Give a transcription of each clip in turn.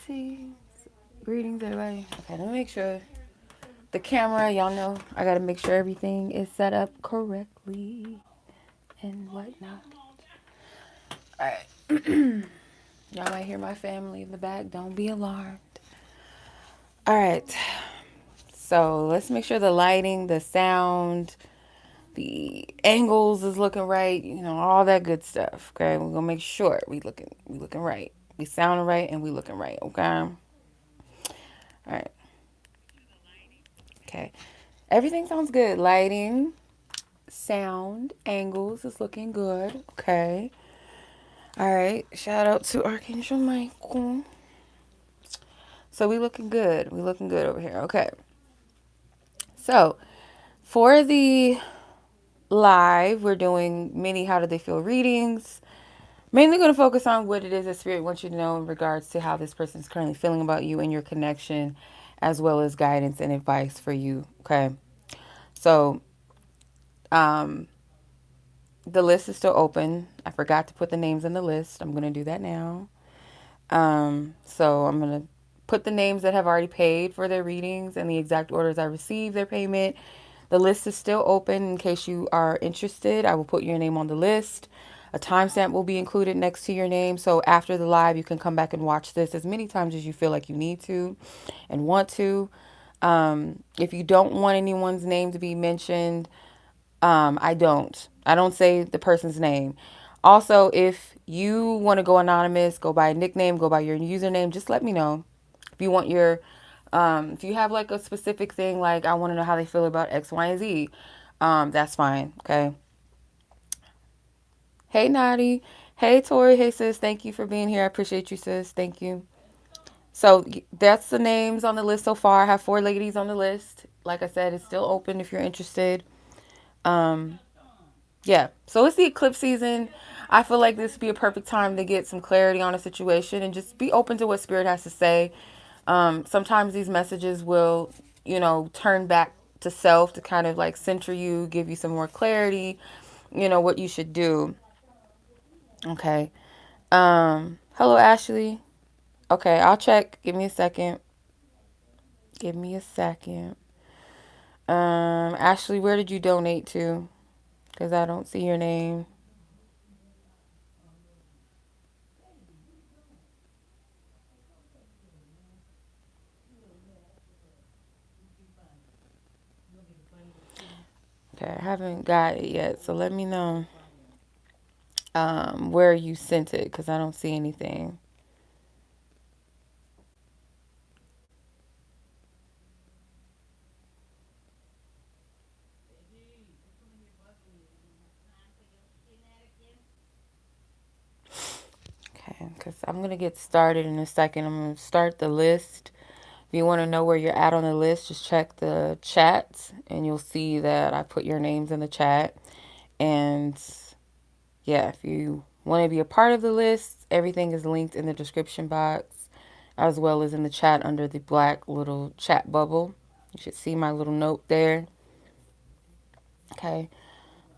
Greetings. Greetings, everybody. Okay, let me make sure the camera, y'all know, I gotta make sure everything is set up correctly and whatnot. Alright. Y'all might hear my family in the back. Don't be alarmed. Alright. So let's make sure the lighting, the sound, the angles is looking right, you know, all that good stuff. Okay. We're gonna make sure we looking right. We sounding right and we looking right, okay? Alright. Okay. Everything sounds good. Lighting, sound, angles is looking good. Okay. All right. Shout out to Archangel Michael. So we looking good. We looking good over here. Okay. So for the live, we're doing mini How Did They Feel readings. Mainly going to focus on what it is that Spirit wants you to know in regards to how this person is currently feeling about you and your connection, as well as guidance and advice for you. Okay. So, the list is still open. I forgot to put the names in the list. I'm going to do that now. So I'm going to put the names that have already paid for their readings and the exact orders I received their payment. The list is still open in case you are interested. I will put your name on the list. A timestamp will be included next to your name. So after the live, you can come back and watch this as many times as you feel like you need to and want to. If you don't want anyone's name to be mentioned, I don't say the person's name. Also, if you want to go anonymous, go by a nickname, go by your username, just let me know. If you want your, if you have like a specific thing, like I want to know how they feel about X, Y, and Z, that's fine. Okay. Hey, Nadi. Hey, Tori. Hey, sis. Thank you for being here. I appreciate you, sis. Thank you. So that's the names on the list so far. I have 4 ladies on the list. Like I said, it's still open if you're interested. Um, Yeah, so it's the eclipse season. I feel like this would be a perfect time to get some clarity on a situation and just be open to what Spirit has to say. Sometimes these messages will, you know, turn back to self to kind of like center you, give you some more clarity, you know, what you should do. Okay. Hello, Ashley. Okay, I'll check. Give me a second. Give me a second. Ashley, where did you donate to? Because I don't see your name. Okay, I haven't got it yet, so let me know where you sent it because I don't see anything. Okay, because I'm going to get started in a second. I'm going to start the list. If you want to know where you're at on the list, just check the chat and you'll see that I put your names in the chat. And yeah, if you want to be a part of the list, everything is linked in the description box as well as in the chat under the black little chat bubble. You should see my little note there. Okay.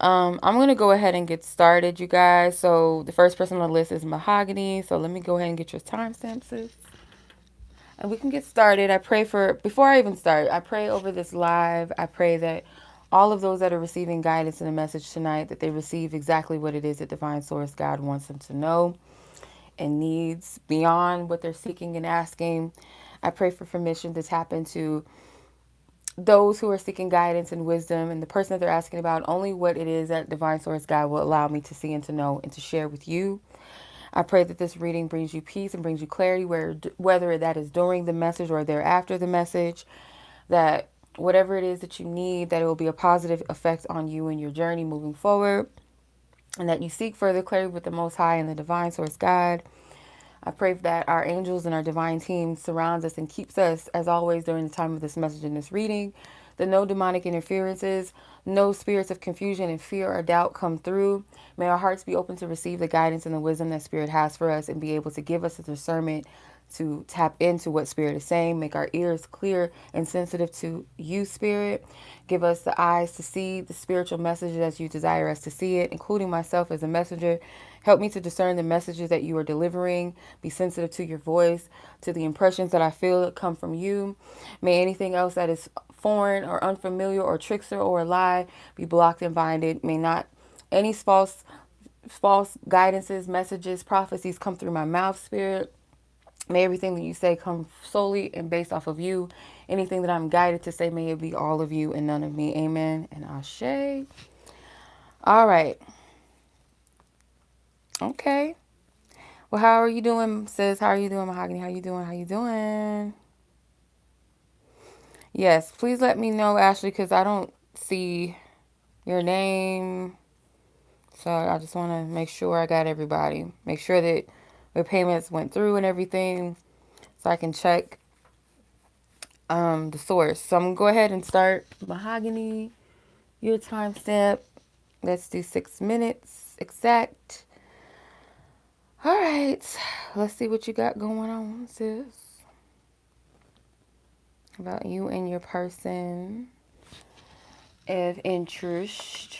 I'm going to go ahead and get started, you guys. So the first person on the list is Mahogany. So let me go ahead and get your timestamps, sis. And we can get started. Before I even start, I pray over this live. I pray that all of those that are receiving guidance in the message tonight, that they receive exactly what it is that Divine Source God wants them to know and needs beyond what they're seeking and asking. I pray for permission to tap into those who are seeking guidance and wisdom and the person that they're asking about, only what it is that Divine Source God will allow me to see and to know and to share with you. I pray that this reading brings you peace and brings you clarity, whether that is during the message or thereafter the message, that whatever it is that you need, that it will be a positive effect on you and your journey moving forward, and that you seek further clarity with the Most High and the Divine Source God. I pray that our angels and our divine team surrounds us and keeps us, as always, during the time of this message and this reading. That no demonic interferences, no spirits of confusion and fear or doubt come through. May our hearts be open to receive the guidance and the wisdom that Spirit has for us and be able to give us the discernment to tap into what Spirit is saying. Make our ears clear and sensitive to you, Spirit. Give us the eyes to see the spiritual messages as you desire us to see it, including myself as a messenger. Help me to discern the messages that you are delivering. Be sensitive to your voice, to the impressions that I feel that come from you. May anything else that is foreign or unfamiliar or trickster or a lie be blocked and binded. May not any false guidances, messages, prophecies come through my mouth, Spirit. May everything that you say come solely and based off of you. Anything that I'm guided to say, may it be all of you and none of me. Amen and ashe. All right. Okay. Well, how are you doing, sis? How are you doing, Mahogany? How you doing? How you doing? Yes, please let me know, Ashley, because I don't see your name. So I just want to make sure I got everybody. Make sure that the payments went through and everything so I can check the source. So I'm going to go ahead and start. Mahogany, your timestamp. Let's do 6 minutes exact. All right. Let's see what you got going on, sis. About you and your person of interest.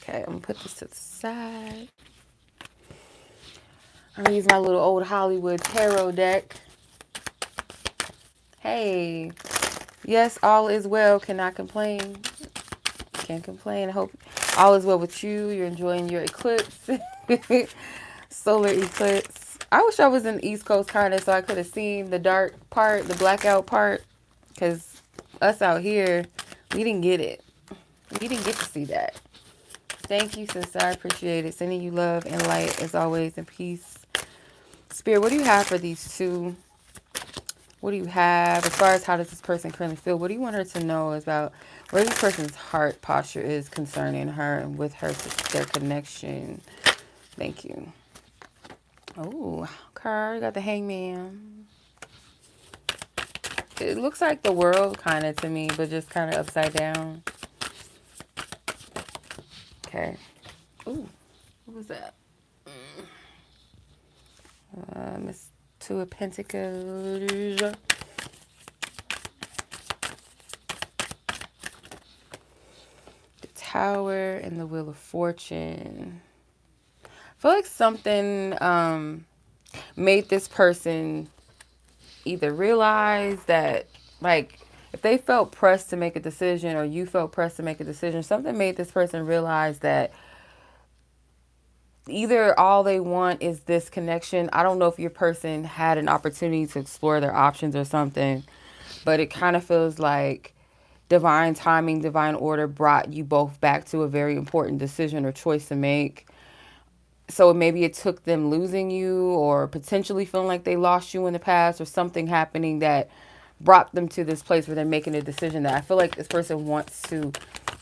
Okay, I'm going to put this to the side. I'm going to use my little old Hollywood tarot deck. Hey, yes, all is well. Cannot complain. Can't complain. I hope all is well with you. You're enjoying your eclipse. Solar eclipse. I wish I was in the East Coast kind of so I could have seen the dark part, the blackout part. Because us out here, we didn't get it. We didn't get to see that. Thank you, sister. I appreciate it. Sending you love and light as always and peace. Spirit, what do you have for these two? What do you have as far as how does this person currently feel? What do you want her to know about where this person's heart posture is concerning her and with her, their connection? Thank you. Oh, okay. You got the hangman. It looks like the world kind of to me, but just kind of upside down. Okay. Ooh, what was that? Miss Two of Pentacles. The Tower and the Wheel of Fortune. I feel like something made this person either realize that, like, if they felt pressed to make a decision or you felt pressed to make a decision, something made this person realize that either all they want is this connection. I don't know if your person had an opportunity to explore their options or something, but it kind of feels like divine timing, divine order brought you both back to a very important decision or choice to make. So maybe it took them losing you or potentially feeling like they lost you in the past or something happening that brought them to this place where they're making a decision that I feel like this person wants to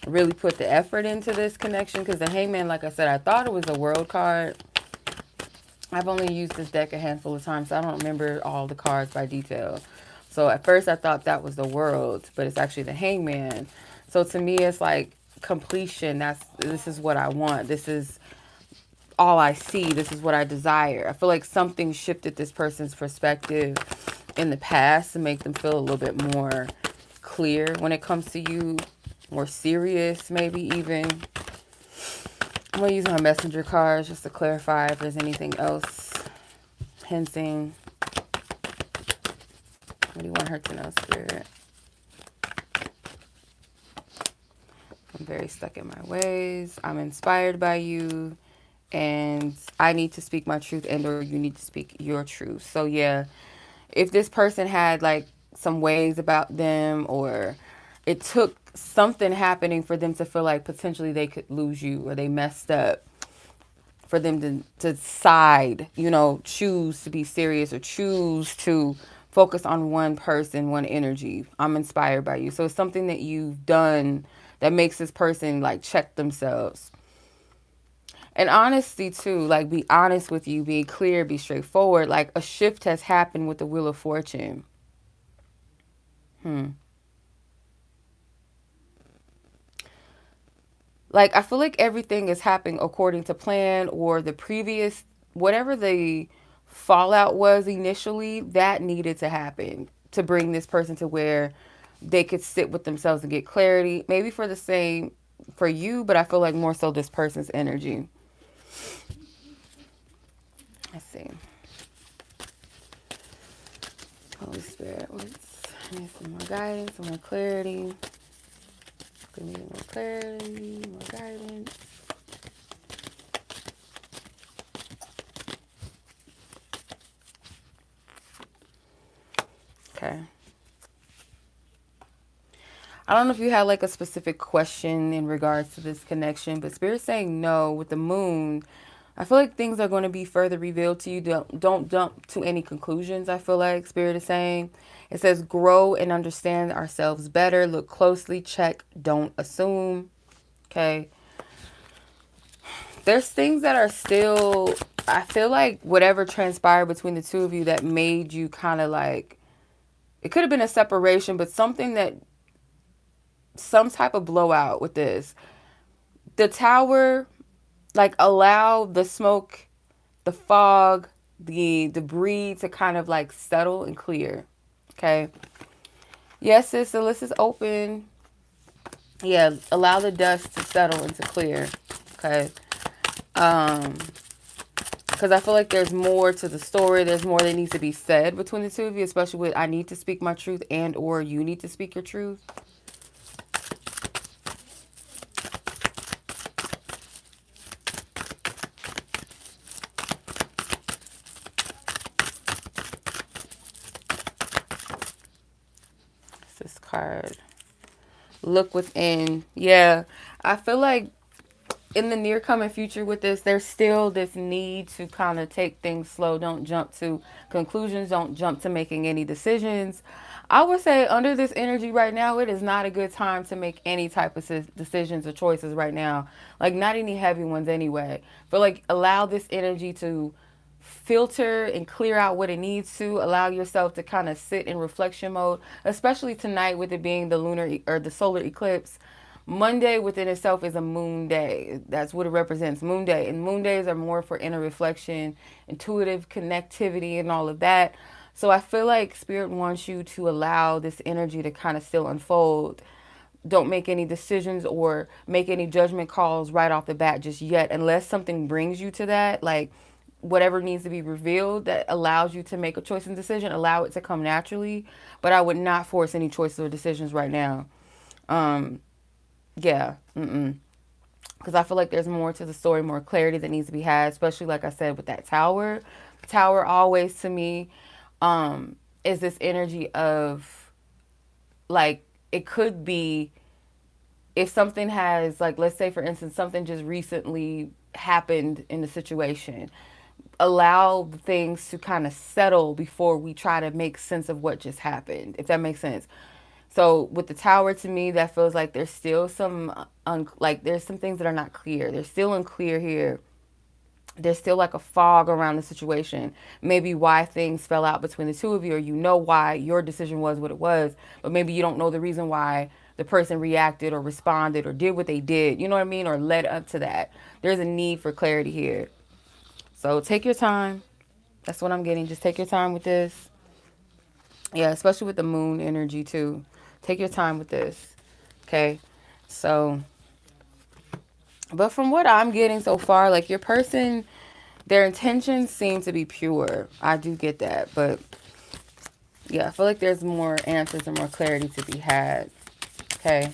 really put the effort into this connection. Because the hangman, like I said, I thought it was a world card. I've only used this deck a handful of times, so I don't remember all the cards by detail. So at first I thought that was the world, but it's actually the hangman. So to me, it's like completion. This is what I want. This is all I see. This is what I desire. I feel like something shifted this person's perspective in the past to make them feel a little bit more clear when it comes to you, more serious, maybe even. I'm going to use my messenger cards just to clarify if there's anything else hinting. What do you want her to know, Spirit? I'm very stuck in my ways. I'm inspired by you. And I need to speak my truth and or you need to speak your truth. So yeah, if this person had like some ways about them or it took something happening for them to feel like potentially they could lose you or they messed up, for them to decide, choose to be serious or choose to focus on one person, one energy. I'm inspired by you. So it's something that you've done that makes this person like check themselves. And honesty too, like be honest with you, be clear, be straightforward. Like a shift has happened with the Wheel of Fortune. Like I feel like everything is happening according to plan or the previous, whatever the fallout was initially, that needed to happen to bring this person to where they could sit with themselves and get clarity. Maybe for the same for you, but I feel like more so this person's energy. Let's see. Holy Spirit, I need some more guidance, some more clarity. Give me more clarity, more guidance. Okay. I don't know if you had like a specific question in regards to this connection, but Spirit's saying no with the moon. I feel like things are going to be further revealed to you. Don't jump to any conclusions, I feel like Spirit is saying. It says grow and understand ourselves better. Look closely, check, don't assume. Okay. There's things that are still, I feel like whatever transpired between the two of you that made you kind of like, it could have been a separation, but something that, some type of blowout with this. The tower, like allow the smoke, the fog, the debris to kind of like settle and clear. Okay. Yes, sis, the list is open. Yeah, allow the dust to settle and to clear. Okay. Because I feel like there's more to the story. There's more that needs to be said between the two of you, especially with I need to speak my truth and or you need to speak your truth. This card. Look within. Yeah. I feel like in the near coming future with this, there's still this need to kind of take things slow. Don't jump to conclusions. Don't jump to making any decisions. I would say under this energy right now, it is not a good time to make any type of decisions or choices right now. Like not any heavy ones anyway. But like allow this energy to filter and clear out what it needs to. Allow yourself to kind of sit in reflection mode, especially tonight with it being the lunar or the solar eclipse. Monday within itself is a moon day. That's what it represents, moon day. And moon days are more for inner reflection, intuitive connectivity, and all of that. So I feel like Spirit wants you to allow this energy to kind of still unfold. Don't make any decisions or make any judgment calls right off the bat just yet, unless something brings you to that, like whatever needs to be revealed that allows you to make a choice and decision, allow it to come naturally. But I would not force any choices or decisions right now. Yeah. Because I feel like there's more to the story, more clarity that needs to be had, especially like I said with that tower. Tower always to me is this energy of like it could be if something has like, let's say for instance something just recently happened in the situation, allow things to kind of settle before we try to make sense of what just happened, if that makes sense. So with the tower, to me, that feels like there's still some, like there's some things that are not clear. They're still unclear here. There's still like a fog around the situation. Maybe why things fell out between the two of you, or you know why your decision was what it was, but maybe you don't know the reason why the person reacted or responded or did what they did. You know what I mean? Or led up to that. There's a need for clarity here. So take your time. That's what I'm getting. Just take your time with this. Yeah, especially with the moon energy too. Take your time with this. Okay. So, but from what I'm getting so far, like your person, their intentions seem to be pure. I do get that. But yeah, I feel like there's more answers and more clarity to be had. Okay.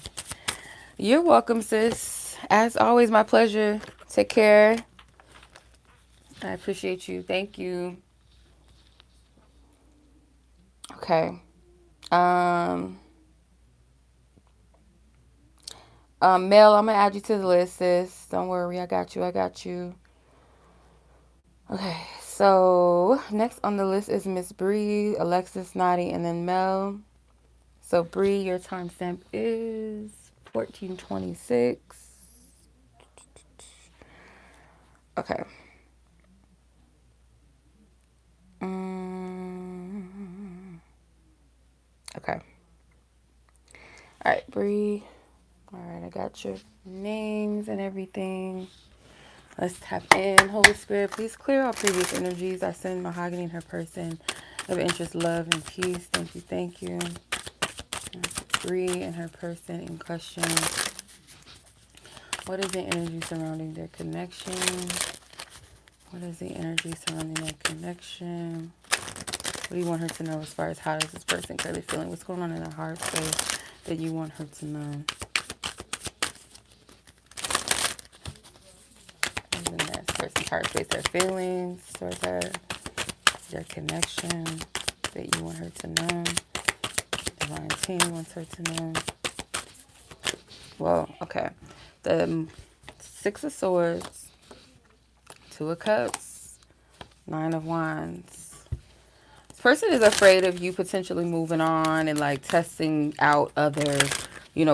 You're welcome, sis. As always, my pleasure. Take care. I appreciate you. Thank you. Okay. Um, Mel, I'm gonna add you to the list, sis. Don't worry, I got you. I got you. Okay, so next on the list is Miss Bree, Alexis, Nadi, and then Mel. So Bree, your timestamp is 1426. Okay. Okay. All right, Bree. All right, I got your names and everything. Let's tap in. Holy Spirit, please clear all previous energies. I send Mahogany and her person of interest, love, and peace. Thank you, thank you. Bree and her person in question. What is the energy surrounding their connection? What is the energy surrounding their connection? What do you want her to know as far as how is this person currently feeling? What's going on in their heart space that you want her to know? What's in that person's heart space, their feelings towards her, their connection that you want her to know. Divine team wants her to know. Well, okay. The Six of Swords, Two of Cups, Nine of Wands. This person is afraid of you potentially moving on and like testing out other,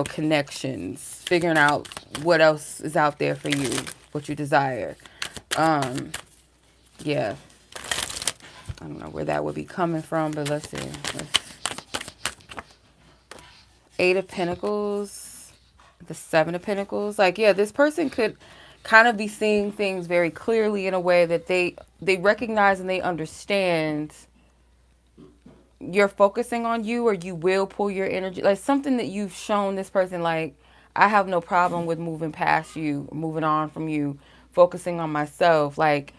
connections, figuring out what else is out there for you, what you desire. Yeah. I don't know where that would be coming from, but let's see. Eight of Pentacles, the Seven of Pentacles. Like, yeah, this person could kind of be seeing things very clearly in a way that they recognize and they understand you're focusing on you, or you will pull your energy. Like something that you've shown this person, like, I have no problem with moving past you, moving on from you, focusing on myself. Like,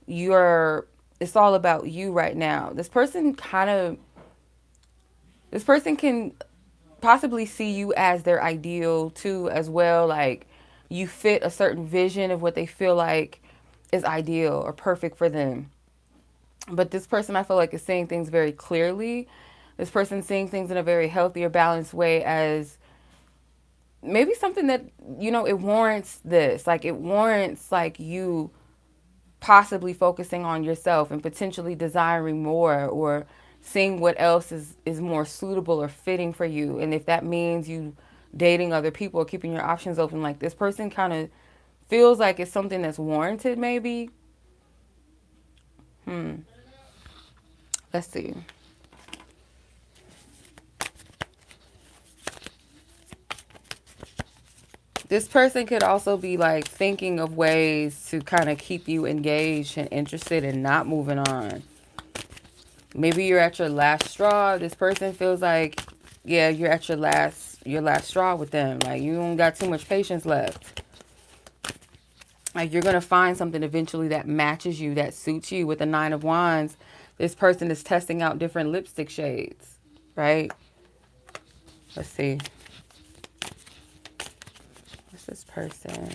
it's all about you right now. This person can possibly see you as their ideal too, as well. Like, you fit a certain vision of what they feel like is ideal or perfect for them. But this person, I feel like, is seeing things very clearly. This person's seeing things in a very healthy or balanced way, as maybe something that, it warrants this. Like, it warrants, like, you possibly focusing on yourself and potentially desiring more, or seeing what else is more suitable or fitting for you. And if that means you dating other people or keeping your options open, like, this person kind of feels like it's something that's warranted, maybe. Let's see. This person could also be like thinking of ways to kind of keep you engaged and interested and not moving on. Maybe you're at your last straw. This person feels like, yeah, you're at your last straw with them. Like, you don't got too much patience left. Like, you're going to find something eventually that matches you, that suits you. With the Nine of Wands, this person is testing out different lipstick shades, right? Let's see. What's this person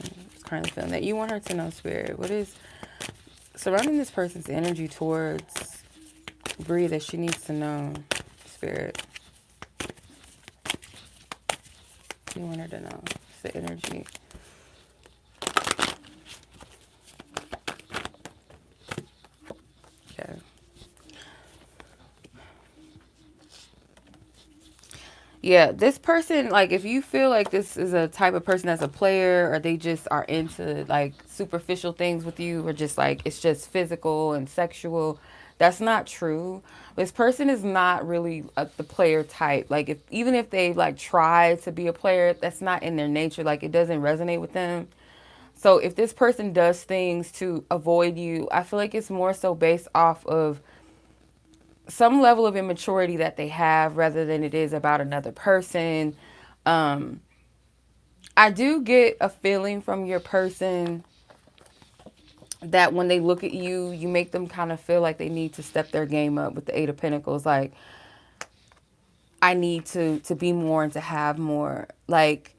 currently feeling that you want her to know, Spirit? What is surrounding this person's energy towards Bree that she needs to know, Spirit? You want her to know. It's the energy. Okay. Yeah, this person, like, if you feel like this is a type of person that's a player, or they just are into like superficial things with you, or just like it's just physical and sexual, that's not true. This person is not really the player type. Like, even if they like try to be a player, that's not in their nature. Like, it doesn't resonate with them. So if this person does things to avoid you, I feel like it's more so based off of some level of immaturity that they have, rather than it is about another person. I do get a feeling from your person that when they look at you, you make them kind of feel like they need to step their game up with the Eight of Pentacles. Like, I need to be more and to have more. Like,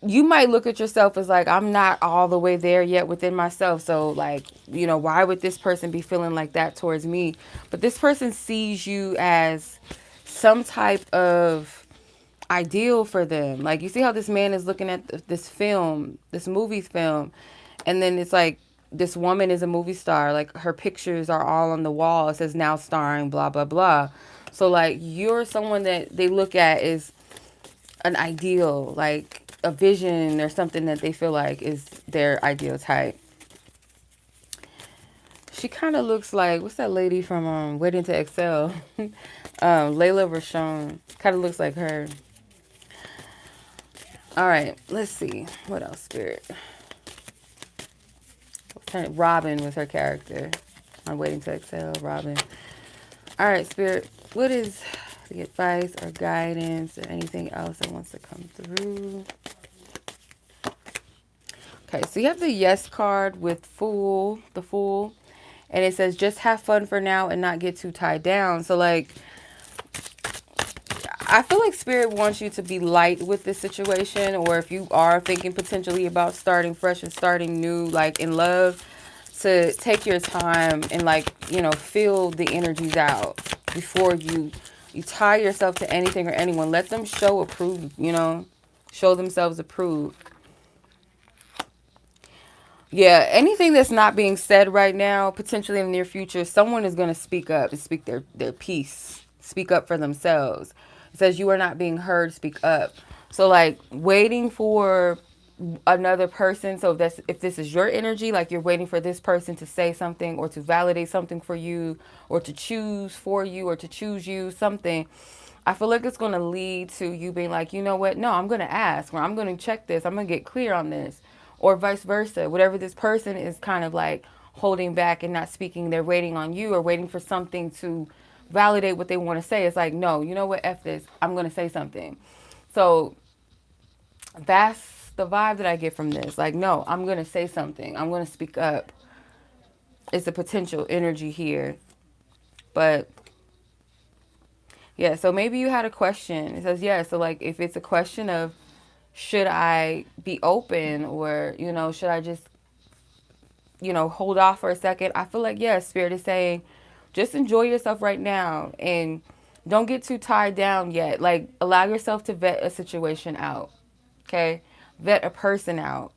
you might look at yourself as like, I'm not all the way there yet within myself. So like, why would this person be feeling like that towards me? But this person sees you as some type of ideal for them. Like, you see how this man is looking at this film, this movie film, and then it's like, this woman is a movie star. Like, her pictures are all on the wall. It says now starring blah, blah, blah. So like, you're someone that they look at as an ideal, like a vision or something that they feel like is their ideal type. She kind of looks like, what's that lady from Wedding to Excel? Layla Rashawn. Kind of looks like her. All right, let's see. What else, Spirit? Robin was her character. I'm waiting to exhale, Robin. All right, Spirit, what is the advice or guidance or anything else that wants to come through? Okay, so you have the yes card with Fool, the Fool, and it says just have fun for now and not get too tied down. So like, I feel like Spirit wants you to be light with this situation, or if you are thinking potentially about starting fresh and starting new, like in love, to take your time and like, you know, feel the energies out before you tie yourself to anything or anyone. Let them show approved, you know, show themselves approved. Yeah, anything that's not being said right now, potentially in the near future, someone is going to speak up and speak their piece, speak up for themselves. It says you are not being heard, speak up. So like waiting for another person. So if this is your energy, like you're waiting for this person to say something or to validate something for you or to choose for you or to choose you something. I feel like it's going to lead to you being like, you know what? No, I'm going to ask, or I'm going to check this. I'm going to get clear on this, or vice versa. Whatever this person is kind of like holding back and not speaking, they're waiting on you or waiting for something to validate what they want to say. It's like, no, you know what? F this. I'm going to say something. So that's the vibe that I get from this. Like, no, I'm going to say something. I'm going to speak up. It's a potential energy here. But yeah, so maybe you had a question. It says, yeah, so like if it's a question of should I be open or, you know, should I just, you know, hold off for a second? I feel like, yeah, Spirit is saying just enjoy yourself right now and don't get too tied down yet. Like allow yourself to vet a situation out. Okay? Vet a person out.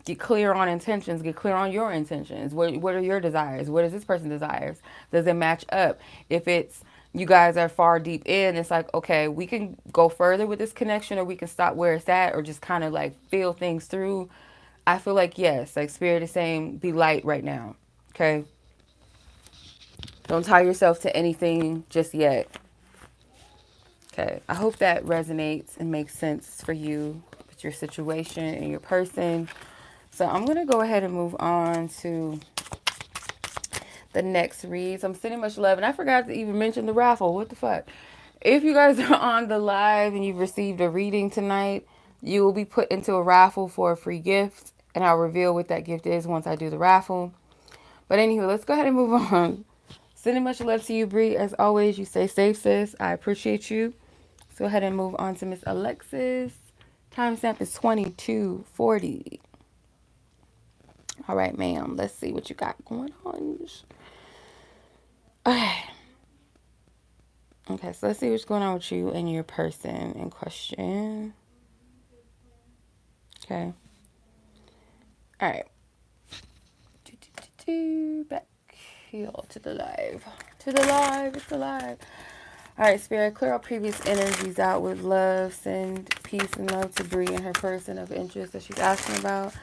Get clear on intentions. Get clear on your intentions. What are your desires? What does this person desires? Does it match up? If it's you guys are far deep in, it's like, okay, we can go further with this connection or we can stop where it's at or just kind of like feel things through. I feel like, yes, like Spirit is saying, be light right now. Okay? Don't tie yourself to anything just yet. Okay? I hope that resonates and makes sense for you with your situation and your person. So I'm going to go ahead and move on to the next reads. I'm sending much love. And I forgot to even mention the raffle. What the fuck? If you guys are on the live and you've received a reading tonight, you will be put into a raffle for a free gift. And I'll reveal what that gift is once I do the raffle. But anywho, let's go ahead and move on. Sending much love to you, Bree. As always, you stay safe, sis. I appreciate you. Let's go ahead and move on to Miss Alexis. Timestamp is 22:40. All right, ma'am. Let's see what you got going on. Okay. Okay, so let's see what's going on with you and your person in question. Okay. All right. Back here to the live. To the live. It's alive. All right, Spirit, clear all previous energies out with love. Send peace and love to Bree and her person of interest that she's asking about.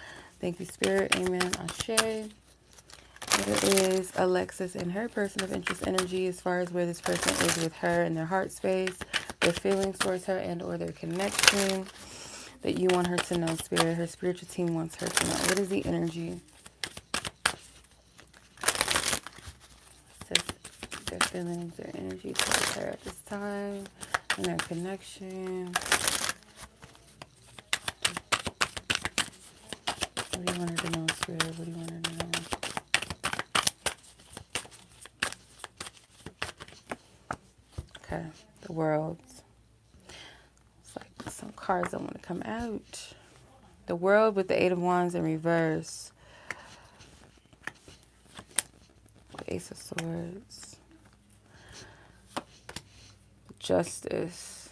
Thank you, Spirit. Amen. Ashe. What is Alexis and her person of interest energy as far as where this person is with her and their heart space, their feelings towards her and or their connection that you want her to know, Spirit. Her spiritual team wants her to know. What is the energy? Says their feelings, their energy towards her at this time and their connection. What do you want her to know, Spirit? What do you want her to know? Okay, the world. It's like some cards don't want to come out. The world with the Eight of Wands in reverse. The Ace of Swords. Justice.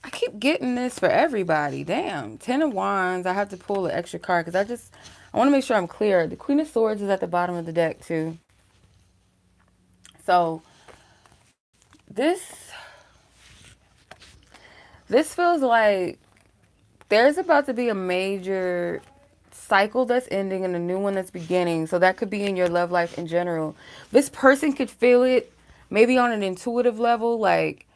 I keep getting this for everybody. Damn. 10 of Wands. I have to pull an extra card because I want to make sure I'm clear. The Queen of Swords is at the bottom of the deck too. So this feels like there's about to be a major cycle that's ending and a new one that's beginning. So that could be in your love life in general. This person could feel it maybe on an intuitive level. Like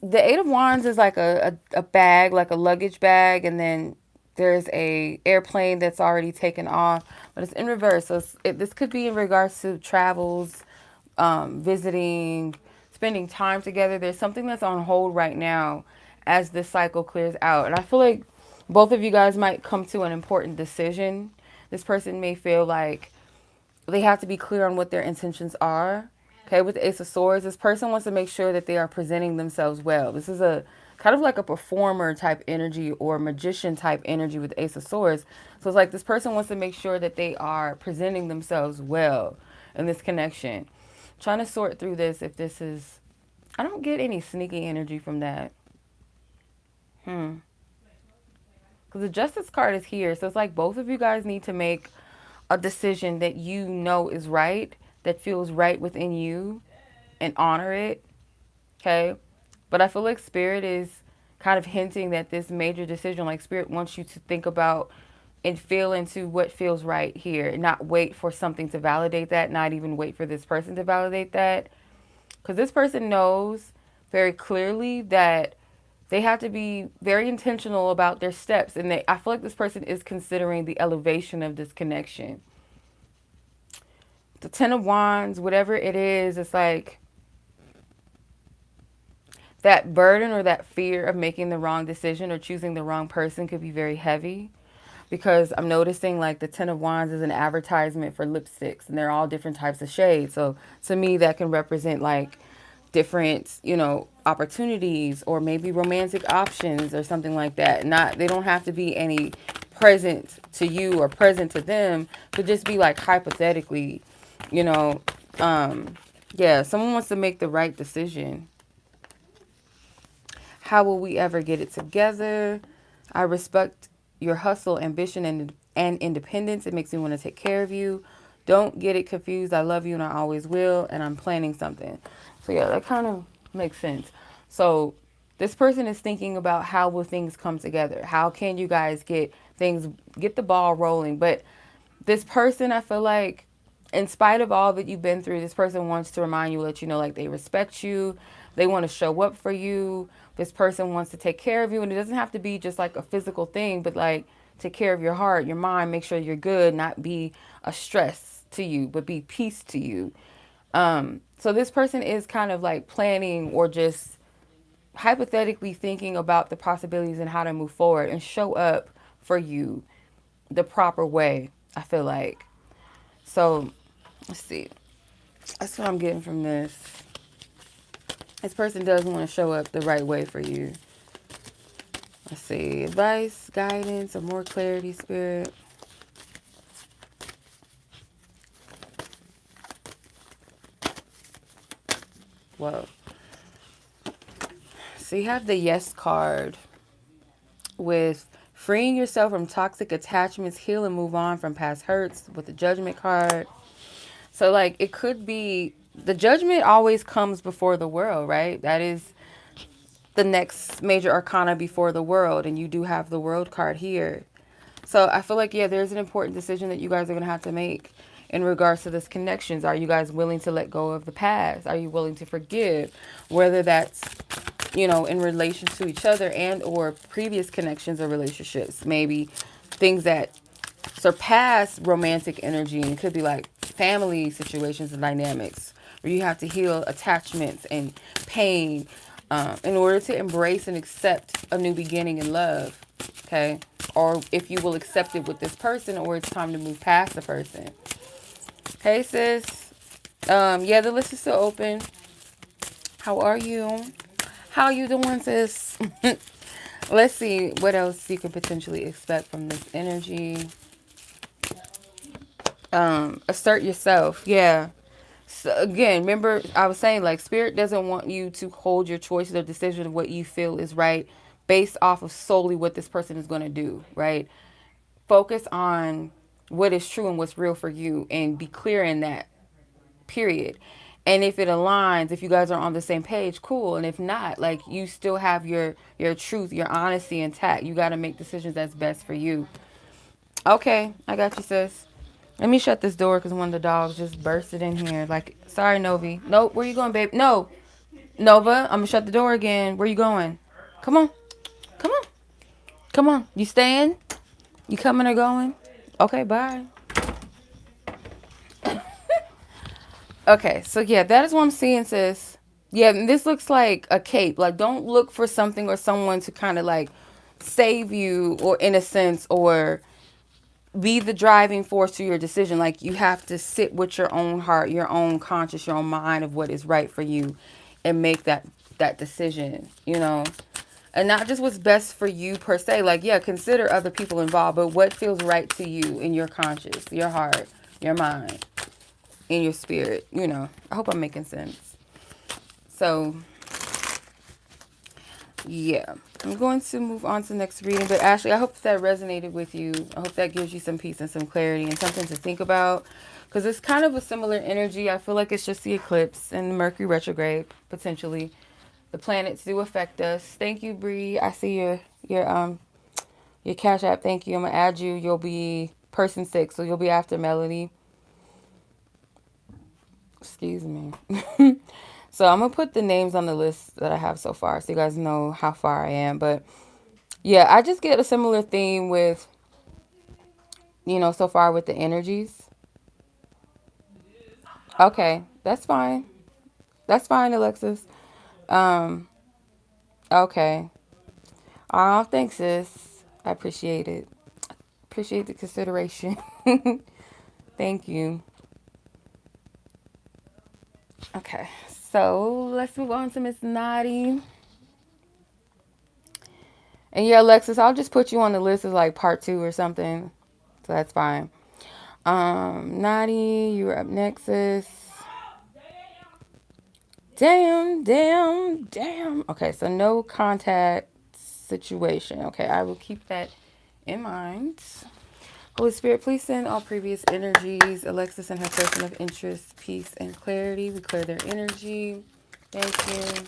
the Eight of Wands is like a bag, like a luggage bag. And then There's a airplane that's already taken off, but it's in reverse. So this could be in regards to travels, visiting, spending time together. There's something that's on hold right now as this cycle clears out. And I feel like both of you guys might come to an important decision. This person may feel like they have to be clear on what their intentions are. Okay, with the Ace of Swords, this person wants to make sure that they are presenting themselves well. This is a kind of like a performer type energy or magician type energy with the Ace of Swords. So it's like this person wants to make sure that they are presenting themselves well in this connection. Trying to sort through this if this is, I don't get any sneaky energy from that. Because the Justice card is here. So it's like both of you guys need to make a decision that you know is right, that feels right within you, and honor it. Okay. But I feel like Spirit is kind of hinting that this major decision, like Spirit wants you to think about and feel into what feels right here, not wait for something to validate that, not even wait for this person to validate that. Because this person knows very clearly that they have to be very intentional about their steps. And I feel like this person is considering the elevation of this connection. The Ten of Wands, whatever it is, it's like that burden or that fear of making the wrong decision or choosing the wrong person could be very heavy. Because I'm noticing like the Ten of Wands is an advertisement for lipsticks and they're all different types of shades. So to me, that can represent like different, opportunities or maybe romantic options or something like that. They don't have to be any present to you or present to them, but just be like hypothetically, you know, yeah, someone wants to make the right decision. How will we ever get it together? I respect your hustle, ambition, and independence. It makes me want to take care of you. Don't get it confused. I love you and I always will, and I'm planning something. So yeah, that kind of makes sense. So this person is thinking about how will things come together? How can you guys get the ball rolling? But this person, I feel like, in spite of all that you've been through, this person wants to remind you, let you know, like they respect you. They want to show up for you. This person wants to take care of you. And it doesn't have to be just like a physical thing, but like take care of your heart, your mind, make sure you're good, not be a stress to you, but be peace to you. So this person is kind of like planning or just hypothetically thinking about the possibilities and how to move forward and show up for you the proper way, I feel like. So let's see. That's what I'm getting from this. This person does want to show up the right way for you. Let's see. Advice, guidance, or more clarity, Spirit. Whoa. So you have the Yes card with freeing yourself from toxic attachments, heal and move on from past hurts with the Judgment card. So like it could be the Judgment always comes before the World, right? That is the next major arcana before the World, and you do have the World card here. So I feel like, yeah, there's an important decision that you guys are going to have to make in regards to this connections. Are you guys willing to let go of the past? Are you willing to forgive? Whether that's, in relation to each other and or previous connections or relationships. Maybe things that surpass romantic energy. And it could be like family situations and dynamics where you have to heal attachments and pain in order to embrace and accept a new beginning in love. Okay. Or if you will accept it with this person, or it's time to move past the person. Hey, sis. Yeah, the list is still open. How are you? How you doing, sis? Let's see what else you could potentially expect from this energy. Assert yourself. Yeah. So again, remember I was saying like Spirit doesn't want you to hold your choices or decision of what you feel is right based off of solely what this person is going to do, right? Focus on what is true and what's real for you and be clear in that, period. And if it aligns, if you guys are on the same page, cool. And if not, like you still have your truth, your honesty intact. You got to make decisions that's best for you. Okay, I got you, sis. Let me shut this door because one of the dogs just bursted in here. Like, sorry, Novi. Nope, where you going, babe? No. Nova, I'm going to shut the door again. Where you going? Come on. Come on. Come on. You staying? You coming or going? Okay, bye. Okay, so yeah, that is what I'm seeing, sis. Yeah, and this looks like a cape. Like, don't look for something or someone to kind of like save you, or in a sense, or be the driving force to your decision. Like, you have to sit with your own heart, your own conscience, your own mind of what is right for you, and make that decision. You know, and not just what's best for you per se. Like, yeah, consider other people involved, but what feels right to you in your conscience, your heart, your mind, in your spirit. You know, I hope I'm making sense. So yeah, I'm going to move on to the next reading. But Ashley, I hope that resonated with you. I hope that gives you some peace and some clarity and something to think about. Because it's kind of a similar energy. I feel like it's just the eclipse and Mercury retrograde, potentially. The planets do affect us. Thank you, Bree. I see your Cash App. Thank you. I'm gonna add you. You'll be person 6, so you'll be after Melody. Excuse me. So I'm gonna put the names on the list that I have so far, so you guys know how far I am. But yeah, I just get a similar theme with, so far with the energies. Okay, that's fine. That's fine, Alexis. Um, okay. Oh, thanks, sis. I appreciate it. Appreciate the consideration. Thank you. Okay, so let's move on to Miss Nadi. And yeah, Alexis, I'll just put you on the list as like part 2 or something. So that's fine. Nadi, you're up next, sis. Damn, damn, damn. Okay, so no contact situation. Okay, I will keep that in mind. Holy Spirit, please send all previous energies, Alexis and her person of interest, peace and clarity. We clear their energy. Thank you.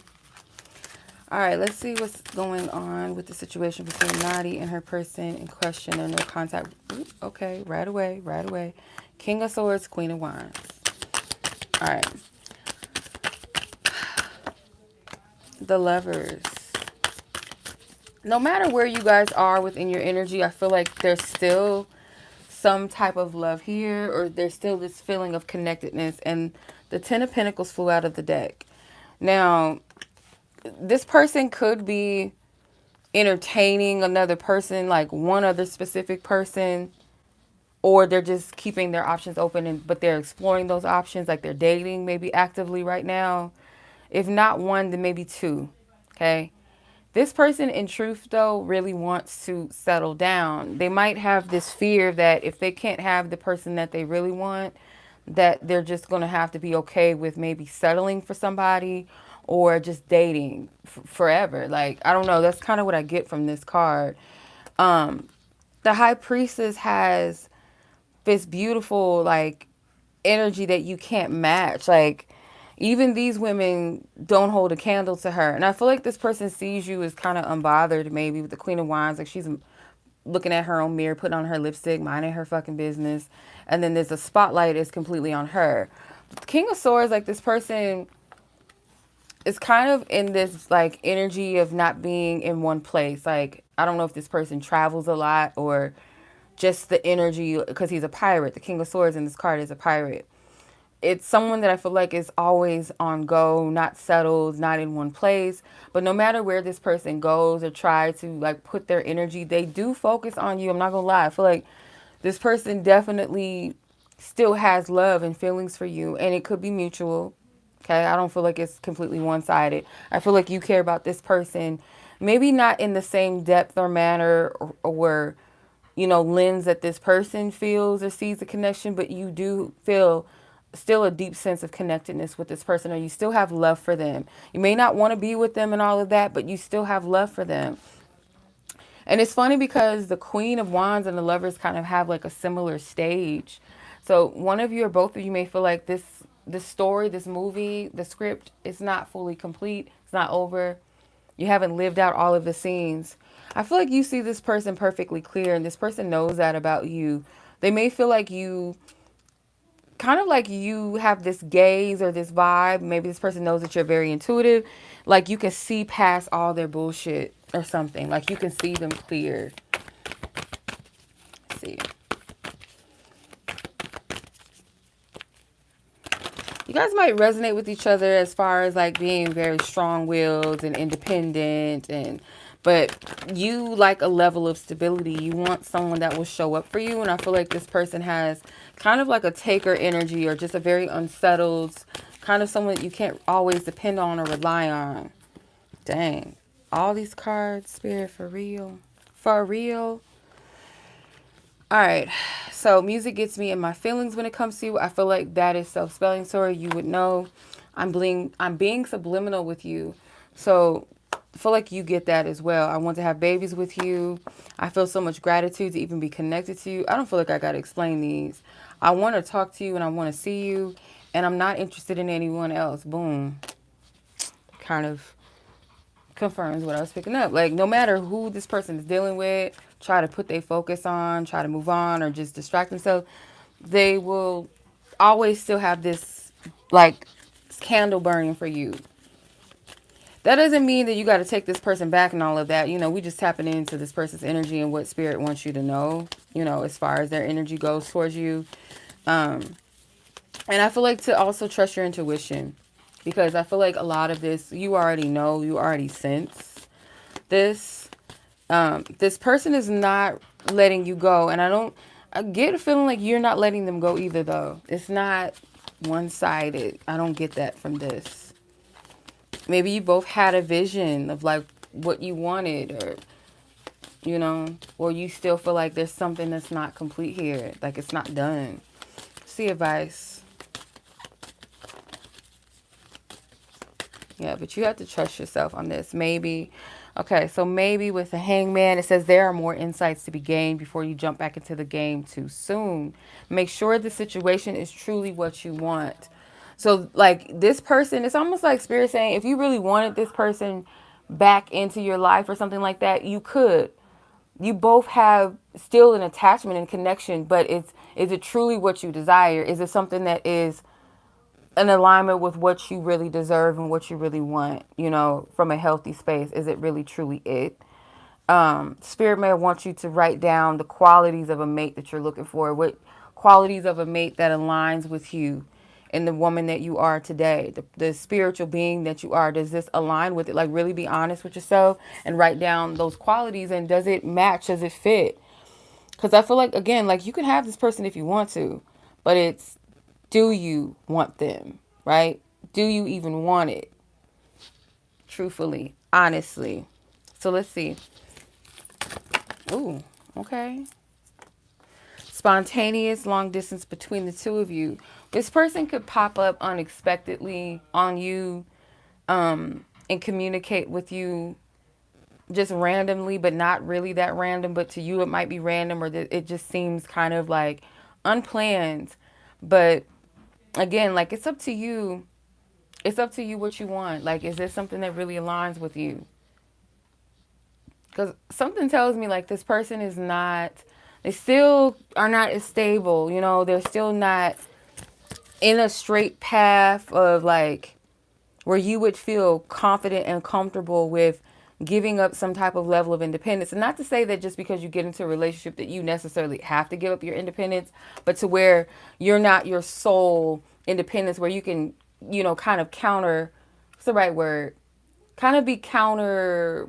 All right, let's see what's going on with the situation between Nadi and her person in question. Or no contact. Ooh, okay, right away, right away. King of Swords, Queen of Wands. All right. The Lovers. No matter where you guys are within your energy, I feel like there's still some type of love here, or there's still this feeling of connectedness. And the 10 of Pentacles flew out of the deck. Now, this person could be entertaining another person, like one other specific person, or they're just keeping their options open, but they're exploring those options, like they're dating maybe actively right now. If not one, then maybe two. Okay. This person, in truth, though, really wants to settle down. They might have this fear that if they can't have the person that they really want, that they're just going to have to be okay with maybe settling for somebody or just dating forever. Like, I don't know. That's kind of what I get from this card. The High Priestess has this beautiful, like, energy that you can't match. Like, even these women don't hold a candle to her. And I feel like this person sees you as kind of unbothered, maybe with the Queen of Wands. Like, she's looking at her own mirror, putting on her lipstick, minding her fucking business. And then there's a spotlight is completely on her. The King of Swords, like, this person is kind of in this, like, energy of not being in one place. Like, I don't know if this person travels a lot or just the energy, because he's a pirate. The King of Swords in this card is a pirate. It's someone that I feel like is always on go, not settled, not in one place. But no matter where this person goes or try to like put their energy, they do focus on you. I'm not gonna lie. I feel like this person definitely still has love and feelings for you, and it could be mutual. Okay, I don't feel like it's completely one-sided. I feel like you care about this person, maybe not in the same depth or manner or lens that this person feels or sees the connection, but you do feel still a deep sense of connectedness with this person, or you still have love for them. You may not want to be with them and all of that, but you still have love for them. And it's funny because the Queen of Wands and the Lovers kind of have like a similar stage. So one of you or both of you may feel like this story, this movie, the script is not fully complete. It's not over. You haven't lived out all of the scenes. I feel like you see this person perfectly clear, and this person knows that about you. They may feel like you kind of like you have this gaze or this vibe. Maybe this person knows that you're very intuitive. Like you can see past all their bullshit or something. Like you can see them clear. see. You guys might resonate with each other as far as like being very strong-willed and independent, but you like a level of stability. You want someone that will show up for you, and I feel like this person has kind of like a taker energy, or just a very unsettled, kind of someone that you can't always depend on or rely on. Dang. All these cards, Spirit, for real. For real. All right. So music gets me in my feelings when it comes to you. I feel like that is self-spelling story. You would know I'm being subliminal with you. So I feel like you get that as well. I want to have babies with you. I feel so much gratitude to even be connected to you. I don't feel like I got to explain these. I want to talk to you and I want to see you, and I'm not interested in anyone else. Boom. Kind of confirms what I was picking up. Like, no matter who this person is dealing with, try to put their focus on, try to move on, or just distract themselves, they will always still have this, like, candle burning for you. That doesn't mean that you got to take this person back and all of that. You know, we just tapping into this person's energy and what spirit wants you to know, you know, as far as their energy goes towards you. And I feel like to also trust your intuition, because I feel like a lot of this, you already know, you already sense this. This person is not letting you go. And I get a feeling like you're not letting them go either, though. It's not one-sided. I don't get that from this. Maybe you both had a vision of like what you wanted, or, you know, or you still feel like there's something that's not complete here. Like it's not done. See advice. Yeah, but you have to trust yourself on this. Maybe. Okay, so maybe with the Hangman, it says there are more insights to be gained before you jump back into the game too soon. Make sure the situation is truly what you want. So, like, this person, it's almost like Spirit saying, if you really wanted this person back into your life or something like that, you could. You both have still an attachment and connection, but is it truly what you desire? Is it something that is in alignment with what you really deserve and what you really want, you know, from a healthy space? Is it really truly it? Spirit may want you to write down the qualities of a mate that you're looking for. What qualities of a mate that aligns with you and the woman that you are today, the spiritual being that you are. Does this align with it? Like, really be honest with yourself and write down those qualities, and does it match? Does it fit? Because I feel like, again, like, you can have this person if you want to, but it's, do you want them, right? Do you even want it? Truthfully, honestly. So let's see. Ooh, okay. Spontaneous long distance between the two of you. This person could pop up unexpectedly on you, and communicate with you just randomly, but not really that random. But to you, it might be random, or that it just seems kind of like unplanned. But again, like, it's up to you. It's up to you what you want. Like, is this something that really aligns with you? Because something tells me like this person is not, they still are not as stable, you know, they're still not in a straight path of like where you would feel confident and comfortable with giving up some type of level of independence. And not to say that just because you get into a relationship that you necessarily have to give up your independence, but to where you're not your sole independence, where you can, you know, kind of counter, what's the right word? Kind of be counter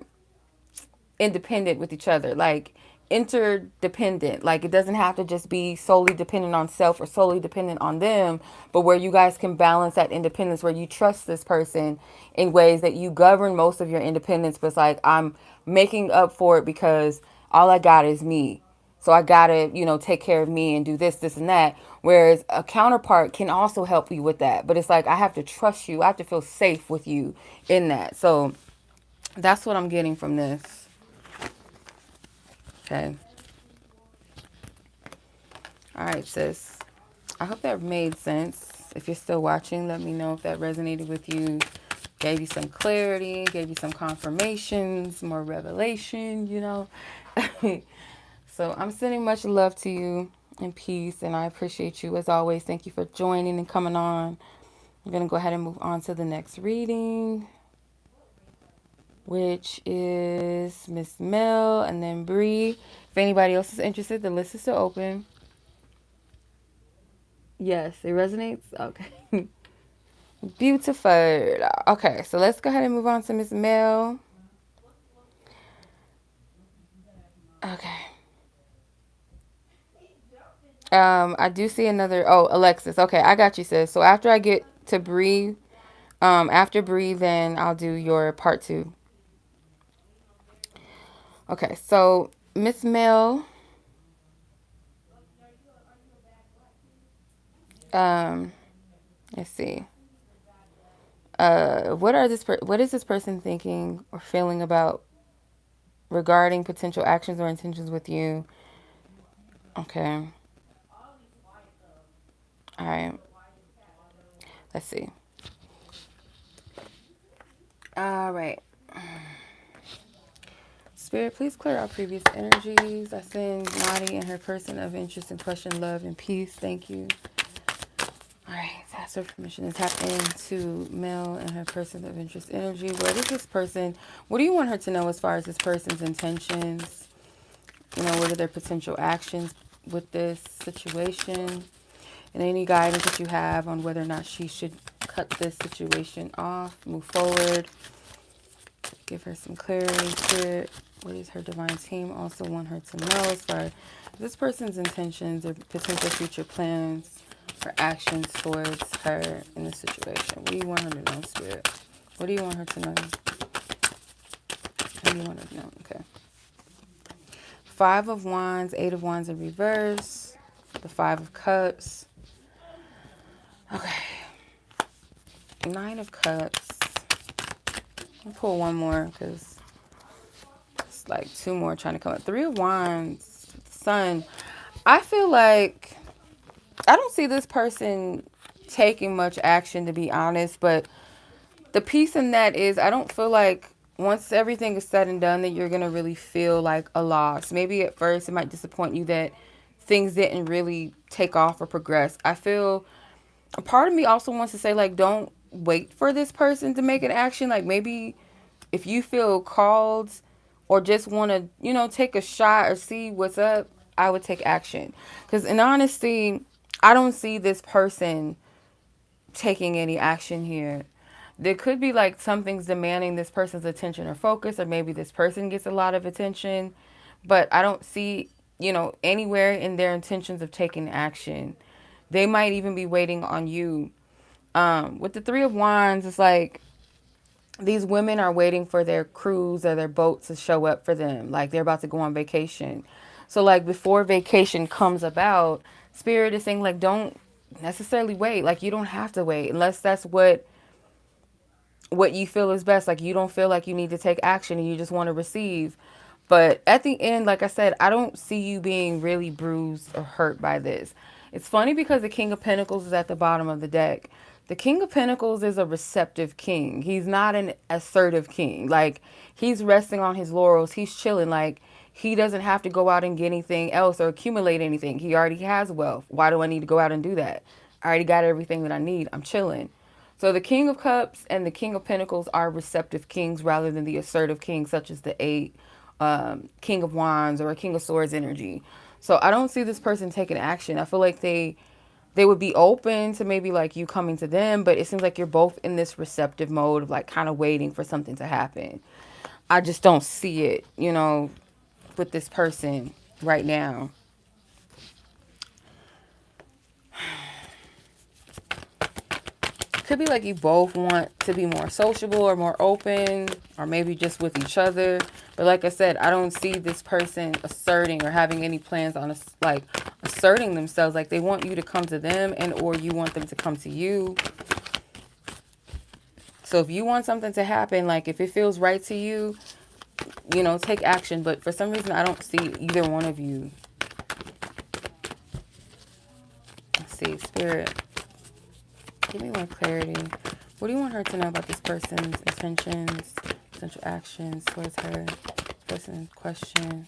independent with each other, like interdependent. Like, it doesn't have to just be solely dependent on self or solely dependent on them, but where you guys can balance that independence, where you trust this person in ways that you govern most of your independence, but it's like, I'm making up for it because all I got is me. So I gotta, you know, take care of me and do this, this, and that. Whereas a counterpart can also help you with that. But it's like, I have to trust you. I have to feel safe with you in that. So that's what I'm getting from this. Okay. All right, sis. I hope that made sense. If you're still watching, let me know if that resonated with you, gave you some clarity, gave you some confirmations, more revelation, you know. So I'm sending much love to you and peace, and I appreciate you as always. Thank you for joining and coming on. I'm going to go ahead and move on to the next reading. which is Miss Mel, and then Bree. If anybody else is interested, the list is still open. Yes, it resonates. Okay. Beautiful. Okay, so let's go ahead and move on to Miss Mel. Okay. I do see another. Oh, Alexis. Okay, I got you, sis. So after I get to Bree, after Bree, then I'll do your part 2. Okay, so Miss Mel, um, let's see. What is this person thinking or feeling about regarding potential actions or intentions with you? Okay. All right. Let's see. All right. Spirit, please clear out previous energies. I send Nadi and her person of interest and question, love, and peace. Thank you. All right. Ask her permission to tap into Mel and her person of interest energy. What is this person? What do you want her to know as far as this person's intentions? You know, what are their potential actions with this situation? And any guidance that you have on whether or not she should cut this situation off, move forward, give her some clarity, spirit. What is her divine team also want her to know as far as this person's intentions or potential future plans or actions towards her in this situation? What do you want her to know, spirit? What do you want her to know? What do you want her to know? Okay. 5 of Wands, 8 of Wands in reverse, the 5 of Cups. Okay. 9 of Cups. I'll pull one more because it's like 2 more trying to come up. 3 of Wands, Sun. I feel like I don't see this person taking much action, to be honest, but the piece in that is I don't feel like once everything is said and done that you're going to really feel like a loss. Maybe at first it might disappoint you that things didn't really take off or progress. I feel a part of me also wants to say, like, don't wait for this person to make an action. Like, maybe if you feel called or just want to, you know, take a shot or see what's up, I would take action. Because in honesty, I don't see this person taking any action here. There could be like something's demanding this person's attention or focus, or maybe this person gets a lot of attention, but I don't see, you know, anywhere in their intentions of taking action. They might even be waiting on you. With the 3 of Wands, it's like these women are waiting for their cruise or their boat to show up for them. Like they're about to go on vacation. So like before vacation comes about, Spirit is saying like don't necessarily wait. Like you don't have to wait unless that's what you feel is best. Like you don't feel like you need to take action and you just want to receive. But at the end, like I said, I don't see you being really bruised or hurt by this. It's funny because the King of Pentacles is at the bottom of the deck. The King of Pentacles is a receptive king. He's not an assertive king. Like he's resting on his laurels. He's chilling. Like he doesn't have to go out and get anything else or accumulate anything. He already has wealth. Why do I need to go out and do that? I already got everything that I need. I'm chilling. So the King of Cups and the King of Pentacles are receptive kings rather than the assertive kings such as the 8, King of Wands or a King of Swords energy. So I don't see this person taking action. I feel like they would be open to maybe like you coming to them, but it seems like you're both in this receptive mode of like kind of waiting for something to happen. I just don't see it, you know, with this person right now. Could be like you both want to be more sociable or more open or maybe just with each other. But like I said, I don't see this person asserting or having any plans on like asserting themselves. Like they want you to come to them and or you want them to come to you. So if you want something to happen, like if it feels right to you, you know, take action. But for some reason, I don't see either one of you. Let's see, Spirit. Give me more clarity. What do you want her to know about this person's intentions, potential actions towards her? Person in question.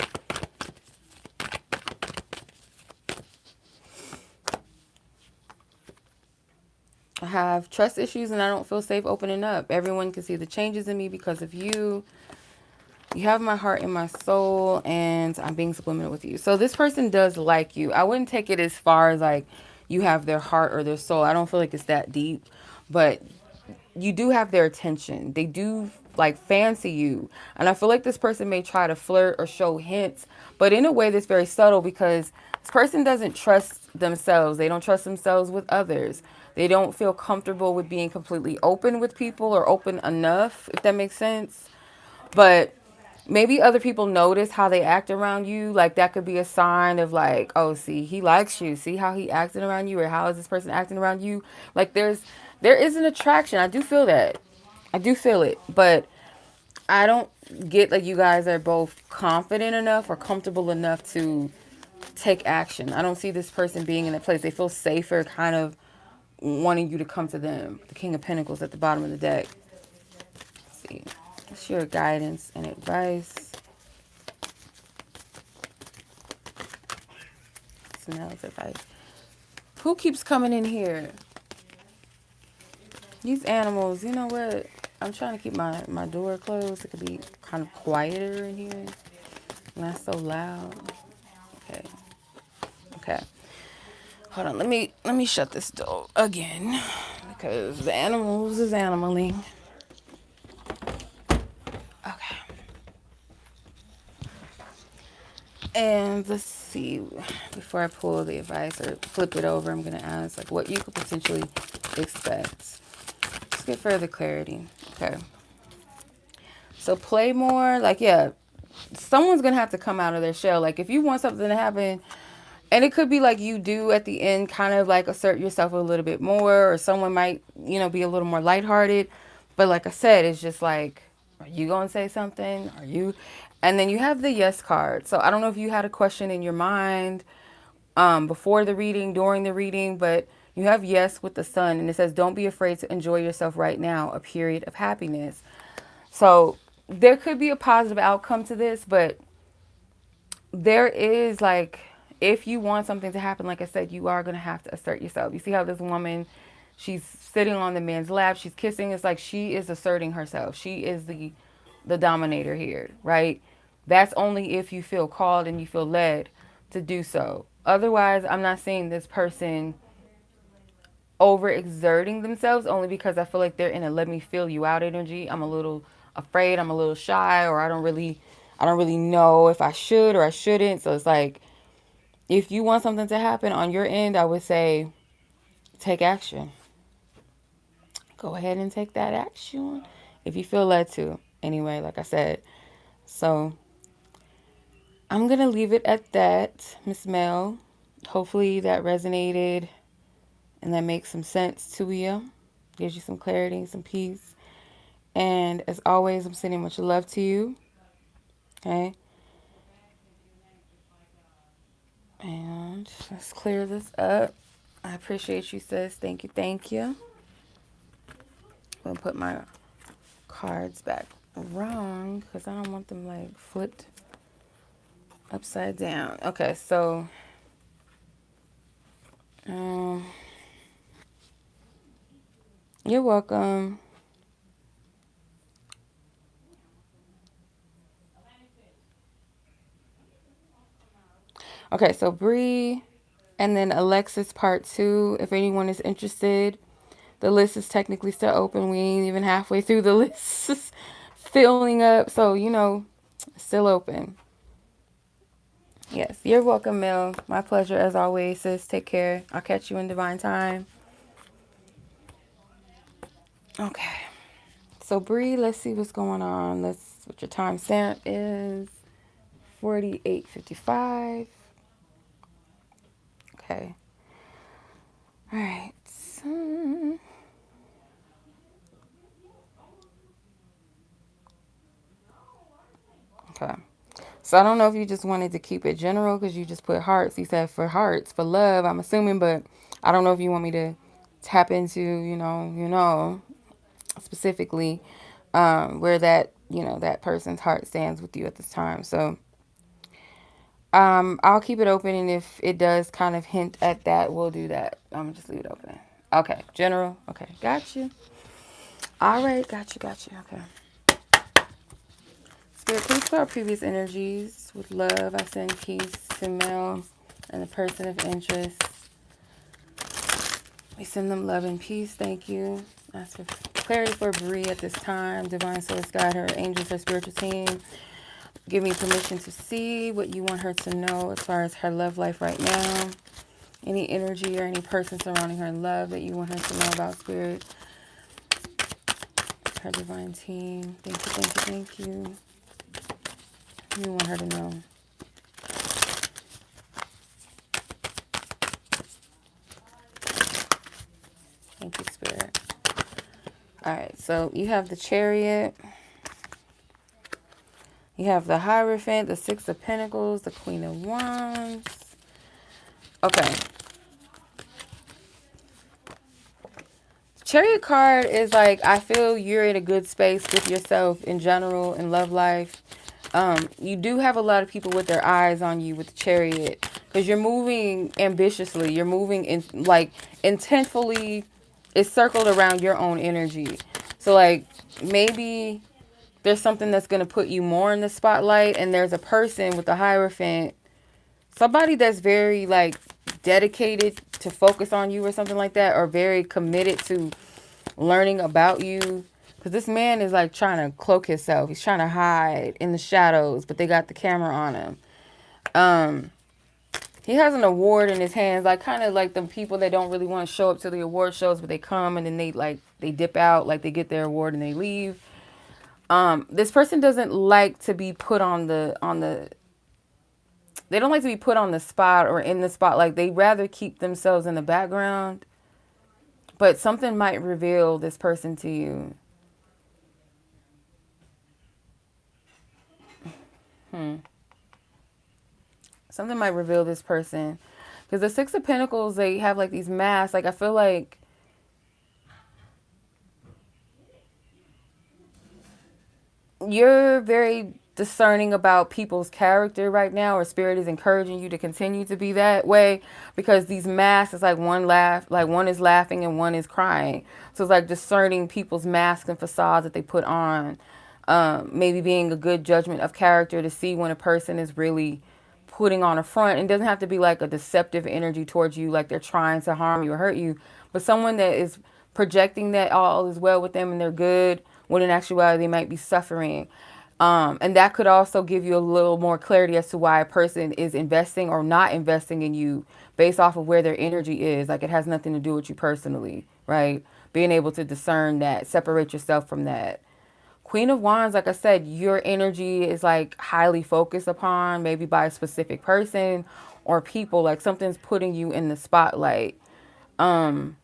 have trust issues and I don't feel safe opening up. Everyone can see the changes in me because of you. You have my heart and my soul, and I'm being subliminal with you. So this person does like you. I wouldn't take it as far as like you have their heart or their soul. I don't feel like it's that deep, but you do have their attention. They do like fancy you. And I feel like this person may try to flirt or show hints, but in a way that's very subtle because this person doesn't trust themselves. They don't trust themselves with others. They don't feel comfortable with being completely open with people or open enough, if that makes sense. But maybe other people notice how they act around you. Like that could be a sign of like, oh, see, he likes you. See how he acting around you, or how is this person acting around you? Like there is an attraction. I do feel that. I do feel it. But I don't get like you guys are both confident enough or comfortable enough to take action. I don't see this person being in a place. They feel safer kind of wanting you to come to them. The King of Pentacles at the bottom of the deck. Let's see. What's your guidance and advice? Smells advice. Who keeps coming in here? These animals, you know what? I'm trying to keep my door closed. It could be kind of quieter in here. Not so loud. Okay. Okay. Hold on. Let me shut this door again. Because the animals is animaling. Okay. And let's see. Before I pull the advice or flip it over, I'm going to ask like what you could potentially expect. Let's get further clarity. Okay. So play more. Like, yeah, someone's going to have to come out of their shell. Like, if you want something to happen, and it could be like you do at the end, kind of like assert yourself a little bit more, or someone might, you know, be a little more lighthearted. But like I said, it's just like, are you going to say something? Are you? And then you have the yes card. So I don't know if you had a question in your mind before the reading, during the reading, but you have yes with the sun. And it says, don't be afraid to enjoy yourself right now, a period of happiness. So there could be a positive outcome to this, but there is like, if you want something to happen, like I said, you are going to have to assert yourself. You see how this woman, she's sitting on the man's lap, she's kissing. It's like she is asserting herself. She is the dominator here, right? That's only if you feel called and you feel led to do so. Otherwise, I'm not seeing this person overexerting themselves, only because I feel like they're in a let me feel you out energy. I'm a little afraid, I'm a little shy, or I don't really know if I should or I shouldn't. So it's like, if you want something to happen on your end, I would say take action. Go ahead and take that action if you feel led to. Anyway, like I said. So I'm going to leave it at that, Miss Mel. Hopefully that resonated and that makes some sense to you. Gives you some clarity, some peace. And as always, I'm sending much love to you. Okay. And let's clear this up. I appreciate you, sis. Thank you. Thank you. I'm going to put my cards back wrong because I don't want them like flipped upside down. Okay, so you're welcome. Okay, so Bree and then Alexis part 2. If anyone is interested, the list is technically still open. We ain't even halfway through the list. Filling up, so you know, still open. Yes, you're welcome, Mel. My pleasure as always, sis. Take care. I'll catch you in divine time. Okay. So Bree, let's see what's going on. What your time stamp is. 48:55. Okay. All right. Okay. So I don't know if you just wanted to keep it general because you just put hearts. You said for hearts, for love, I'm assuming, but I don't know if you want me to tap into, specifically where that, that person's heart stands with you at this time. So I'll keep it open, and if it does kind of hint at that, we'll do that. I'm gonna just leave it open. Okay, general. Okay, got you. All right, got you. Okay. Spirit, please for our previous energies. With love, I send peace to Mel and the person of interest. We send them love and peace. Thank you. Ask for clarity for Bree at this time. Divine source, guide her, angels, her spiritual team. Give me permission to see what you want her to know as far as her love life right now. Any energy or any person surrounding her in love that you want her to know about, Spirit. Her divine team. Thank you. You want her to know. Thank you, Spirit. All right, so you have the Chariot. You have the Hierophant, the Six of Pentacles, the Queen of Wands. Okay. Chariot card is like, I feel you're in a good space with yourself in general, in love life. You do have a lot of people with their eyes on you with the Chariot because you're moving ambitiously. You're moving in like intentfully. It's circled around your own energy. So like maybe there's something that's going to put you more in the spotlight, and there's a person with the Hierophant, somebody that's very like dedicated to focus on you or something like that, or very committed to learning about you. Because this man is like trying to cloak himself. He's trying to hide in the shadows, but they got the camera on him. He has an award in his hands, like kind of like the people that don't really want to show up to the award shows, but they come and then they dip out, like they get their award and they leave. This person doesn't like to be put on the they don't like to be put on the spot or in the spot. Like they rather keep themselves in the background, but something might reveal this person to you. Something might reveal this person. Because the Six of Pentacles, they have like these masks. Like I feel like you're very discerning about people's character right now, or spirit is encouraging you to continue to be that way, because these masks is like one is laughing and one is crying. So it's like discerning people's masks and facades that they put on. Maybe being a good judgment of character to see when a person is really putting on a front. It doesn't have to be like a deceptive energy towards you, like they're trying to harm you or hurt you, but someone that is projecting that all is well with them and they're good, when in actuality they might be suffering. And that could also give you a little more clarity as to why a person is investing or not investing in you based off of where their energy is. Like it has nothing to do with you personally, right? Being able to discern that, separate yourself from that. Queen of Wands, like I said, your energy is like highly focused upon, maybe by a specific person or people, like something's putting you in the spotlight. There's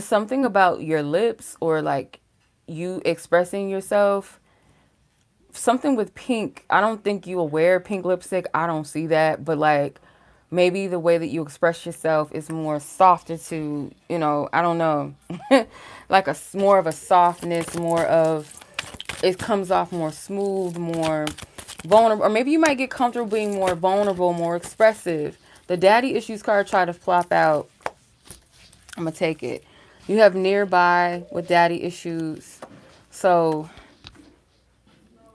something about your lips or like you expressing yourself. Something with pink. I don't think you will wear pink lipstick. I don't see that. But like maybe the way that you express yourself is more softer to, I don't know. Like more of a softness, more of, it comes off more smooth, more vulnerable. Or maybe you might get comfortable being more vulnerable, more expressive. The daddy issues card tried to flop out. I'm going to take it. You have nearby with daddy issues. So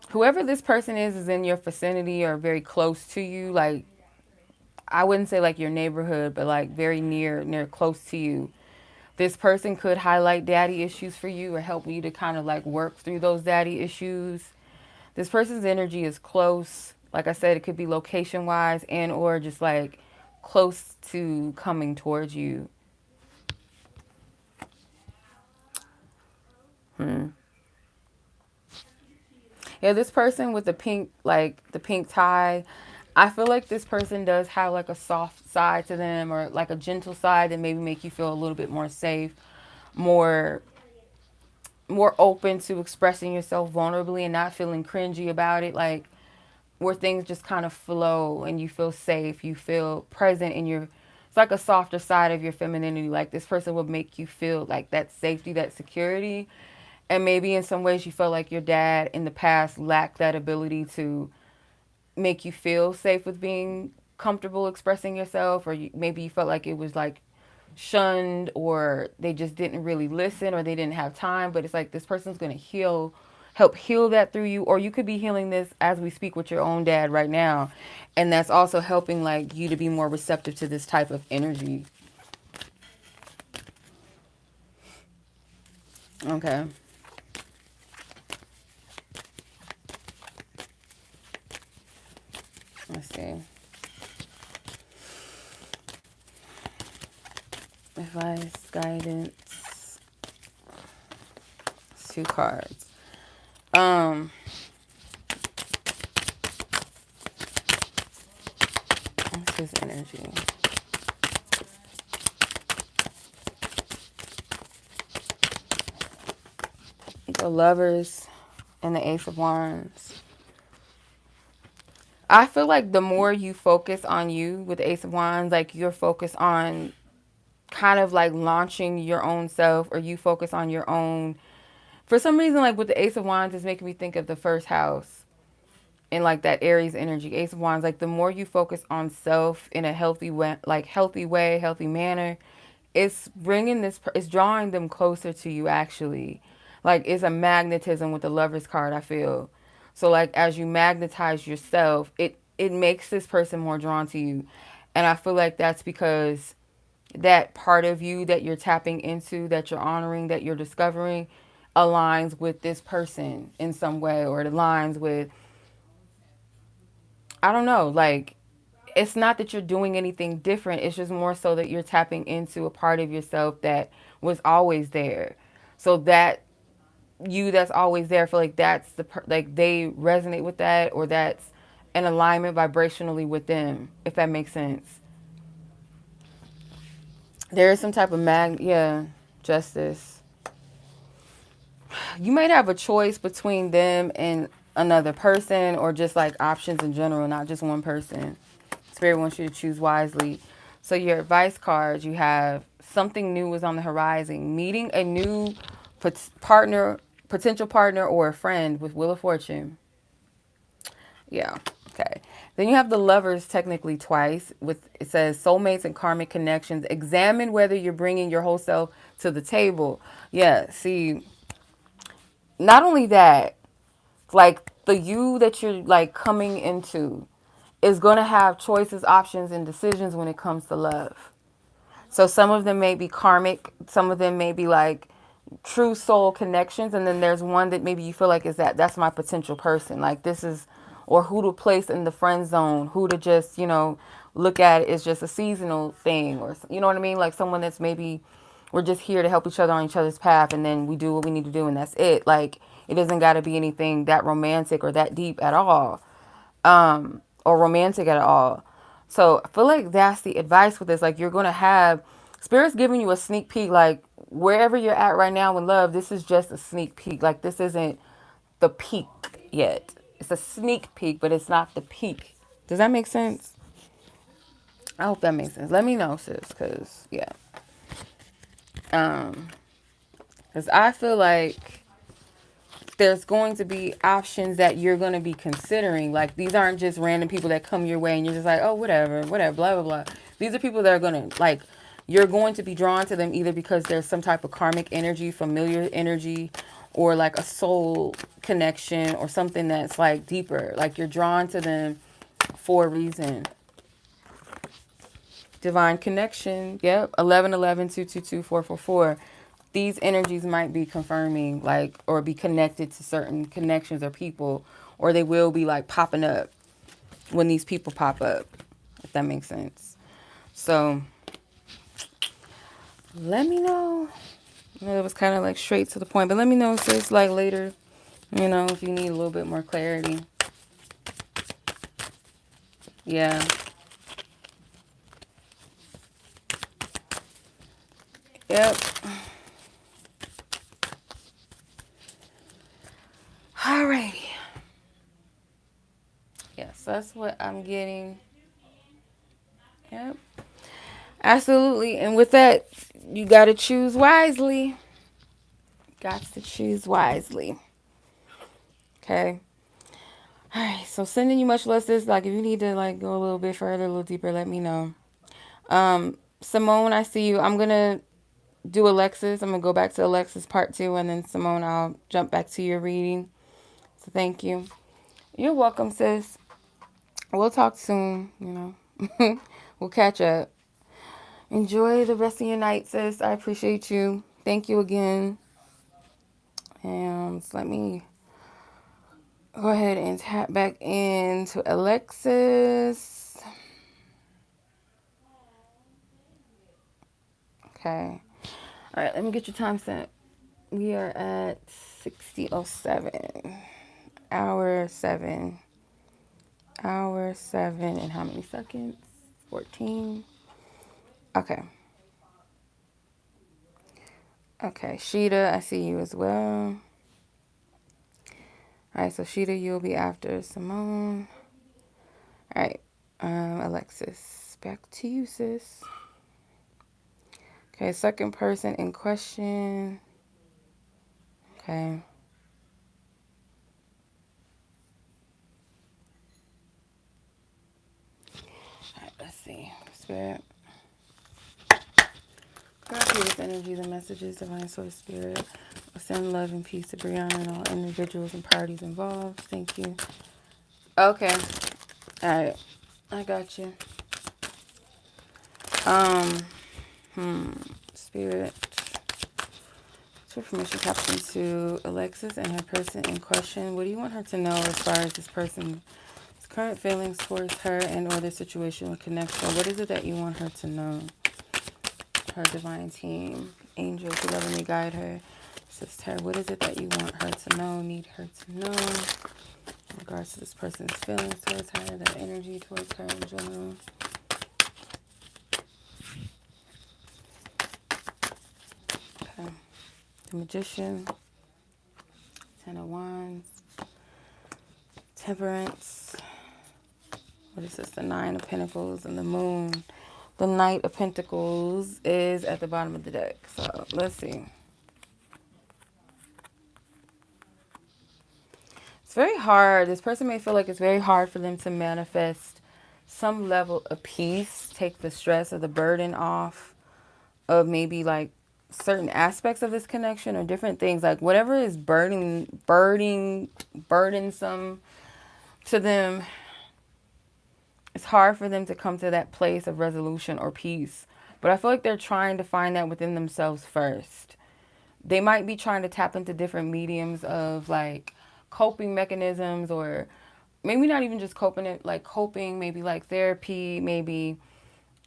whoever this person is in your vicinity or very close to you. Like, I wouldn't say like your neighborhood, but like very near close to you. This person could highlight daddy issues for you or help you to kind of like work through those daddy issues. This person's energy is close. Like I said, it could be location wise and or just like close to coming towards you. Yeah, this person with the pink, like the pink tie, I feel like this person does have like a soft side to them or like a gentle side that maybe make you feel a little bit more safe, more open to expressing yourself vulnerably and not feeling cringy about it. Like where things just kind of flow and you feel safe, you feel present in your, it's like a softer side of your femininity. Like this person would make you feel like that safety, that security. And maybe in some ways you felt like your dad in the past lacked that ability to make you feel safe with being comfortable expressing yourself, or maybe you felt like it was like shunned, or they just didn't really listen, or they didn't have time. But it's like this person's going to help heal that through you. Or you could be healing this as we speak with your own dad right now, and that's also helping like you to be more receptive to this type of energy. Okay. Let's see. Advice, guidance. It's 2 cards. What's his energy? The Lovers and the Ace of Wands. I feel like the more you focus on you with the Ace of Wands, like you're focused on kind of like launching your own self, or you focus on your own. For some reason, like with the Ace of Wands, it's making me think of the first house and like that Aries energy. Ace of Wands, like the more you focus on self in a healthy way, healthy manner, it's it's drawing them closer to you actually. Like it's a magnetism with the Lover's card, I feel. So like as you magnetize yourself, it makes this person more drawn to you. And I feel like that's because that part of you that you're tapping into, that you're honoring, that you're discovering, aligns with this person in some way, or it aligns with, I don't know, like it's not that you're doing anything different. It's just more so that you're tapping into a part of yourself that was always there. So that you that's always there, I feel like that's like they resonate with that, or that's an alignment vibrationally with them, if that makes sense. There is some type of justice. You might have a choice between them and another person, or just like options in general, not just one person. Spirit wants you to choose wisely. So your advice cards, you have something new is on the horizon. Meeting a new partner, potential partner, or a friend with Wheel of Fortune. Yeah. Okay. Then you have the Lovers technically twice. With it says soulmates and karmic connections. Examine whether you're bringing your whole self to the table. Yeah. See, not only that, like the you that you're like coming into is going to have choices, options, and decisions when it comes to love. So some of them may be karmic, some of them may be like true soul connections, and then there's one that maybe you feel like is that's my potential person. Like this is, or who to place in the friend zone, who to just, look at it as just a seasonal thing, or you know what I mean? Like someone that's maybe we're just here to help each other on each other's path, and then we do what we need to do, and that's it. Like it doesn't got to be anything that romantic or that deep at all, or romantic at all. So I feel like that's the advice with this. Like you're gonna have spirits giving you a sneak peek. Like wherever you're at right now in love, this is just a sneak peek. Like this isn't the peak yet. It's a sneak peek, but it's not the peak. Does that make sense? I hope that makes sense. Let me know, sis, because yeah, because I feel like there's going to be options that you're going to be considering. Like these aren't just random people that come your way and you're just like, oh, whatever, blah, blah, blah. These are people that are going to like, you're going to be drawn to them either because there's some type of karmic energy, familiar energy, or like a soul connection, or something that's like deeper. Like you're drawn to them for a reason. Divine connection. Yep. 1111-222-444. These energies might be confirming, like, or be connected to certain connections or people, or they will be like popping up when these people pop up, if that makes sense. So let me know. It was kind of like straight to the point, but let me know, sis, like later, if you need a little bit more clarity. Yeah. Yep. Alrighty. Yes, that's what I'm getting. Yep. Absolutely. And with that, you got to choose wisely. Got to choose wisely. Okay. All right, so sending you much less. This, like, if you need to like go a little bit further, a little deeper, let me know. Simone, I see you. I'm gonna do Alexis. I'm gonna go back to Alexis part 2, and then Simone, I'll jump back to your reading. So thank you. You're welcome, sis. We'll talk soon. We'll catch up. Enjoy the rest of your night, sis. I appreciate you. Thank you again. And let me go ahead and tap back into Alexis. Okay. All right, let me get your time set. We are at 60:07. Hour 7. Hour 7 and how many seconds? 14. Okay. Okay, Sheeda, I see you as well. All right, so Sheeda, you'll be after Simone. All right, Alexis, back to you, sis. Okay, second person in question. Okay. All right, let's see. Spirit. God, through this energy, the messages, divine source, spirit. Send love and peace to Brianna and all individuals and parties involved. Thank you. Okay. All right. I got you. Spirit. For permission, caption to Alexis and her person in question. What do you want her to know as far as this person's current feelings towards her and or their situation or connection? What is it that you want her to know? Her divine team, angels who lovingly guide her, assist her. What is it that you want her to know, need her to know in regards to this person's feelings towards her, their energy towards her in general? Okay. The Magician, 10 of Wands, Temperance. What is this? The 9 of Pentacles and the Moon. The Knight of Pentacles is at the bottom of the deck. So let's see. It's very hard. This person may feel like it's very hard for them to manifest some level of peace, take the stress or the burden off of maybe like certain aspects of this connection or different things. Like whatever is burdensome to them, it's hard for them to come to that place of resolution or peace. But I feel like they're trying to find that within themselves first. They might be trying to tap into different mediums of like coping mechanisms, or maybe not even just coping, maybe like therapy, maybe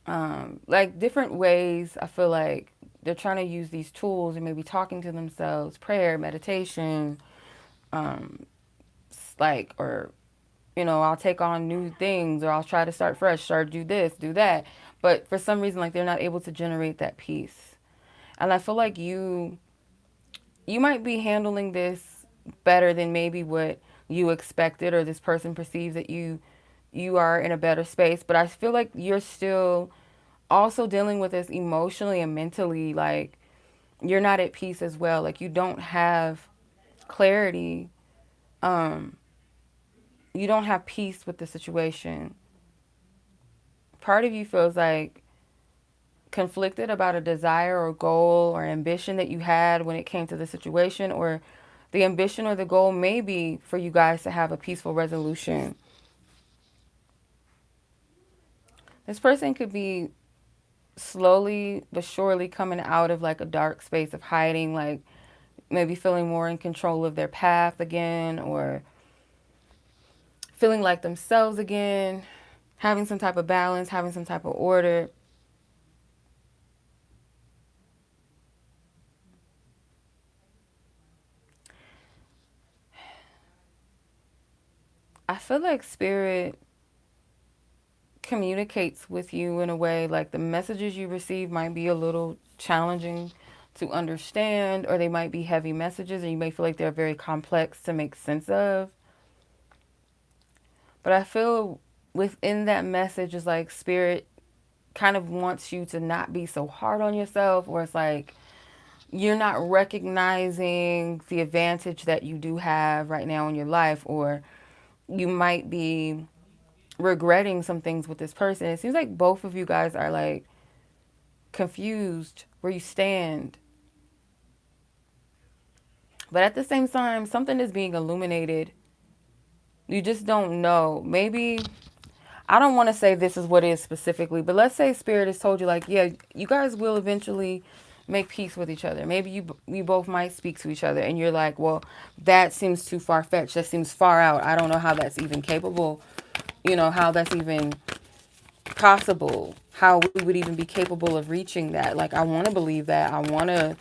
like different ways. I feel like they're trying to use these tools and maybe talking to themselves, prayer, meditation, or I'll take on new things, or I'll try to start fresh, start do this, do that. But for some reason, like they're not able to generate that peace. And I feel like you might be handling this better than maybe what you expected, or this person perceives that you are in a better space. But I feel like you're still also dealing with this emotionally and mentally. Like you're not at peace as well. Like you don't have clarity. You don't have peace with the situation. Part of you feels like conflicted about a desire or goal or ambition that you had when it came to the situation, or the ambition or the goal may be for you guys to have a peaceful resolution. This person could be slowly but surely coming out of like a dark space of hiding, like maybe feeling more in control of their path again, or feeling like themselves again, having some type of balance, having some type of order. I feel like spirit communicates with you in a way, like the messages you receive might be a little challenging to understand, or they might be heavy messages and you may feel like they're very complex to make sense of. But I feel within that message is like spirit kind of wants you to not be so hard on yourself, or it's like you're not recognizing the advantage that you do have right now in your life, or you might be regretting some things with this person. It seems like both of you guys are like confused where you stand. But at the same time, something is being illuminated. You just don't know. Maybe, I don't want to say this is what it is specifically, but let's say Spirit has told you, like, yeah, you guys will eventually make peace with each other. Maybe you both might speak to each other, and you're like, well, that seems too far fetched. That seems far out. I don't know how that's even capable. How that's even possible. How we would even be capable of reaching that. Like, I want to believe that. I want to,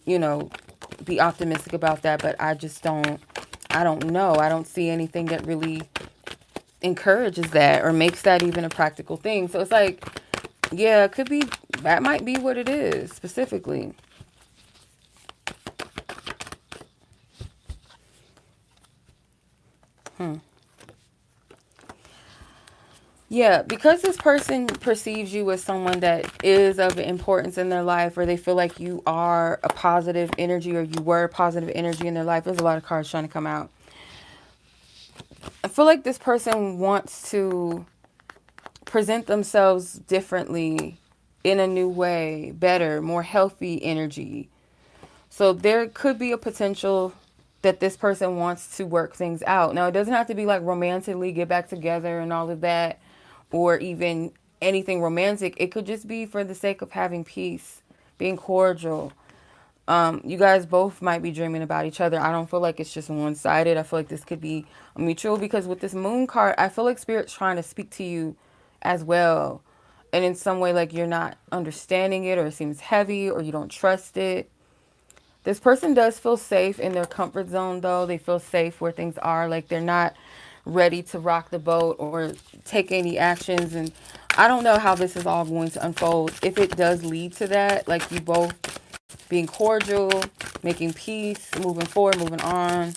you know, be optimistic about that, but I just don't. I don't know. I don't see anything that really encourages that or makes that even a practical thing. So it's like, yeah, it could be, that might be what it is specifically. Yeah, because this person perceives you as someone that is of importance in their life, or they feel like you are a positive energy, or you were a positive energy in their life. There's a lot of cards trying to come out. I feel like this person wants to present themselves differently, in a new way, better, more healthy energy. So there could be a potential that this person wants to work things out. Now, it doesn't have to be like romantically get back together and all of that, or even anything romantic. It could just be for the sake of having peace, being cordial. You guys both might be dreaming about each other. I don't feel like it's just one-sided. I feel like this could be mutual, because with this moon card, I feel like Spirit's trying to speak to you as well. And in some way, like, you're not understanding it, or it seems heavy, or you don't trust it. This person does feel safe in their comfort zone, though. They feel safe where things are. Like, they're not ready to rock the boat or take any actions. And I don't know how this is all going to unfold. If it does lead to that, like you both being cordial, making peace, moving forward, moving on.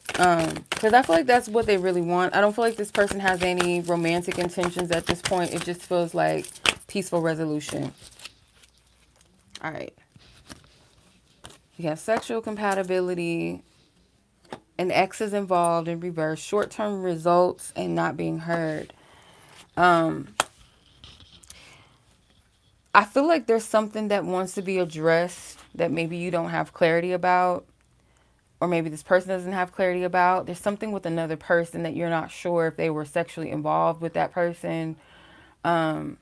Because I feel like that's what they really want. I don't feel like this person has any romantic intentions at this point. It just feels like peaceful resolution. All right. You have sexual compatibility. An ex is involved in reverse. Short-term results and not being heard. I feel like there's something that wants to be addressed that maybe you don't have clarity about, or maybe this person doesn't have clarity about. There's something with another person that you're not sure if they were sexually involved with that person. It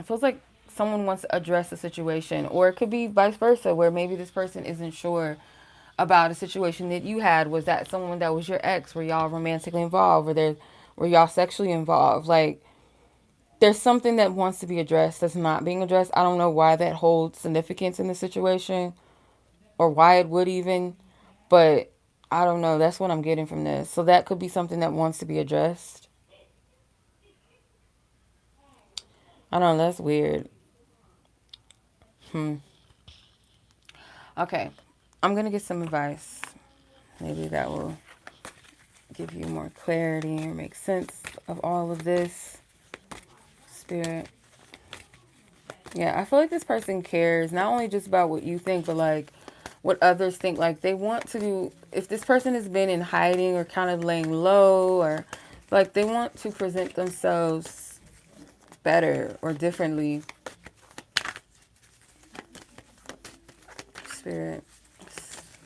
feels like someone wants to address the situation, or it could be vice versa, where maybe this person isn't sure about a situation that you had. Was that someone that was your ex? Were y'all romantically involved? Were y'all sexually involved? Like, there's something that wants to be addressed that's not being addressed. I don't know why that holds significance in the situation, or why it would even, but I don't know. That's what I'm getting from this. So that could be something that wants to be addressed. I don't know. That's weird. Okay. I'm going to get some advice. Maybe that will give you more clarity or make sense of all of this. Spirit. Yeah, I feel like this person cares not only just about what you think, but like what others think. Like, they want to, if this person has been in hiding or kind of laying low, or like they want to present themselves better or differently. Spirit,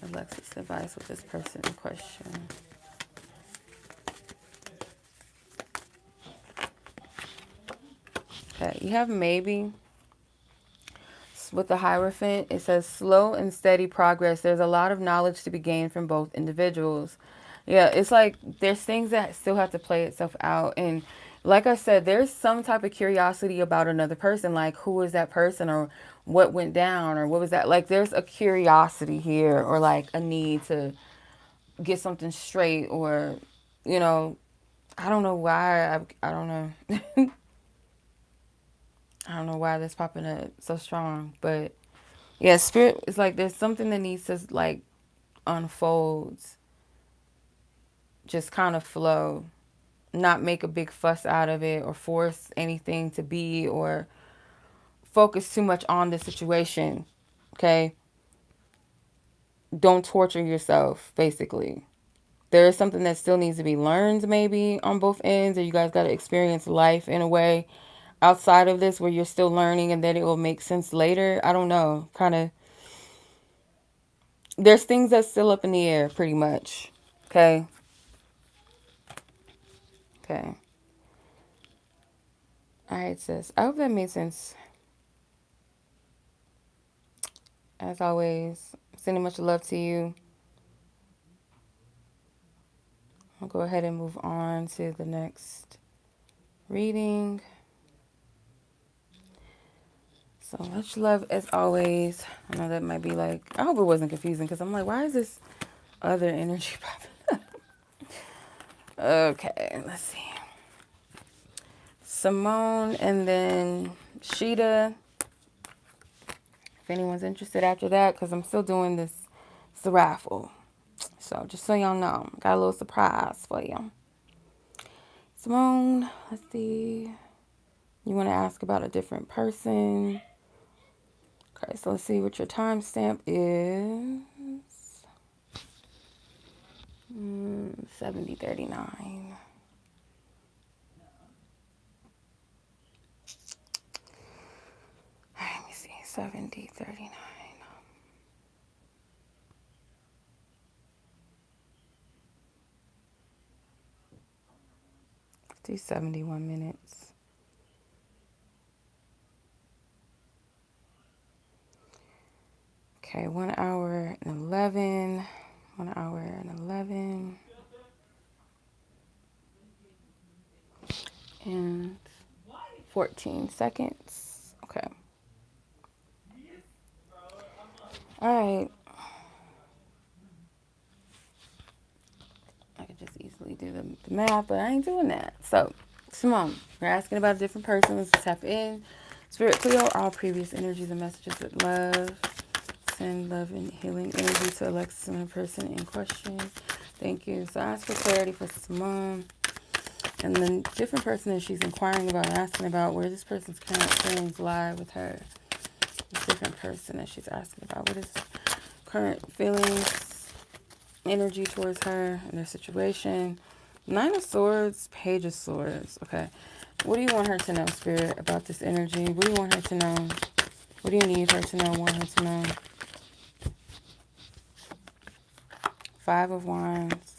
Alexis, advice with this person in question. Okay, you have maybe. With the Hierophant, it says slow and steady progress. There's a lot of knowledge to be gained from both individuals. Yeah, it's like there's things that still have to play itself out. And like I said, there's some type of curiosity about another person, like who is that person, or what went down, or what was that. Like, there's a curiosity here, or like a need to get something straight, or, you know, I don't know why. I don't know. I don't know why that's popping up so strong, but yeah, Spirit is like there's something that needs to like unfold, just kind of flow, not make a big fuss out of it or force anything to be, or focus too much on the situation. Okay? Don't torture yourself, basically. there is something that still needs to be learned maybe on both ends, or you guys got to experience life in a way outside of this where you're still learning and then it will make sense later. I don't know. Kind of, there's things that's still up in the air pretty much. Okay. Okay. All right, sis. I hope that made sense. As always, sending much love to you. I'll go ahead and move on to the next reading. So much love as always. I know that might be like, I hope it wasn't confusing because I'm like, why is this other energy popping up? Okay, let's see. Simone and then Sheeda. If anyone's interested after that, because I'm still doing this, it's the raffle. So just so y'all know, got a little surprise for you. Simone, let's see. You want to ask about a different person. Okay, so let's see what your timestamp is. 7039. Let me see. 7039. Do 71 minutes. Okay, 1 hour and 11. 1 hour and 11. And 14 seconds. Okay. All right. I could just easily do the math, but I ain't doing that. So, Simone, we're asking about a different person. Let's tap in. Spirit, clear all previous energies and messages with love. Send love and healing energy to Alexis and the person in question. Thank you. So, ask for clarity for Simone. And the different person that she's inquiring about, asking about where this person's current feelings lie with her. This different person that she's asking about, what is current feelings, energy towards her and their situation. 9 of Swords, Page of Swords. Okay. What do you want her to know, Spirit, about this energy? What do you want her to know? What do you need her to know, want her to know? 5 of Wands,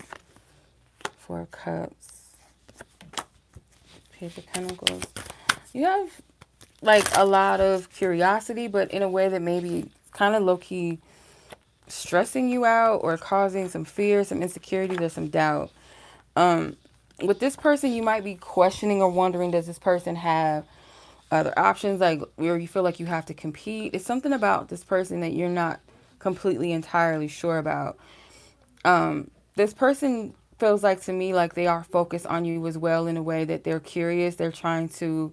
4 of Cups, Page of Pentacles. You have like a lot of curiosity, but in a way that maybe kind of low-key stressing you out or causing some fear, some insecurity, there's some doubt. With this person, you might be questioning or wondering, does this person have other options, like where you feel like you have to compete? It's something about this person that you're not completely entirely sure about. This person feels like to me like they are focused on you as well, in a way that they're curious. They're trying to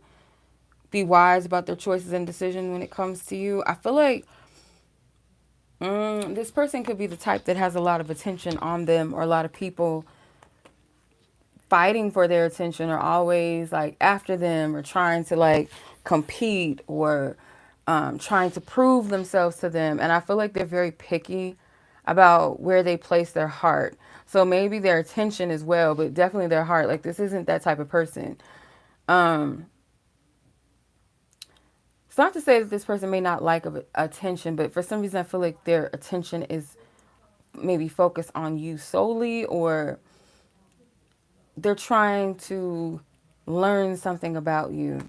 be wise about their choices and decisions when it comes to you. I feel like this person could be the type that has a lot of attention on them, or a lot of people fighting for their attention, or always like after them, or trying to like compete, or trying to prove themselves to them. And I feel like they're very picky about where they place their heart. So maybe their attention as well, but definitely their heart. Like, this isn't that type of person. It's not to say that this person may not like attention, but for some reason I feel like their attention is maybe focused on you solely, or they're trying to learn something about you.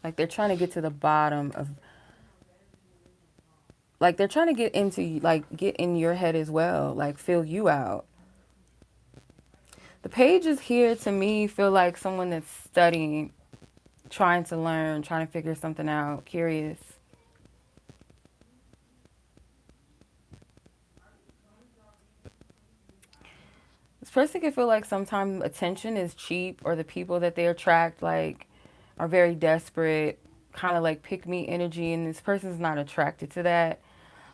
Like, they're trying to get to the bottom of, like, they're trying to get into, like, get in your head as well, like, feel you out. The pages here to me feel like someone that's studying, trying to learn, trying to figure something out, curious. This person can feel like sometimes attention is cheap, or the people that they attract like are very desperate, kind of like pick me energy, and this person's not attracted to that.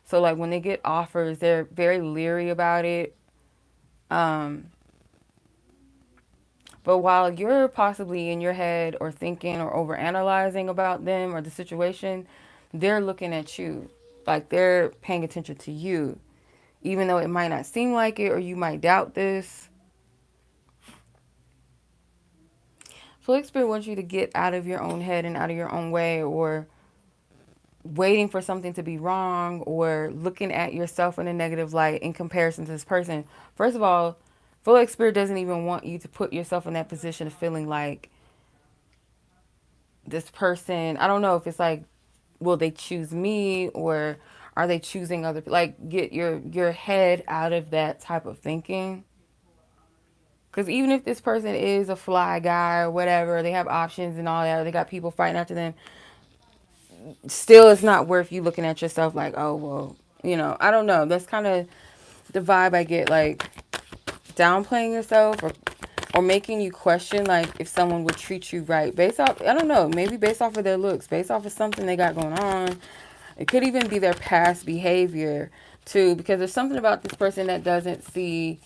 So like when they get offers, they're very leery about it. But while you're possibly in your head or thinking or overanalyzing about them or the situation, they're looking at you. Like, they're paying attention to you. even though it might not seem like it or you might doubt this. Holy Spirit wants you to get out of your own head and out of your own way, or waiting for something to be wrong, or looking at yourself in a negative light in comparison to this person. First of all, Holy Spirit doesn't even want you to put yourself in that position of feeling like this person, I don't know if it's like, will they choose me or are they choosing other people? Like, get your head out of that type of thinking. Because even if this person is a fly guy or whatever, they have options and all that, or they got people fighting after them, still it's not worth you looking at yourself like, oh, well, I don't know. That's kind of the vibe I get, like downplaying yourself, or making you question, like, if someone would treat you right based off, I don't know, maybe based off of their looks, based off of something they got going on. It could even be their past behavior too, because there's something about this person that doesn't see,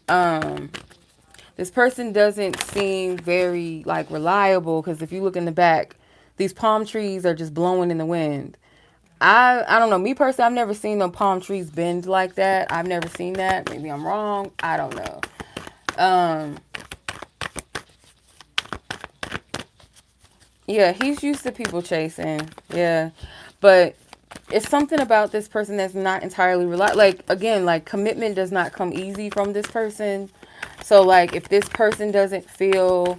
this person doesn't seem very like reliable, because if you look in the back, these palm trees are just blowing in the wind. I don't know. Me personally, I've never seen no palm trees bend like that. I've never seen that. Maybe I'm wrong. I don't know. Um, yeah, he's used to people chasing. Yeah, but it's something about this person that's not entirely reliable. Like, again, like, commitment does not come easy from this person. So, like, if this person doesn't feel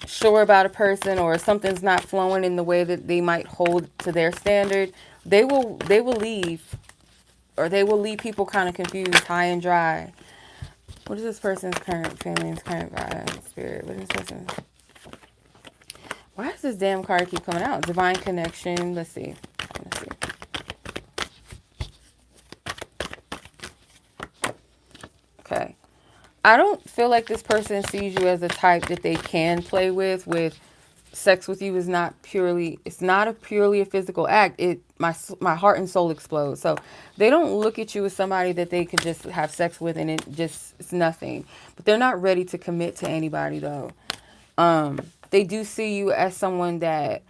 sure about a person, or something's not flowing in the way that they might hold to their standard, they will leave, or they will leave people kind of confused, high and dry. What is this person's current feelings, current vibe, spirit? What is this person? Why does this damn card keep coming out? Divine connection. Let's see. Let's see. Okay. I don't feel like this person sees you as a type that they can play with. Sex with you is not purely, it's not a purely a physical act. My heart and soul explodes. So they don't look at you as somebody that they can just have sex with and it's nothing. But they're not ready to commit to anybody though. They do see you as someone that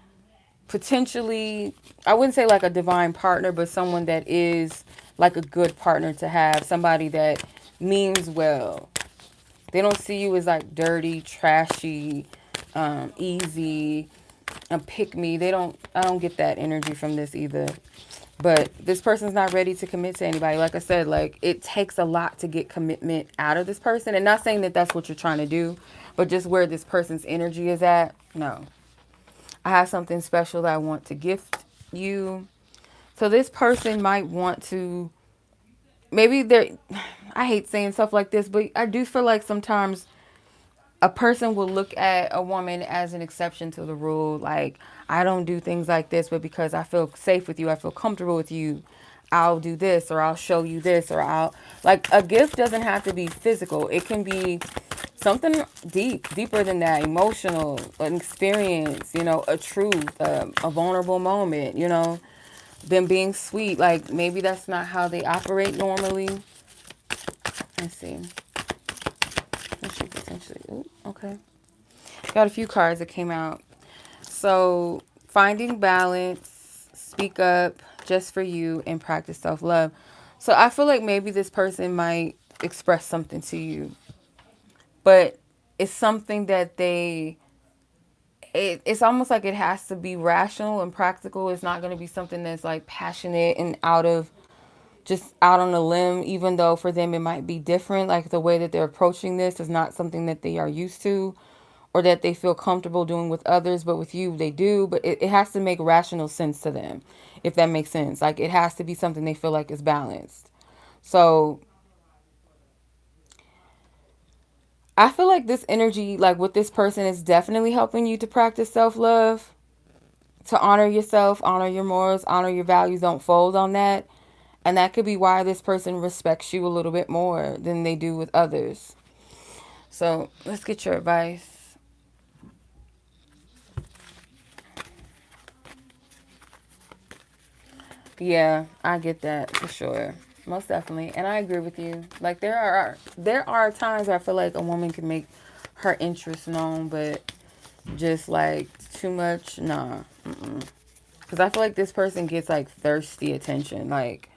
potentially, I wouldn't say like a divine partner, but someone that is like a good partner to have, somebody that means well. They don't see you as like dirty, trashy, easy, a pick me. I don't get that energy from this either. But this person's not ready to commit to anybody. Like I said, like, it takes a lot to get commitment out of this person. And not saying that that's what you're trying to do, but just where this person's energy is at. No. I have something special that I want to gift you. So this person might want to, maybe they're, I hate saying stuff like this, but I do feel like sometimes a person will look at a woman as an exception to the rule. Like, I don't do things like this, but because I feel safe with you, I feel comfortable with you, I'll do this, or I'll show you this, or I'll, like, a gift doesn't have to be physical. It can be something deeper than that, emotional, an experience, a truth, a vulnerable moment, them being sweet. Like, maybe that's not how they operate normally. Let's see. Let's see, potentially. Ooh, okay. Got a few cards that came out. So, finding balance, speak up, just for you, and practice self-love. So, I feel like maybe this person might express something to you, but it's something that it's almost like it has to be rational and practical. It's not going to be something that's like passionate and just out on a limb, even though for them it might be different. Like, the way that they're approaching this is not something that they are used to, or that they feel comfortable doing with others, but with you they do. But it has to make rational sense to them, if that makes sense. Like, it has to be something they feel like is balanced. So I feel like this energy, like with this person, is definitely helping you to practice self-love, to honor yourself, honor your morals, honor your values. Don't fold on that. And that could be why this person respects you a little bit more than they do with others. So let's get your advice. Yeah, I get that for sure. Most definitely. And I agree with you. Like, there are times where I feel like a woman can make her interests known, but just like too much, nah. Because I feel like this person gets like thirsty attention, like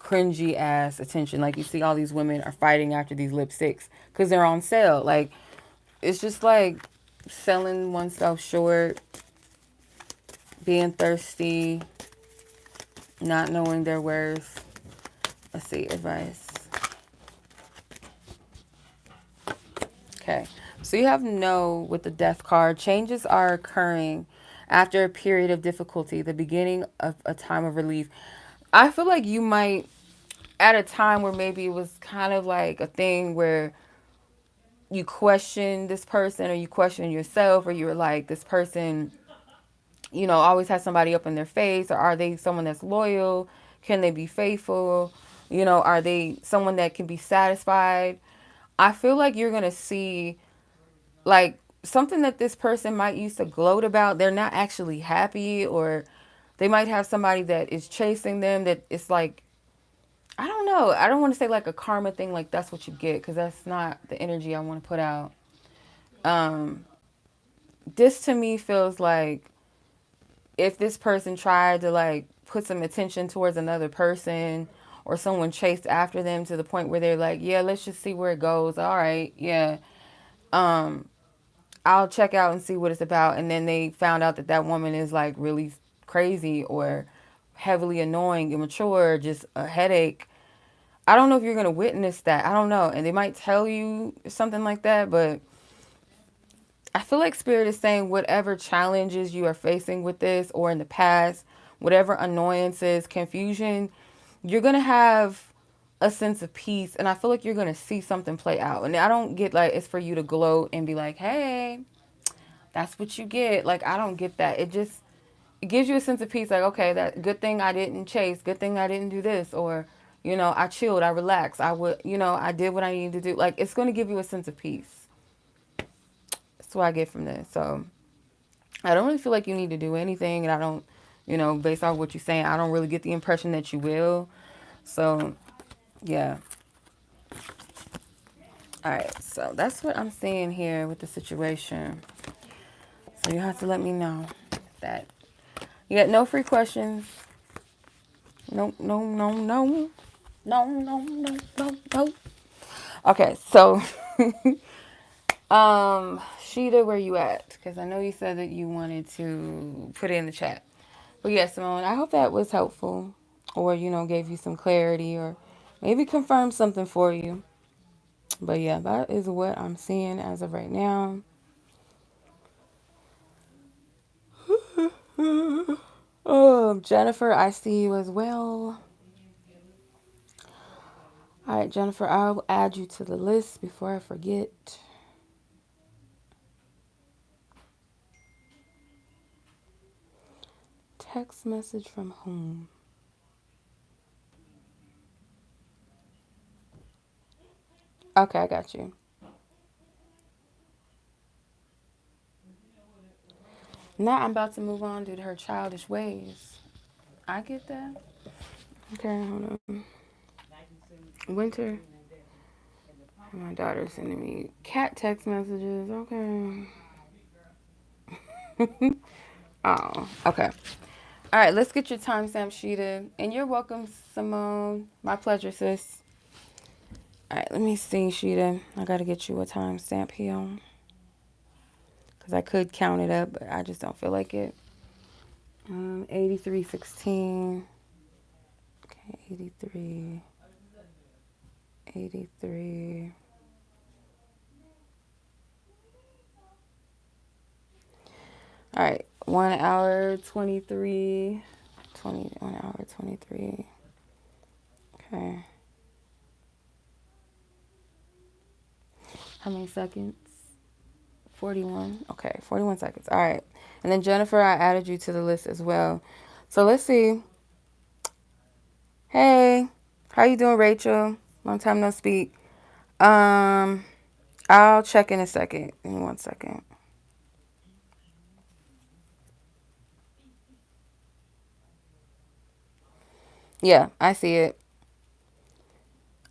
cringy ass attention. Like, you see all these women are fighting after these lipsticks because they're on sale. Like, it's just like selling oneself short, being thirsty, not knowing their worth. Let's see, advice. Okay, so you have no with the death card. Changes are occurring after a period of difficulty, the beginning of a time of relief. I feel like you might, at a time where maybe it was kind of like a thing where you question this person, or you question yourself, or you're like, this person, always has somebody up in their face, or are they someone that's loyal? Can they be faithful? Are they someone that can be satisfied? I feel like you're going to see like something that this person might used to gloat about. They're not actually happy, or they might have somebody that is chasing them, that it's like, I don't know. I don't want to say like a karma thing, like that's what you get, because that's not the energy I want to put out. Um, this to me feels like if this person tried to like put some attention towards another person, or someone chased after them to the point where they're like, yeah, let's just see where it goes. All right, yeah. Um, I'll check out and see what it's about. And then they found out that that woman is like really crazy, or heavily annoying, immature, just a headache. I don't know if you're going to witness that. I don't know. And they might tell you something like that, but I feel like Spirit is saying whatever challenges you are facing with this, or in the past, whatever annoyances, confusion, you're going to have a sense of peace. And I feel like you're going to see something play out. And I don't get like it's for you to gloat and be like, hey, that's what you get. Like, I don't get that. It gives you a sense of peace. Like, okay, that good thing I didn't chase. Good thing I didn't do this. Or, I chilled. I relaxed. I did what I needed to do. Like, it's going to give you a sense of peace. That's what I get from this. So I don't really feel like you need to do anything. And I don't, based off what you're saying, I don't really get the impression that you will. So, yeah. All right. So that's what I'm seeing here with the situation. So you have to let me know that. You got no free questions. No, no, no, no. No, no, no, no, no. Okay, so Sheeda, where you at? Because I know you said that you wanted to put it in the chat. But yeah, Simone, I hope that was helpful, or gave you some clarity, or maybe confirmed something for you. But yeah, that is what I'm seeing as of right now. Jennifer, I see you as well. All right, Jennifer, I'll add you to the list before I forget. Text message from whom? Okay, I got you. Now I'm about to move on to her childish ways. I get that. Okay, hold on. Winter. My daughter's sending me cat text messages. Okay. Oh, okay. All right, let's get your timestamp, Sheeda. And you're welcome, Simone. My pleasure, sis. All right, let me see, Sheeda. I got to get you a timestamp here. Because I could count it up, but I just don't feel like it. 83:16. Okay, 83. 83. All right, 1 hour 23. 1 hour 23. Okay. How many seconds? 41. Okay, 41 seconds. All right. And then Jennifer, I added you to the list as well. So let's see. Hey, how you doing, Rachel? Long time no speak. I'll check in a second. Give me 1 second. Yeah, I see it.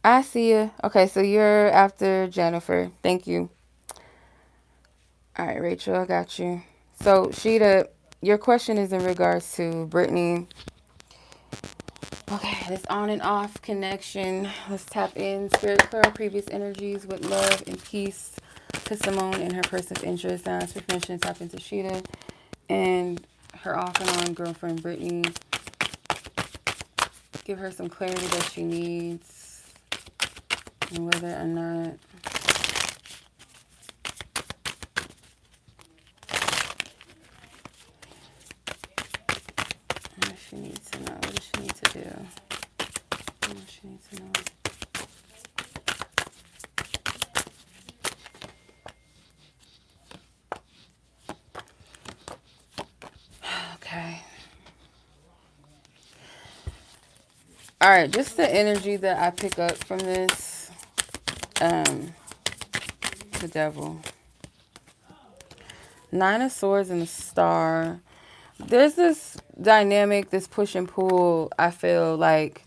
I see you. Okay, so you're after Jennifer. Thank you. All right, Rachel, I got you. So, Sheeda, your question is in regards to Brittany. Okay, this on and off connection. Let's tap in. Spirit, clear our previous energies with love and peace to Simone and her person's interest. Now, as permission, tap into Sheeda and her off and on girlfriend, Brittany. Give her some clarity that she needs and whether or not what she needs to know. What does she need to do? What does she need to know? Okay. All right, just the energy that I pick up from this. The devil. Nine of Swords and the Star. There's this dynamic, this push and pull, I feel like,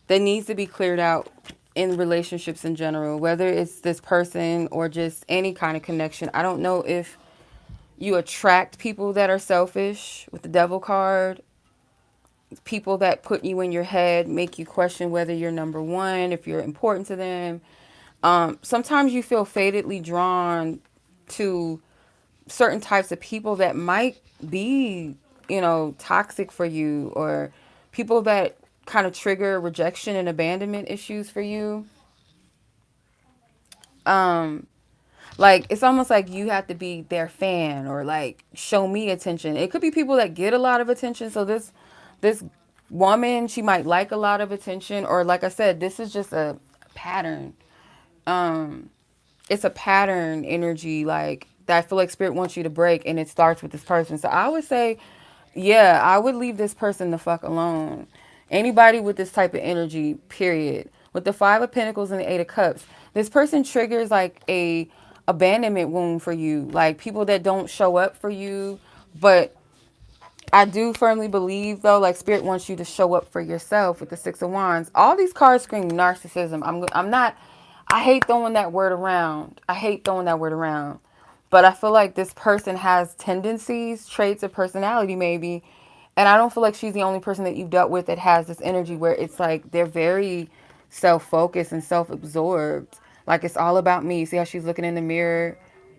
that needs to be cleared out in relationships in general, whether it's this person or just any kind of connection. I don't know if you attract people that are selfish with the devil card, people that put you in your head, make you question whether you're number one, if you're important to them. Sometimes you feel fatedly drawn to certain types of people that might be, toxic for you, or people that kind of trigger rejection and abandonment issues for you. Like, it's almost like you have to be their fan or like show me attention. It could be people that get a lot of attention. So this woman, she might like a lot of attention, or like I said, this is just a pattern. It's a pattern energy, like, that I feel like spirit wants you to break, and it starts with this person. So I would say, yeah, I would leave this person the fuck alone. Anybody with this type of energy, period. With the Five of Pentacles and the Eight of Cups, this person triggers like a abandonment wound for you, like people that don't show up for you. But I do firmly believe, though, like, spirit wants you to show up for yourself with the Six of Wands. All these cards scream narcissism. I'm not, I hate throwing that word around. I hate throwing that word around. But I feel like this person has tendencies, traits of personality maybe. And I don't feel like she's the only person that you've dealt with that has this energy where it's like they're very self-focused and self-absorbed. Like, it's all about me. See how she's looking in the mirror?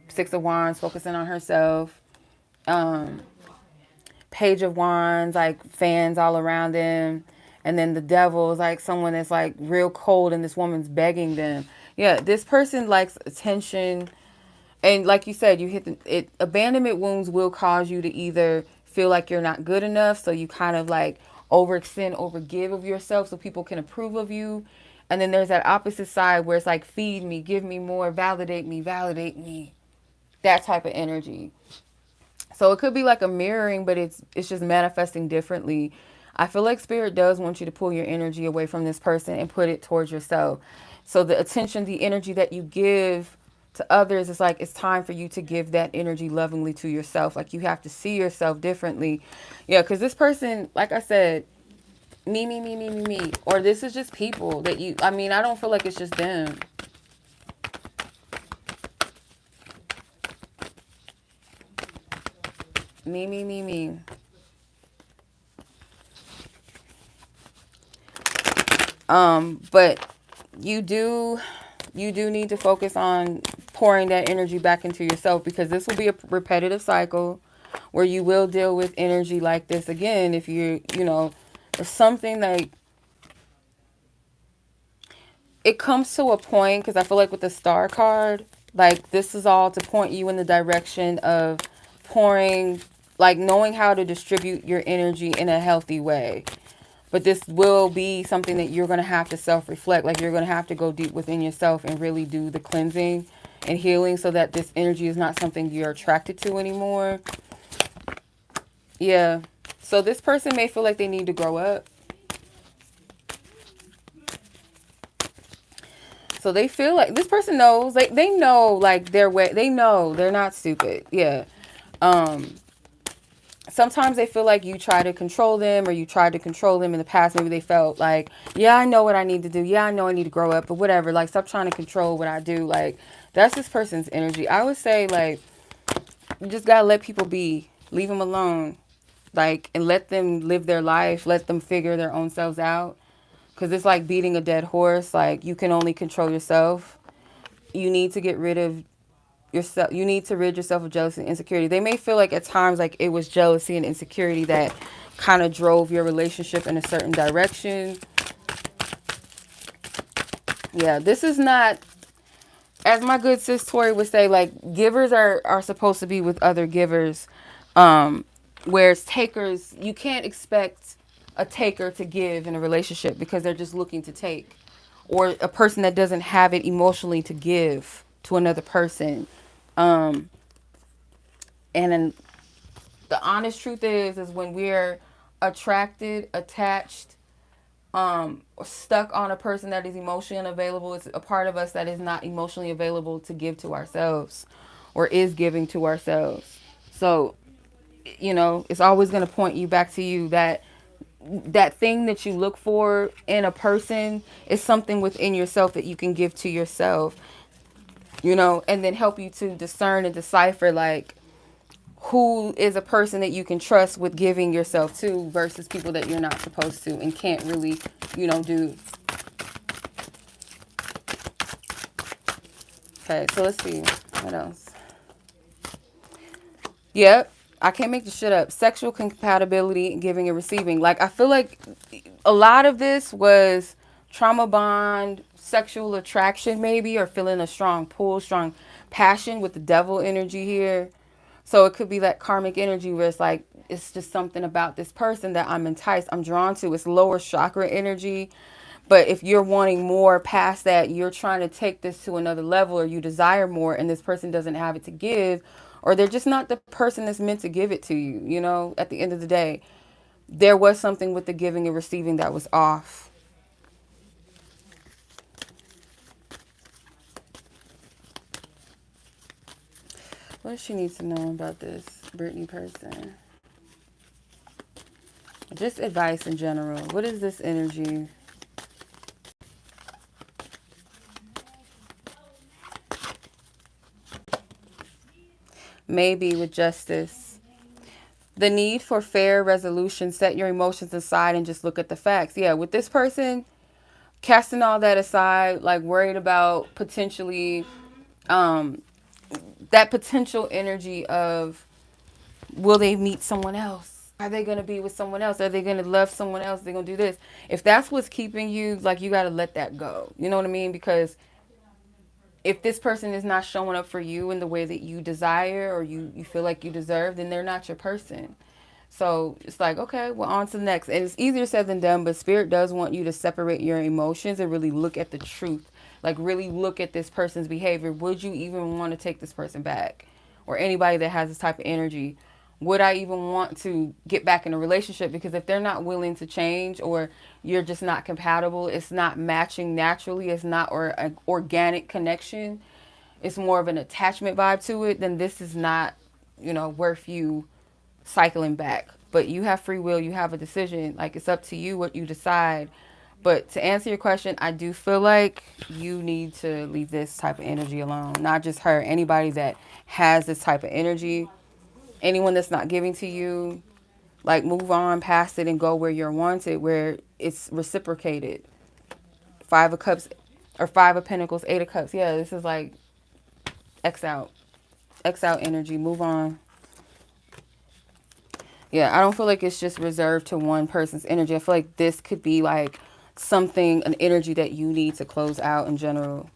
Six of Wands, focusing on herself. Page of Wands, like fans all around them. And then the devil is like someone that's like real cold and this woman's begging them. Yeah, this person likes attention. And like you said, you hit it. Abandonment wounds will cause you to either feel like you're not good enough, so you kind of like overextend, overgive of yourself so people can approve of you. And then there's that opposite side where it's like, feed me, give me more, validate me, validate me. That type of energy. So it could be like a mirroring, but it's just manifesting differently. I feel like spirit does want you to pull your energy away from this person and put it towards yourself. So the attention, the energy that you give to others, is like, it's time for you to give that energy lovingly to yourself. Like, you have to see yourself differently. Yeah, because this person, like I said, me, me, me, me, me, me. Or this is just people that you, I mean, I don't feel like it's just them. Me, me, me, me. But you do need to focus on pouring that energy back into yourself, because this will be a repetitive cycle where you will deal with energy like this again. If there's something like, it comes to a point, because I feel like with the Star card, like, this is all to point you in the direction of pouring, like, knowing how to distribute your energy in a healthy way. But this will be something that you're going to have to self-reflect. Like, you're going to have to go deep within yourself and really do the cleansing and healing, so that this energy is not something you're attracted to anymore. Yeah. So this person may feel like they need to grow up. So they feel like this person knows, they know, like, their way. They know they're not stupid. Yeah. Sometimes they feel like you try to control them, or you tried to control them in the past. Maybe they felt like, yeah, I know what I need to do. Yeah, I know I need to grow up, but whatever. Like, stop trying to control what I do. Like, that's this person's energy. I would say, like, you just got to let people be. Leave them alone. Like, and let them live their life. Let them figure their own selves out. because it's like beating a dead horse. Like, you can only control yourself. You need to get rid of yourself. You need to rid yourself of jealousy and insecurity. They may feel like at times like it was jealousy and insecurity that kind of drove your relationship in a certain direction. Yeah, this is not, as my good sis Tori would say, like, givers are supposed to be with other givers. Whereas takers, you can't expect a taker to give in a relationship because they're just looking to take. Or a person that doesn't have it emotionally to give to another person. And then the honest truth is when we're attracted, attached, stuck on a person that is emotionally unavailable, it's a part of us that is not emotionally available to give to ourselves or is giving to ourselves. So, it's always going to point you back to you, that thing that you look for in a person is something within yourself that you can give to yourself, and then help you to discern and decipher, like, who is a person that you can trust with giving yourself to versus people that you're not supposed to and can't really, do. Okay, so let's see. What else? Yep. I can't make this shit up. Sexual compatibility, giving and receiving. Like, I feel like a lot of this was trauma bond, sexual attraction maybe, or feeling a strong pull, strong passion with the devil energy here. So it could be that karmic energy where it's like, it's just something about this person that I'm enticed, I'm drawn to. It's lower chakra energy. But if you're wanting more past that, you're trying to take this to another level, or you desire more and this person doesn't have it to give, or they're just not the person that's meant to give it to you, at the end of the day. There was something with the giving and receiving that was off. What does she need to know about this Brittany person? Just advice in general. What is this energy? Maybe with justice. The need for fair resolution. Set your emotions aside and just look at the facts. Yeah, with this person, casting all that aside, like worried about potentially that potential energy of, will they meet someone else? Are they going to be with someone else? Are they going to love someone else? They're going to do this. If that's what's keeping you, like, you got to let that go. You know what I mean? Because if this person is not showing up for you in the way that you desire, or you feel like you deserve, then they're not your person. So it's like, okay, well, on to the next. And it's easier said than done, but Spirit does want you to separate your emotions and really look at the truth. Like, really look at this person's behavior. Would you even want to take this person back? Or anybody that has this type of energy? Would I even want to get back in a relationship? Because if they're not willing to change, or you're just not compatible, it's not matching naturally, it's not an organic connection, it's more of an attachment vibe to it, then this is not, worth you cycling back. But you have free will, you have a decision. Like, it's up to you what you decide. But to answer your question, I do feel like you need to leave this type of energy alone. Not just her, anybody that has this type of energy, anyone that's not giving to you, like, move on past it and go where you're wanted, where it's reciprocated. 5 of Cups or 5 of Pentacles, 8 of Cups. Yeah, this is like X out. X out energy. Move on. Yeah, I don't feel like it's just reserved to one person's energy. I feel like this could be like something, an energy that you need to close out in general.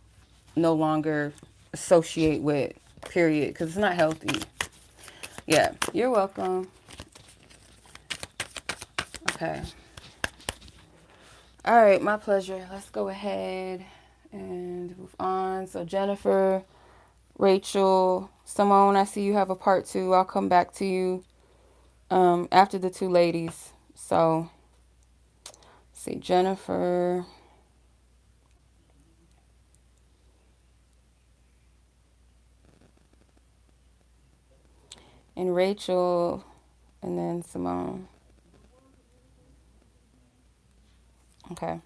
No longer associate with, period, because it's not healthy. Yeah, you're welcome. Okay. All right, my pleasure. Let's go ahead and move on. So Jennifer, Rachel, Simone, I see you have a part 2. I'll come back to you after the 2 ladies. So, let's see, Jennifer. And Rachel, and then Simone. Okay.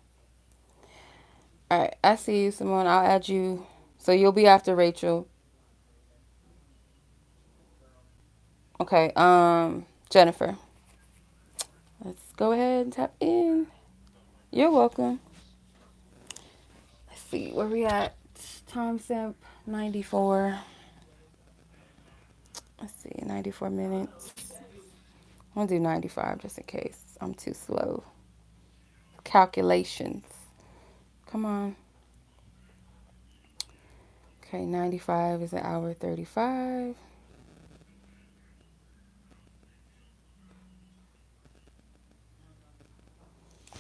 All right, I see you, Simone. I'll add you. So you'll be after Rachel. Okay, Jennifer. Let's go ahead and tap in. You're welcome. see, where we at? Timestamp 94. Let's see, 94 minutes. I'm gonna do 95 just in case I'm too slow. Calculations. Come on. Okay, 95 is an hour 35.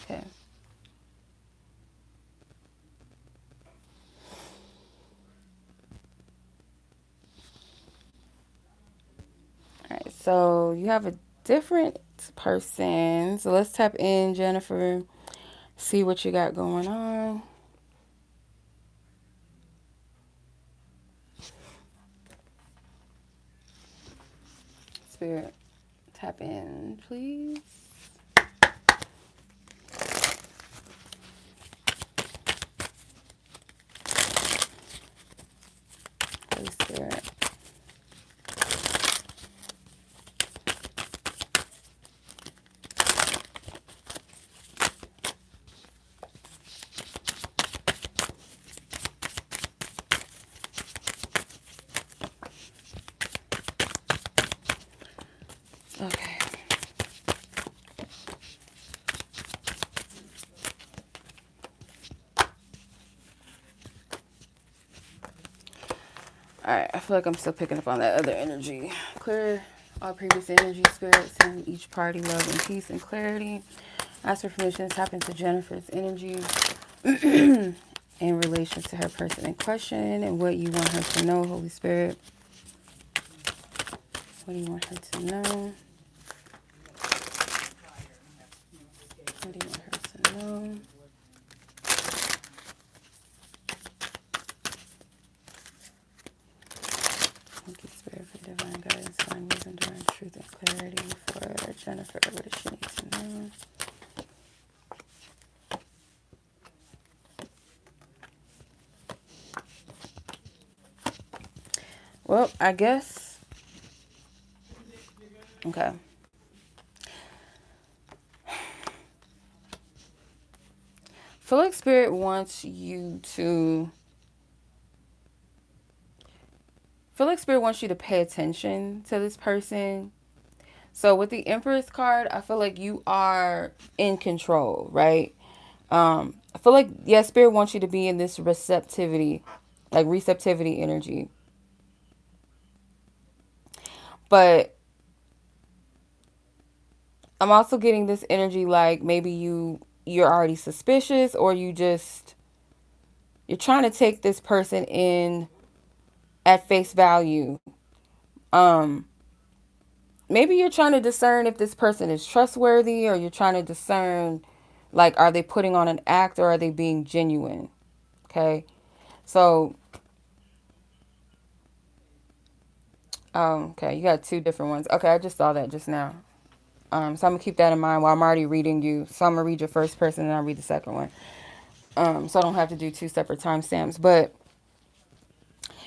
Okay. All right, so you have a different person. So let's tap in, Jennifer, see what you got going on. Spirit, tap in, please. Holy Spirit. Okay. Alright, I feel like I'm still picking up on that other energy. Clear all previous energy, spirits, and each party love and peace and clarity. Ask for permission to tap into Jennifer's energy in relation to her person in question and what you want her to know, Holy Spirit. What do you want her to know? What do you want her to know? Thank you, Spirit, for divine guidance, divine wisdom, divine truth, and clarity for Jennifer. What does she need to know? Well, I guess. Okay. Feel like Spirit wants you to. Feel like Spirit wants you to pay attention to this person. So with the Empress card, I feel like you are in control, right? I feel like, yeah, Spirit wants you to be in this receptivity, like receptivity energy. But I'm also getting this energy like maybe you're already suspicious, or you're trying to take this person in at face value. Um Maybe you're trying to discern if this person is trustworthy, or you're trying to discern, like, are they putting on an act or are they being genuine? Okay. So, okay, you got two different ones. Okay, I just saw that just now. So I'm gonna keep that in mind while I'm already reading you. So I'm gonna read your first person and I'll read the second one. So I don't have to do two separate timestamps. But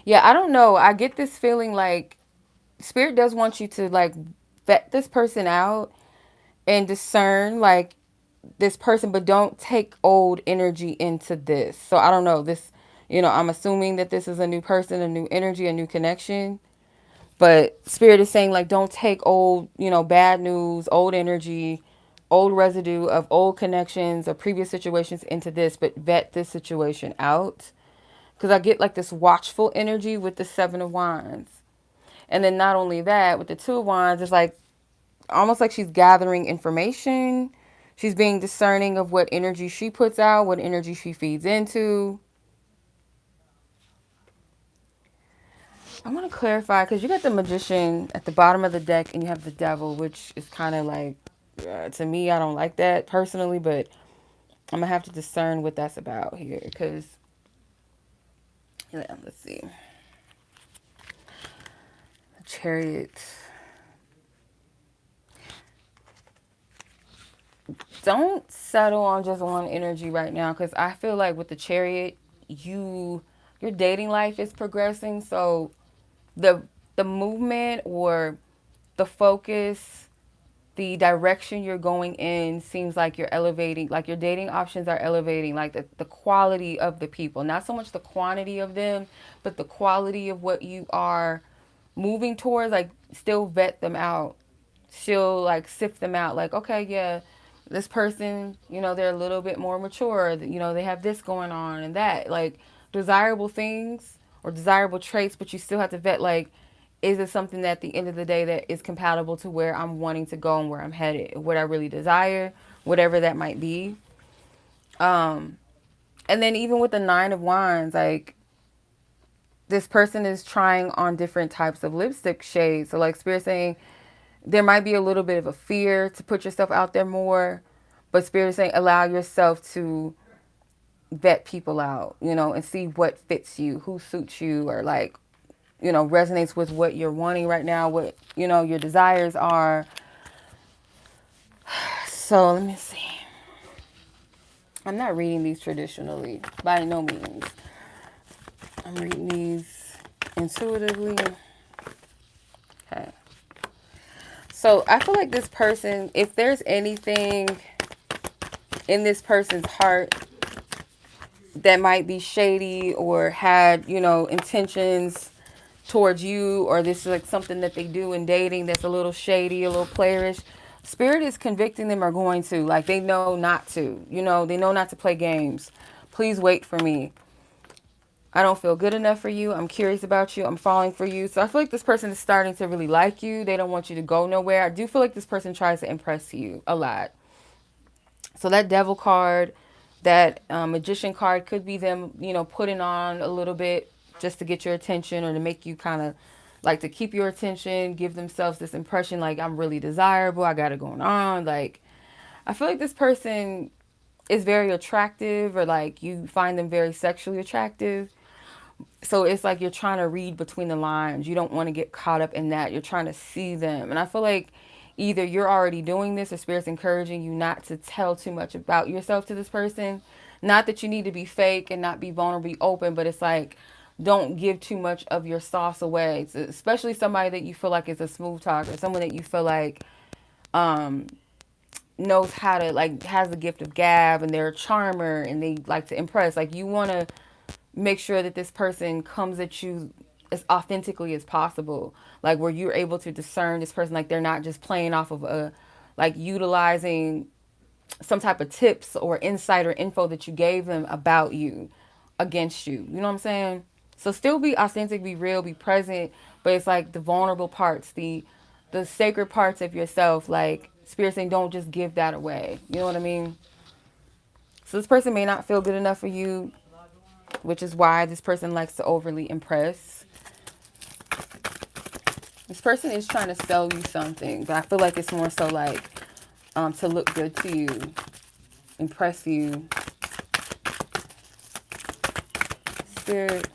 yeah, I don't know. I get this feeling like Spirit does want you to like vet this person out and discern like this person, but don't take old energy into this. So I don't know this, I'm assuming that this is a new person, a new energy, a new connection. But Spirit is saying like, don't take old, bad news, old energy, old residue of old connections or previous situations into this, but vet this situation out. Because I get like this watchful energy with the Seven of Wands. And then not only that, with the Two of Wands, it's like almost like she's gathering information. She's being discerning of what energy she puts out, what energy she feeds into. I want to clarify because you got the Magician at the bottom of the deck and you have the Devil, which is kind of like, to me, I don't like that personally, but I'm going to have to discern what that's about here because, yeah, let's see. The Chariot. Don't settle on just one energy right now because I feel like with the Chariot, your dating life is progressing. So the movement or the focus the direction you're going in seems like you're elevating, like your dating options are elevating, like the quality of the people, not so much the quantity of them, but the quality of what you are moving towards. Like, still vet them out, still like sift them out, like, okay, yeah, this person, they're a little bit more mature, they have this going on and that, like, desirable things or desirable traits, but you still have to vet, like, is it something that at the end of the day that is compatible to where I'm wanting to go and where I'm headed, what I really desire, whatever that might be. Um, and then even with the Nine of Wands, like, this person is trying on different types of lipstick shades. So like Spirit saying, there might be a little bit of a fear to put yourself out there more, but Spirit is saying allow yourself to vet people out, and see what fits you, who suits you, or like, resonates with what you're wanting right now, what, your desires are. So let me see. I'm not reading these traditionally, by no means. I'm reading these intuitively. Okay. So I feel like this person, if there's anything in this person's heart that might be shady or had, intentions towards you, or this is like something that they do in dating that's a little shady, a little playerish, Spirit is convicting them or going to, like, they know not to, they know not to play games. Please wait for me. I don't feel good enough for you. I'm curious about you. I'm falling for you. So I feel like this person is starting to really like you. They don't want you to go nowhere. I do feel like this person tries to impress you a lot. So that Devil card, that Magician card could be them, putting on a little bit just to get your attention, or to make you kind of like to keep your attention, give themselves this impression like, I'm really desirable, I got it going on. Like, I feel like this person is very attractive, or like you find them very sexually attractive. So it's like you're trying to read between the lines. You don't want to get caught up in that. You're trying to see them. And I feel like either you're already doing this, or Spirit's encouraging you not to tell too much about yourself to this person. Not that you need to be fake and not be vulnerable, be open, but it's like, don't give too much of your sauce away. It's especially somebody that you feel like is a smooth talker, someone that you feel like um, knows how to, like, has the gift of gab, and they're a charmer and they like to impress. Like, you want to make sure that this person comes at you as authentically as possible, like where you're able to discern this person, like they're not just playing off of a, like, utilizing some type of tips or insight or info that you gave them about you against you. You know what I'm saying? So still be authentic, be real, be present, but it's like the vulnerable parts, the sacred parts of yourself, like Spirit saying, don't just give that away. You know what I mean? So this person may not feel good enough for you, which is why this person likes to overly impress. This person is trying to sell you something, but I feel like it's more so like to look good to you, impress you. Spirit.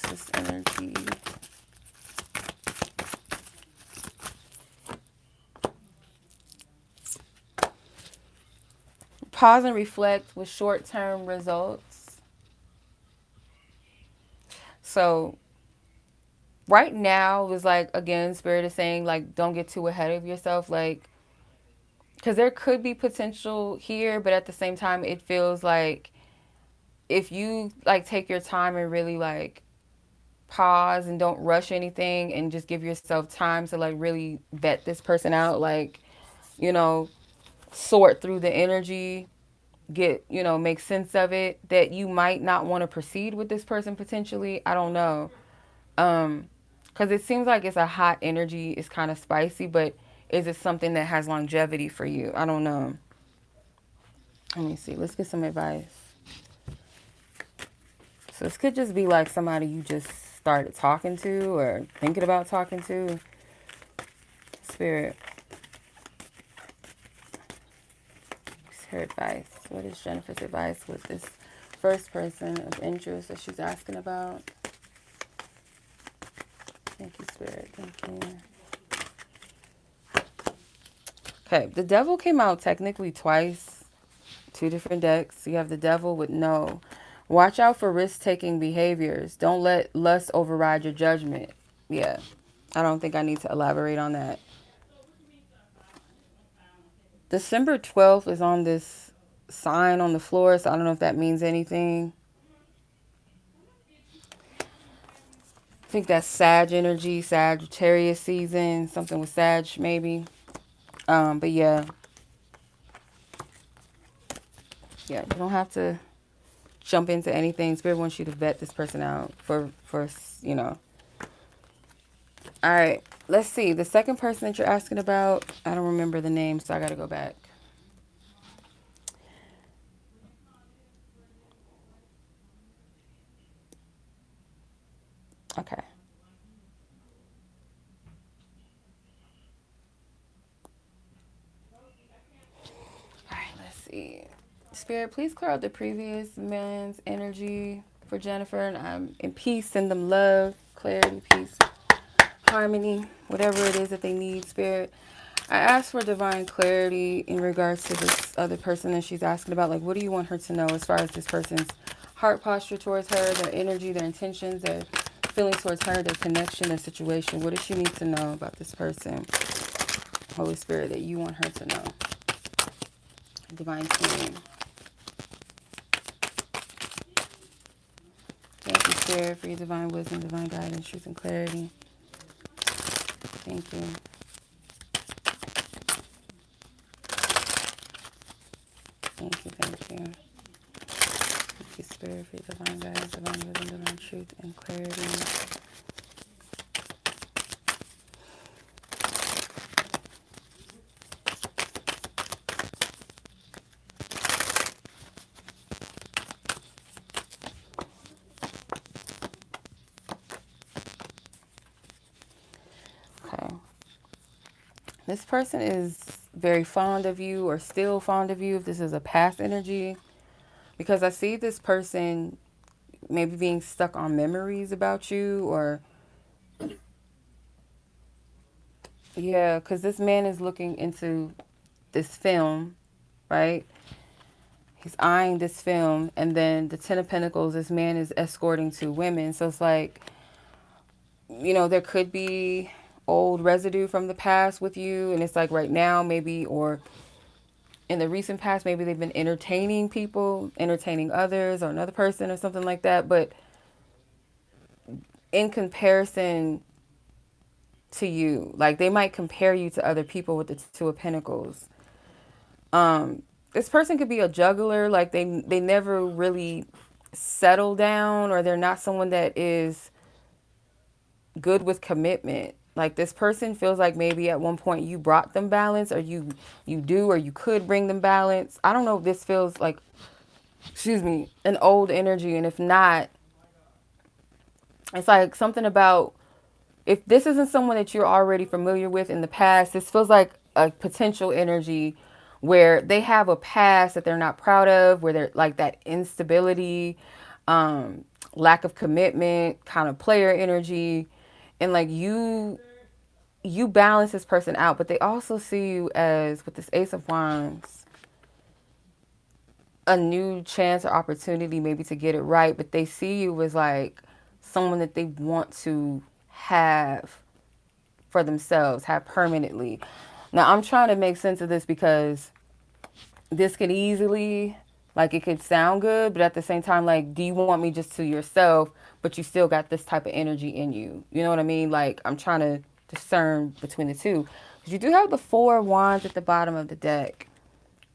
This energy. Pause and reflect with short-term results. So right now is like, again, Spirit is saying, like, don't get too ahead of yourself, like, because there could be potential here, but at the same time, it feels like if you like take your time and really like pause and don't rush anything and just give yourself time to like really vet this person out, like, you know, sort through the energy, get, make sense of it, that you might not want to proceed with this person potentially. I don't know. Because it seems like it's a hot energy. It's kind of spicy, but is it something that has longevity for you? I don't know. Let me see. Let's get some advice. So this could just be like somebody you just started talking to or thinking about talking to. Spirit. What's her advice? What is Jennifer's advice with this first person of interest that she's asking about? Thank you, Spirit. Thank you. Okay, the Devil came out technically twice. Two different decks. You have the Devil with no. Watch out for risk-taking behaviors. Don't let lust override your judgment. Yeah, I don't think I need to elaborate on that. December 12th is on this sign on the floor, so I don't know if that means anything. I think that's Sag energy, Sagittarius season, something with Sag maybe. But yeah, you don't have to jump into anything. Spirit wants you to vet this person out for you know. All right, let's see. The second person that you're asking about, I don't remember the name, so I got to go back. Okay. All right, let's see. Spirit, please clear out the previous man's energy for Jennifer, and I'm in peace. Send them love, clarity, peace, harmony, whatever it is that they need, Spirit. I asked for divine clarity in regards to this other person that she's asking about. Like, what do you want her to know as far as this person's heart posture towards her, their energy, their intentions, their feelings towards her, their connection, their situation? What does she need to know about this person, Holy Spirit, that you want her to know? Divine team. Thank you, Spirit, for your divine wisdom, divine guidance, truth, and clarity. Thank you. Thank you, thank you. Thank you, Spirit, for your divine guidance, divine wisdom, divine truth, and clarity. Okay. This person is very fond of you or still fond of you if this is a past energy. Because I see this person maybe being stuck on memories about you or... Yeah, because this man is looking into this film, right? He's eyeing this film. And then the Ten of Pentacles, this man is escorting two women. So it's like, you know, there could be old residue from the past with you. And it's like right now maybe, or in the recent past, maybe they've been entertaining people, entertaining others or another person or something like that. But in comparison to you, like they might compare you to other people with the Two of Pentacles. This person could be a juggler, like they never really settle down, or they're not someone that is good with commitment. Like this person feels like maybe at one point you brought them balance, or you do, or you could bring them balance. I don't know if this feels like, excuse me, an old energy, and if not, it's like something about, if this isn't someone that you're already familiar with in the past, this feels like a potential energy where they have a past that they're not proud of, where they're like that instability, lack of commitment, kind of player energy. And like you balance this person out, but they also see you as, with this Ace of Wands, a new chance or opportunity maybe to get it right. But they see you as like someone that they want to have for themselves, have permanently. Now I'm trying to make sense of this because this could easily, like it could sound good, but at the same time, like, do you want me just to yourself, but you still got this type of energy in you? You know what I mean? Like, I'm trying to discern between the two. Because you do have the Four of Wands at the bottom of the deck.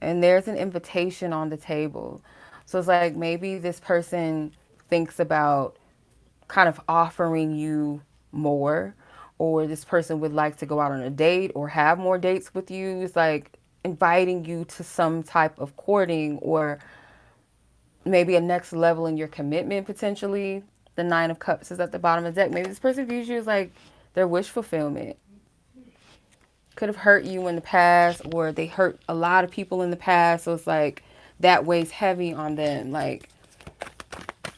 And there's an invitation on the table. So it's like maybe this person thinks about kind of offering you more, or this person would like to go out on a date or have more dates with you. It's like inviting you to some type of courting, or maybe a next level in your commitment potentially. The Nine of Cups is at the bottom of the deck. Maybe this person views you as like their wish fulfillment. Could have hurt you in the past, or they hurt a lot of people in the past. So it's like that weighs heavy on them. Like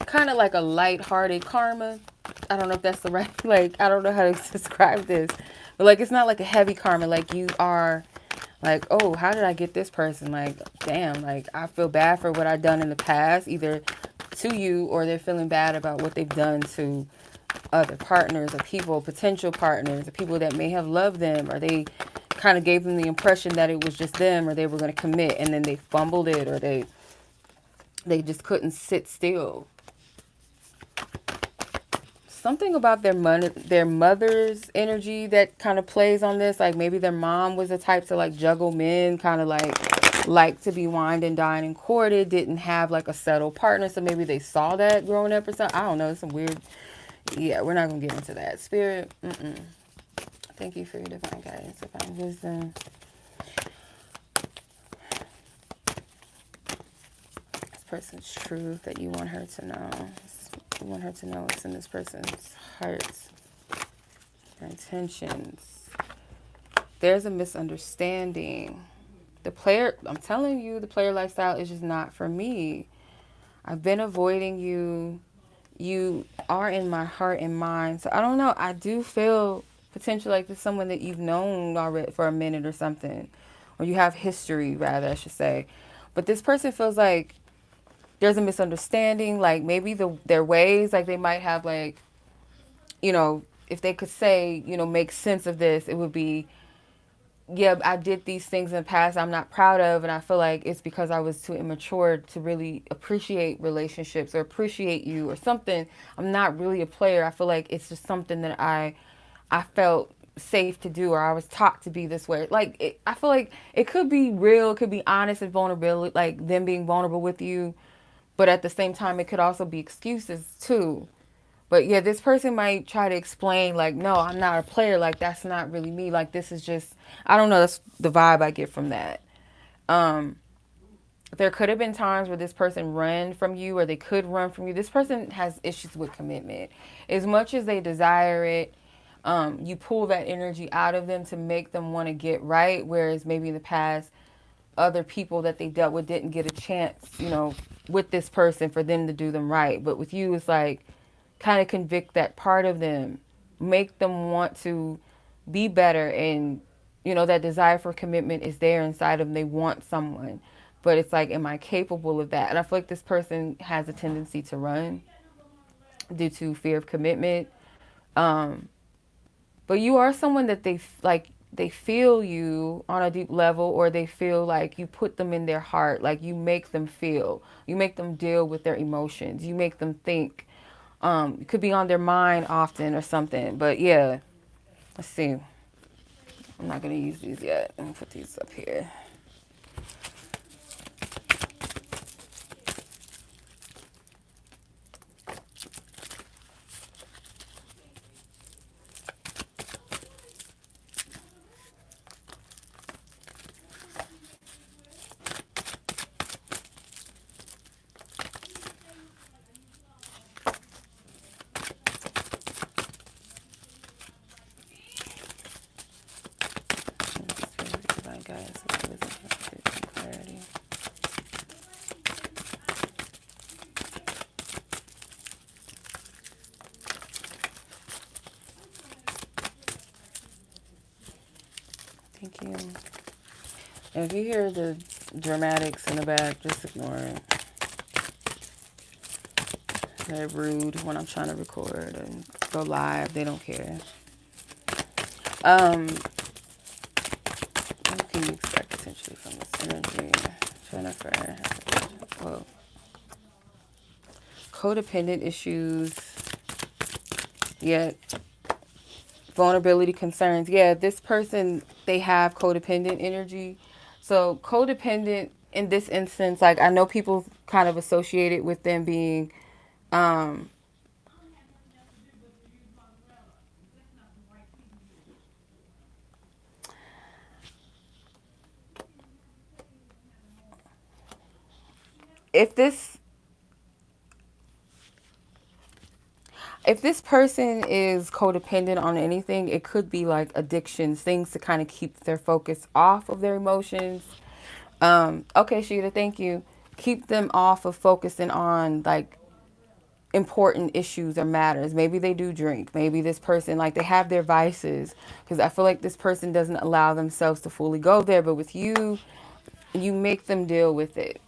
kind of like a lighthearted karma. I don't know if that's the right, like, I don't know how to describe this. But like, it's not like a heavy karma. Like you are like, oh, how did I get this person? Like, damn, like I feel bad for what I've done in the past, either to you, or they're feeling bad about what they've done to other partners or people, potential partners, or people that may have loved them, or they kind of gave them the impression that it was just them, or they were going to commit, and then they fumbled it, or they just couldn't sit still. Something about their mother's energy that kind of plays on this. Like maybe their mom was the type to like juggle men, kind of like to be wined and dined and courted, didn't have like a settled partner, so maybe they saw that growing up or something. I don't know. It's some weird. Yeah, we're not gonna get into that. Spirit. Thank you for your divine guidance, divine wisdom. This person's truth that you want her to know. You want her to know what's in this person's heart. Their intentions. There's a misunderstanding. The player, I'm telling you, the player lifestyle is just not for me. I've been avoiding you. You are in my heart and mind. So I don't know. I do feel potentially like there's someone that you've known already for a minute or something. Or you have history, rather, I should say. But this person feels like there's a misunderstanding. Like maybe their ways, like they might have like, if they could say, make sense of this, it would be, yeah, I did these things in the past I'm not proud of, and I feel like it's because I was too immature to really appreciate relationships or appreciate you or something. I'm not really a player. I feel like it's just something that I felt safe to do, or I was taught to be this way. Like I feel like it could be real, it could be honest and vulnerability, like them being vulnerable with you, but at the same time it could also be excuses too. But yeah, this person might try to explain like, no, I'm not a player. Like that's not really me. Like this is just, I don't know. That's the vibe I get from that. Um, there could have been times where this person ran from you, or they could run from you. This person has issues with commitment. As much as they desire it, you pull that energy out of them to make them want to get right. Whereas maybe in the past, other people that they dealt with didn't get a chance, with this person for them to do them right. But with you, it's like, kind of convict that part of them, make them want to be better, and that desire for commitment is there inside of them. They want someone, but it's like, am I capable of that? And I feel like this person has a tendency to run due to fear of commitment. um but you are someone that they feel you on a deep level, or they feel like you put them in their heart, like you make them feel, you make them deal with their emotions, you make them think. It could be on their mind often or something. But yeah, let's see. I'm not going to use these yet. I'm going to put these up here. Thank you. And if you hear the dramatics in the back, just ignore it. They're rude when I'm trying to record and go live. They don't care. What can you expect potentially from this energy? Jennifer. Whoa. Codependent issues. Yet vulnerability concerns. Yeah, this person, they have codependent energy. So codependent in this instance, like I know people kind of associate it with them being if this if this person is codependent on anything, it could be like addictions, things to kind of keep their focus off of their emotions. Okay, Sheeda, thank you. Keep them off of focusing on like important issues or matters. Maybe they do drink. Maybe this person, like they have their vices, because I feel like this person doesn't allow themselves to fully go there. But with you, you make them deal with it.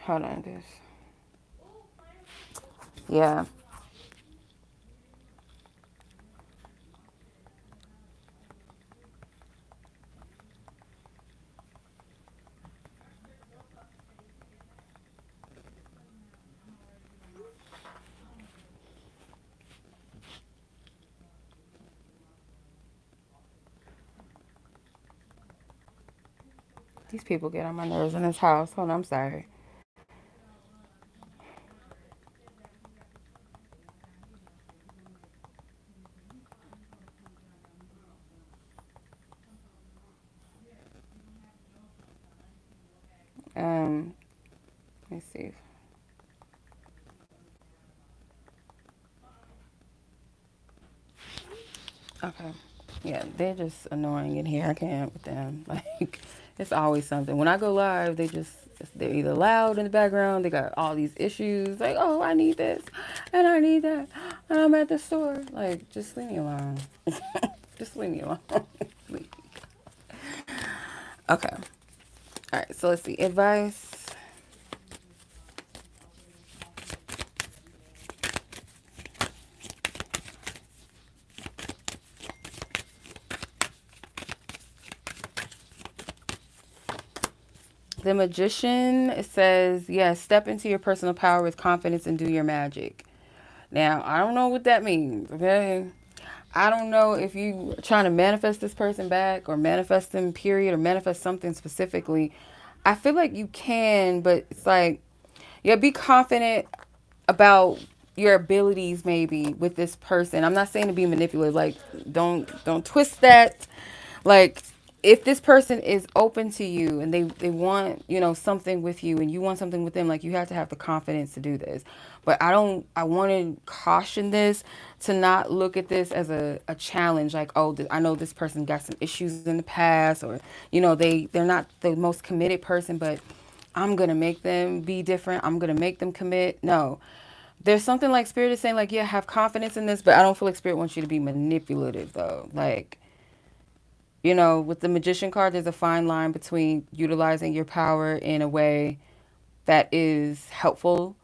Hold on, this. Yeah. These people get on my nerves in this house. Hold on, I'm sorry. Um, let me see. Okay. Yeah, they're just annoying in here. I can't with them. Like, it's always something. When I go live, they're either loud in the background, they got all these issues, like, oh, I need this, and I need that, and I'm at the store. Like, just leave me alone. Just leave me alone. Okay. All right, so let's see. Advice. The Magician, it says, yes, step into your personal power with confidence and do your magic. Now, I don't know what that means, okay? I don't know if you are trying to manifest this person back or manifest them, period, or manifest something specifically. I feel like you can, but it's like, yeah, be confident about your abilities maybe with this person. I'm not saying to be manipulative. Like, don't twist that. Like, if this person is open to you and they want, something with you and you want something with them, like, you have to have the confidence to do this. But I want to caution this to not look at this as a challenge. Like, oh, I know this person got some issues in the past, or, they're not the most committed person, but I'm going to make them be different. I'm going to make them commit. No, there's something like Spirit is saying, like, yeah, have confidence in this, but I don't feel like Spirit wants you to be manipulative, though. Like, with the Magician card, there's a fine line between utilizing your power in a way that is helpful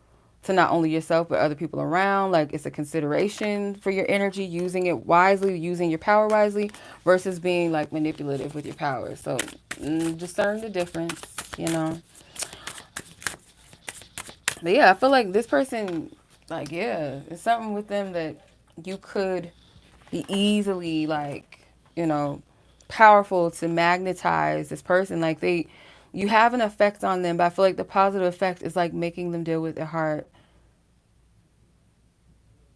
to not only yourself, but other people around. Like, it's a consideration for your energy, using it wisely, using your power wisely, versus being, like, manipulative with your power. So, discern the difference, you know. But yeah, I feel like this person, like, yeah, it's something with them that you could be easily, like, powerful to magnetize this person. Like, you have an effect on them, but I feel like the positive effect is like making them deal with their heart,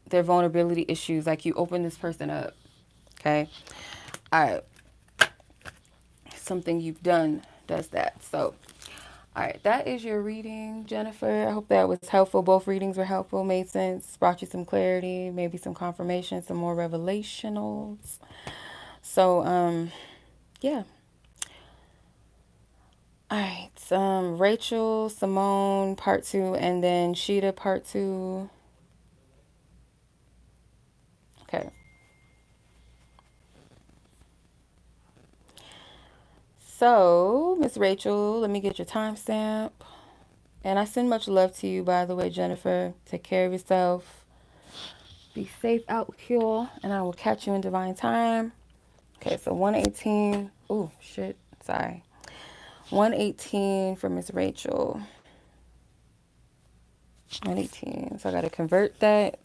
their vulnerability issues. Like, you open this person up. Okay. All right. Something you've done does that. So, all right, that is your reading, Jennifer. I hope that was helpful. Both readings were helpful, made sense, brought you some clarity, maybe some confirmation, some more revelationals. So, yeah. All right. Rachael, Simone, part 2, and then Sheeda, part 2. Okay. So, Miss Rachael, let me get your timestamp. And I send much love to you, by the way, Jennifer. Take care of yourself. Be safe out here, and I will catch you in divine time. Okay, so 118. Oh, shit. Sorry. 118 for Miss Rachael. 118. So I got to convert that.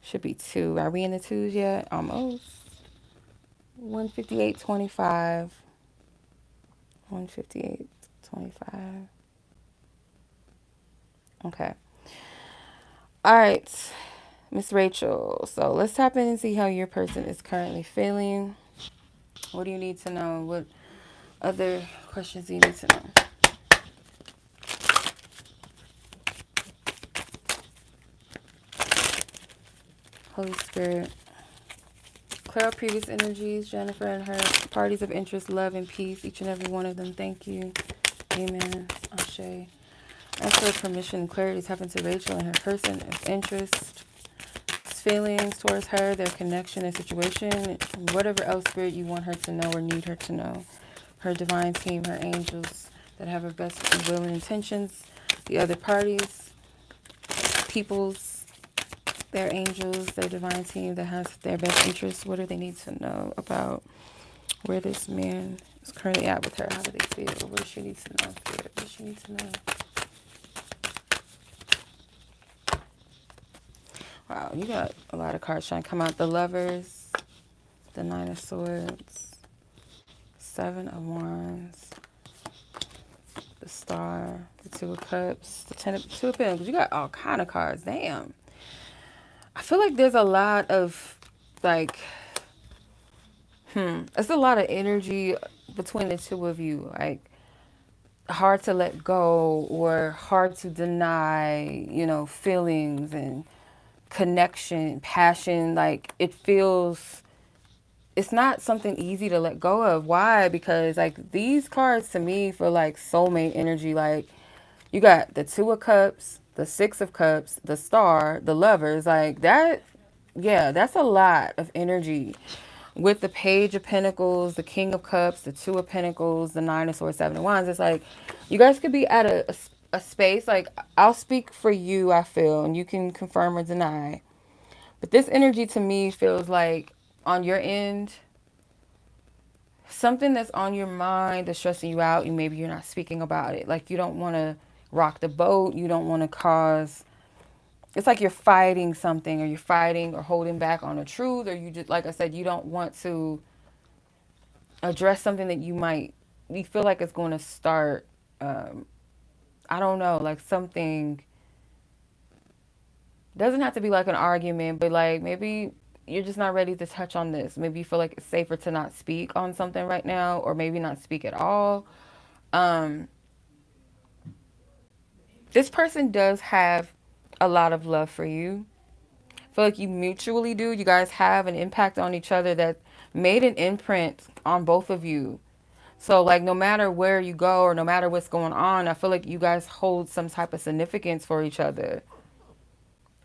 Should be 2. Are we in the 2s yet? Almost. 158.25. 158.25. Okay. All right, Miss Rachael. So let's tap in and see how your person is currently feeling. What do you need to know? What other questions do you need to know? Holy Spirit, clear up previous energies, Jennifer and her parties of interest, love, and peace, each and every one of them. Thank you. Amen. Ashe. Ask for permission and clarity to happen to Rachael and her person of interest, feelings towards her, their connection and situation, whatever else, Spirit, you want her to know or need her to know. Her divine team, her angels that have her best will and intentions, the other parties, peoples, their angels, their divine team that has their best interests. What do they need to know about where this man is currently at with her? How do they feel? What does she need to know? What does she need to know? Wow, you got a lot of cards trying to come out. The Lovers, the Nine of Swords, Seven of Wands, the Star, the Two of Cups, the Two of Pentacles. You got all kind of cards. Damn. I feel like there's a lot of, like, it's a lot of energy between the two of you. Like, hard to let go or hard to deny, you know, feelings and connection, passion. Like, it feels, it's not something easy to let go of. Why? Because, like, these cards to me feel like soulmate energy. Like, you got the Two of Cups, the Six of Cups, the Star, the Lovers. Like, that, yeah, that's a lot of energy. With the Page of Pentacles, the King of Cups, the Two of Pentacles, the Nine of Swords, Seven of Wands. It's like, you guys could be at a space. Like, I'll speak for you, I feel, and you can confirm or deny. But this energy to me feels like, on your end, something that's on your mind that's stressing you out, and maybe you're not speaking about it. Like, you don't want to rock the boat. You don't want to cause, it's like you're fighting something, or you're fighting or holding back on the truth, or you just, like I said, you don't want to address something that you feel like it's going to start, I don't know, like something, doesn't have to be like an argument, but like maybe you're just not ready to touch on this. Maybe you feel like it's safer to not speak on something right now, or maybe not speak at all. This person does have a lot of love for you. I feel like you mutually do. You guys have an impact on each other that made an imprint on both of you. So, like, no matter where you go or no matter what's going on, I feel like you guys hold some type of significance for each other.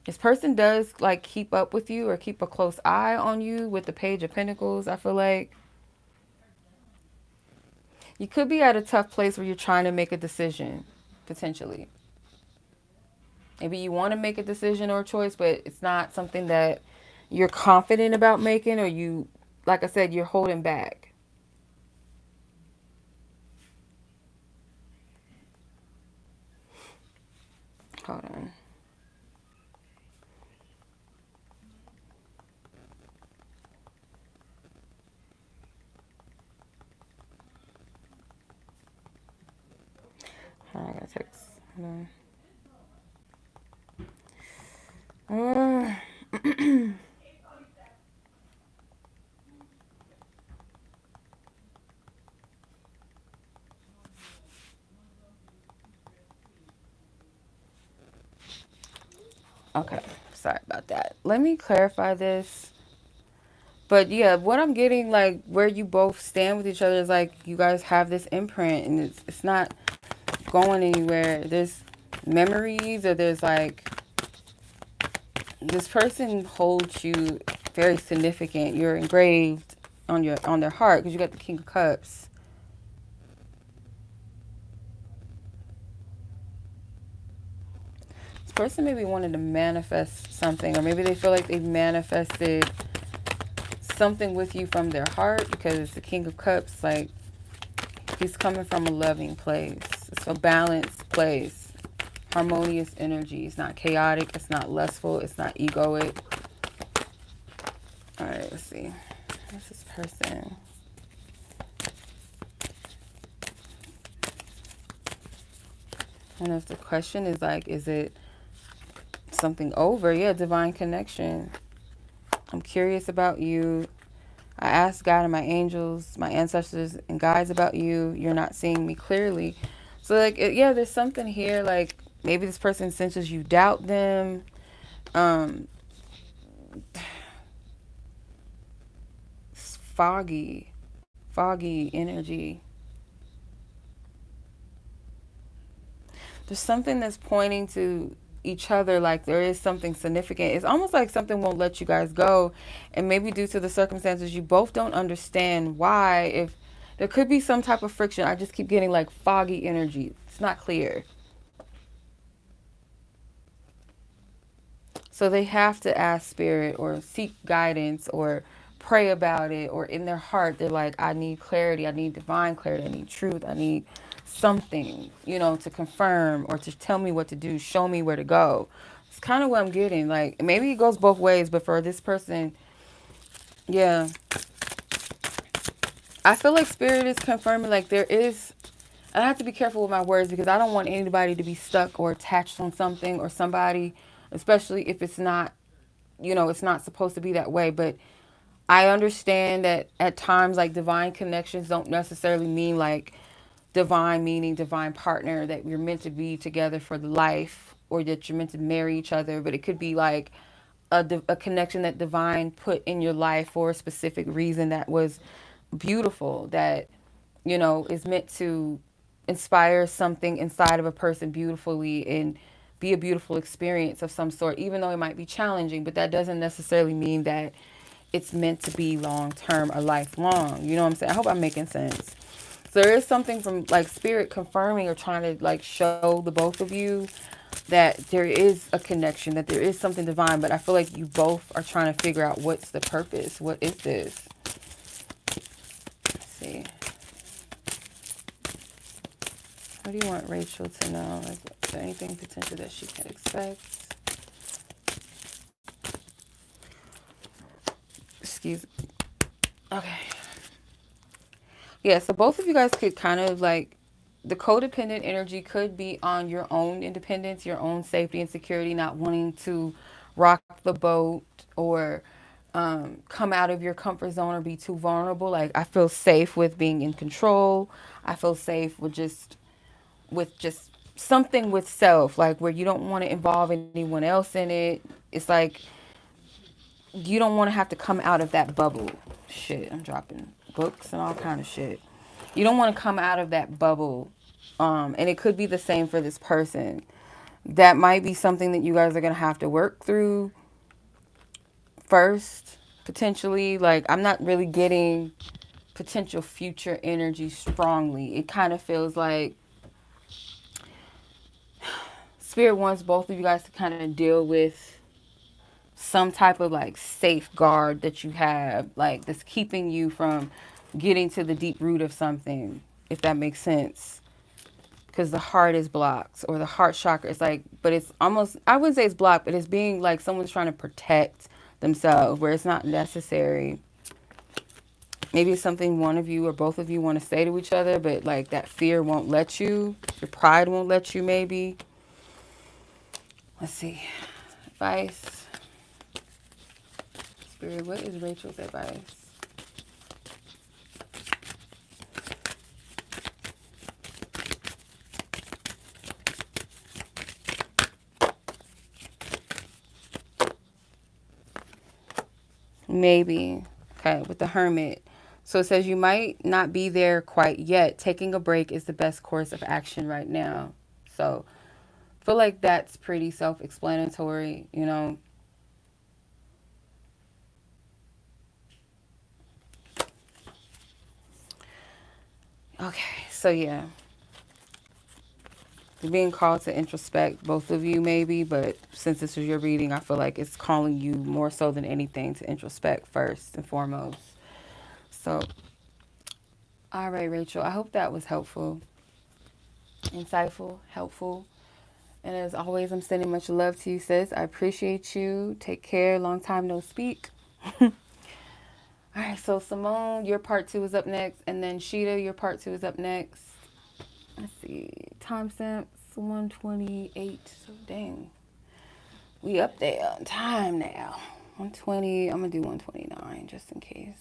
This person does, like, keep up with you or keep a close eye on you with the Page of Pentacles. I feel like you could be at a tough place where you're trying to make a decision, potentially. Maybe you want to make a decision or a choice, but it's not something that you're confident about making, or you, like I said, you're holding back. Hold on. I gotta text. Hold on. Okay, sorry about that. Let me clarify this. But yeah, what I'm getting, like, where you both stand with each other is like you guys have this imprint, and it's not going anywhere. There's memories, or there's like, this person holds you very significant. You're engraved on their heart because you got the King of Cups. This person maybe wanted to manifest something, or maybe they feel like they've manifested something with you from their heart, because the King of Cups, like, he's coming from a loving place. It's a balanced place. Harmonious energy. It's not chaotic. It's not lustful. It's not egoic. All right, let's see. What's this person? I don't know if the question is like, is it something over? Yeah, divine connection. I'm curious about you. I asked God and my angels, my ancestors and guides about you. You're not seeing me clearly. So, like, yeah, there's something here. Like, maybe this person senses you doubt them. It's foggy energy. There's something that's pointing to each other, like there is something significant. It's almost like something won't let you guys go, and maybe due to the circumstances you both don't understand why. If there could be some type of friction, I just keep getting like foggy energy. It's not clear. So they have to ask spirit or seek guidance or pray about it, or in their heart they're like, I need clarity, I need divine clarity, I need truth, I need something, to confirm or to tell me what to do, show me where to go. It's kind of what I'm getting. Like, maybe it goes both ways, but for this person, yeah, I feel like spirit is confirming, like, there is, and I have to be careful with my words because I don't want anybody to be stuck or attached on something or somebody, especially if it's not, it's not supposed to be that way. But I understand that at times, like, divine connections don't necessarily mean like divine, meaning divine partner, that we're meant to be together for the life or that you're meant to marry each other. But it could be like a connection that divine put in your life for a specific reason that was beautiful, that, is meant to inspire something inside of a person beautifully and be a beautiful experience of some sort, even though it might be challenging. But that doesn't necessarily mean that it's meant to be long term or lifelong. You know what I'm saying? I hope I'm making sense. So there is something from like spirit confirming or trying to like show the both of you that there is a connection, that there is something divine. But I feel like you both are trying to figure out what's the purpose. What is this? Let's see. What do you want Rachel to know? Like, is there anything potential that she can expect? Excuse me. Okay. Yeah, so both of you guys could kind of like, the codependent energy could be on your own independence, your own safety and security, not wanting to rock the boat or come out of your comfort zone or be too vulnerable. Like, I feel safe with being in control. I feel safe with just something with self, like where you don't want to involve anyone else in it. It's like you don't want to have to come out of that bubble. Shit, I'm dropping books and all kind of shit. You don't want to come out of that bubble. And it could be the same for this person. That might be something that you guys are going to have to work through first, potentially. Like, I'm not really getting potential future energy strongly. It kind of feels like Spirit wants both of you guys to kind of deal with some type of like safeguard that you have, like that's keeping you from getting to the deep root of something, if that makes sense. Because the heart is blocked, or the heart chakra is like, but it's almost, I wouldn't say it's blocked, but it's being like someone's trying to protect themselves where it's not necessary. Maybe it's something one of you or both of you want to say to each other, but like that fear won't let you, your pride won't let you, maybe. Let's see. Advice. Spirit, what is Rachel's advice? Maybe. Okay, with the Hermit. So it says you might not be there quite yet. Taking a break is the best course of action right now. So I feel like that's pretty self-explanatory, you know. Okay, so yeah. You're being called to introspect, both of you maybe, but since this is your reading, I feel like it's calling you more so than anything to introspect first and foremost. So, all right, Rachel, I hope that was helpful, insightful, helpful. And as always, I'm sending much love to you, sis. I appreciate you. Take care. Long time no speak. All right, so Simone, your part 2 is up next. And then Sheeda, your part 2 is up next. Let's see. Timestamps 128. So dang. We up there on time now. 120. I'm going to do 129 just in case.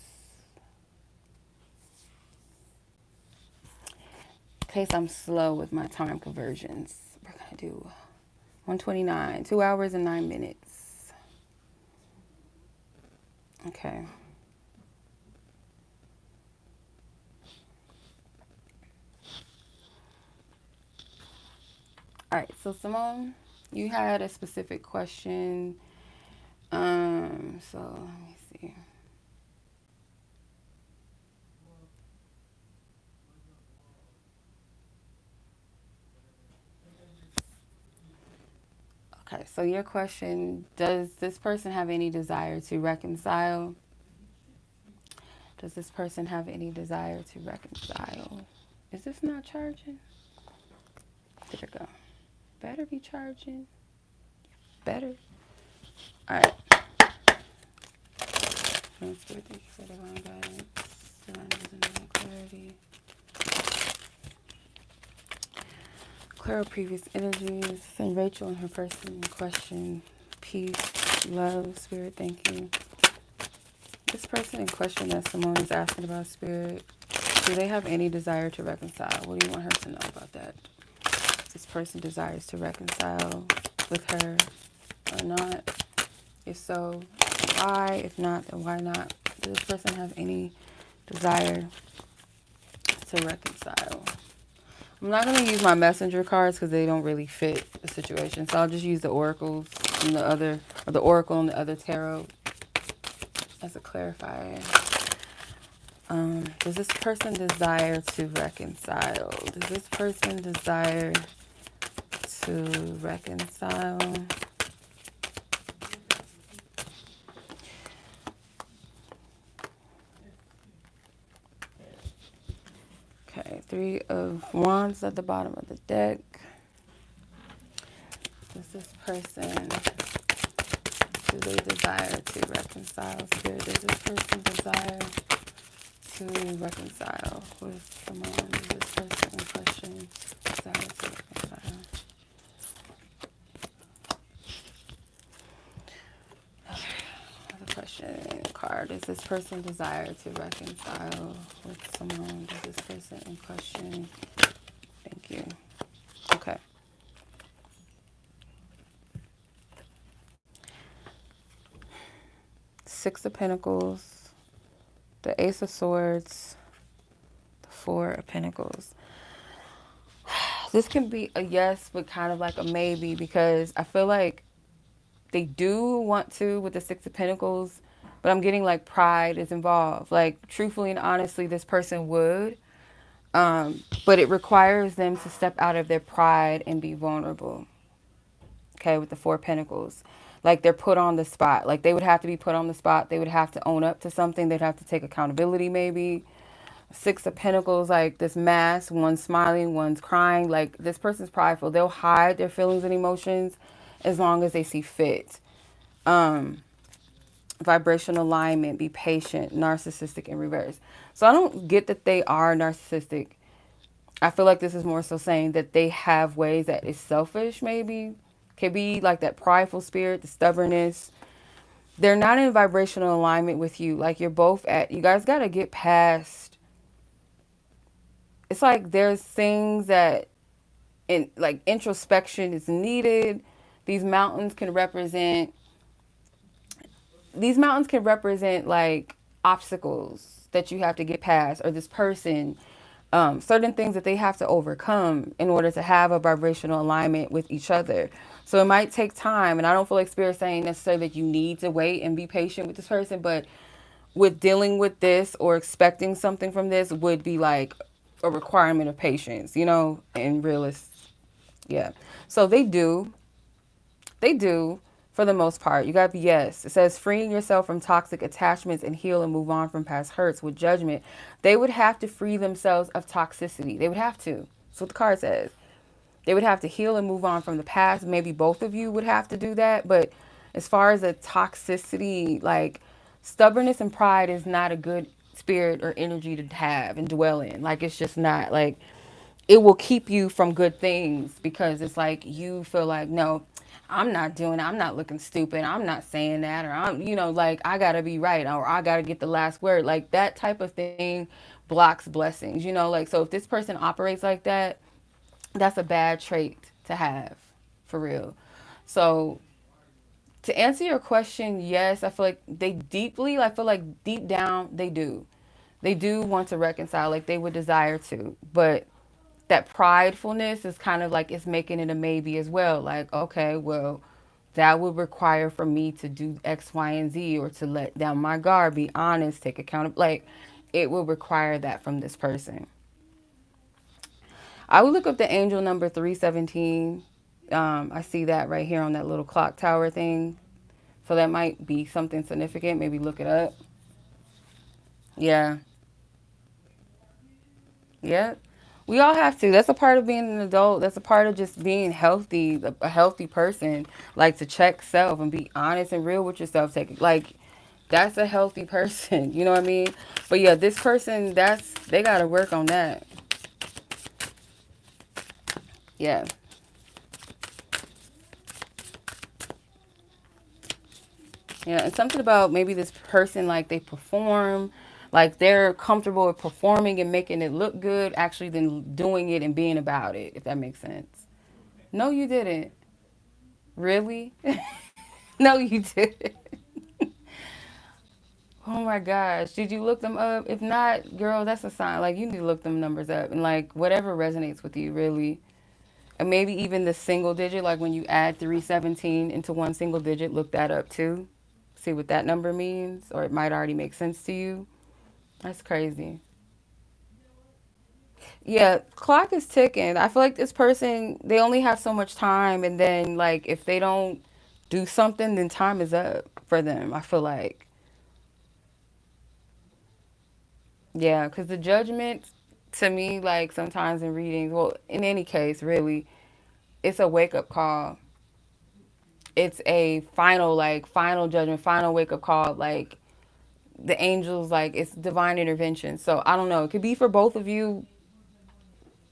In case I'm slow with my time conversions. We're going to do 129. 2 hours and 9 minutes. Okay. All right, so Simone, you had a specific question. So let me see. Okay, So your question, does this person have any desire to reconcile? Does this person have any desire to reconcile? Is this not charging? There we go. Better be charging. Better. All right. Thank you for the divine guidance. Divine wisdom and clarity. Clear up previous energies. Send Rachel and her person in question. Peace, love, spirit, thank you. This person in question that Simone is asking about, spirit, do they have any desire to reconcile? What do you want her to know about that? This person desires to reconcile with her or not? If so, why? If not, then why not? Does this person have any desire to reconcile? I'm not going to use my messenger cards because they don't really fit the situation. So I'll just use the oracles and the other, or the oracle and the other tarot as a clarifier. Does this person desire to reconcile? Does this person desire to reconcile? Okay, 3 of Wands at the bottom of the deck. Does this person, do they desire to reconcile? Spirit, does this person desire to reconcile with someone? Does this person in question desire to reconcile? Another question card. Does this person desire to reconcile with someone? Does this person in question? Thank you. Okay. Six of Pentacles, the Ace of Swords, the Four of Pentacles. This can be a yes, but kind of like a maybe, because I feel like they do want to with the Six of Pentacles, but I'm getting like pride is involved. Like, truthfully and honestly, this person would, but it requires them to step out of their pride and be vulnerable. Okay, with the Four of Pentacles. Like, they're put on the spot. Like, they would have to be put on the spot. They would have to own up to something. They'd have to take accountability, maybe. Six of Pentacles, like this mask, one's smiling, one's crying. Like, this person's prideful. They'll hide their feelings and emotions as long as they see fit. Vibrational alignment, be patient, narcissistic in reverse. So I don't get that they are narcissistic. I feel like this is more so saying that they have ways that is selfish, maybe. Could be like that prideful spirit, the stubbornness. They're not in vibrational alignment with you. Like, you're both at, you guys got to get past. It's like there's things that in like introspection is needed. These mountains can represent like obstacles that you have to get past, or this person, certain things that they have to overcome in order to have a vibrational alignment with each other. So it might take time, and I don't feel like Spirit saying necessarily that you need to wait and be patient with this person, but with dealing with this or expecting something from this would be like a requirement of patience, you know, and realist. Yeah. So they do for the most part. You got to be, yes. It says freeing yourself from toxic attachments and heal and move on from past hurts with judgment. They would have to free themselves of toxicity. They would have to. That's what the card says. They would have to heal and move on from the past. Maybe both of you would have to do that. But as far as the toxicity, like stubbornness and pride is not a good spirit or energy to have and dwell in. Like, it's just not. Like, it will keep you from good things because it's like you feel like, no, I'm not doing it. I'm not looking stupid. I'm not saying that, or I'm, you know, like I gotta be right, or I gotta get the last word. Like, that type of thing blocks blessings, you know. Like, so if this person operates like that, that's a bad trait to have, for real. So to answer your question, yes, I feel like I feel like deep down they do. They do want to reconcile, like they would desire to, but that pridefulness is kind of like it's making it a maybe as well. Like, okay, well, that would require for me to do X, Y, and Z, or to let down my guard, be honest, take account. Like, it will require that from this person. I would look up the angel number 317. I see that right here on that little clock tower thing. So that might be something significant. Maybe look it up. Yeah. Yeah. We all have to. That's a part of being an adult. That's a part of just being healthy, a healthy person. Like to check self and be honest and real with yourself. Take like that's a healthy person. You know what I mean? But yeah, this person, they gotta work on that. Yeah. Yeah, and something about maybe this person, like they perform, like they're comfortable with performing and making it look good, actually than doing it and being about it, if that makes sense. No, you didn't. Really? No, you didn't. Oh my gosh. Did you look them up? If not, girl, that's a sign. Like you need to look them numbers up and like whatever resonates with you, really. And maybe even the single digit, like when you add 317 into one single digit, look that up too. See what that number means, or it might already make sense to you. That's crazy. Yeah, clock is ticking. I feel like this person, they only have so much time, and then like if they don't do something, then time is up for them. I feel like, yeah, because the judgment to me, like sometimes in readings, well, in any case, really, it's a wake up call. It's a final, like final judgment, final wake up call. Like the angels, like it's divine intervention. So I don't know. It could be for both of you,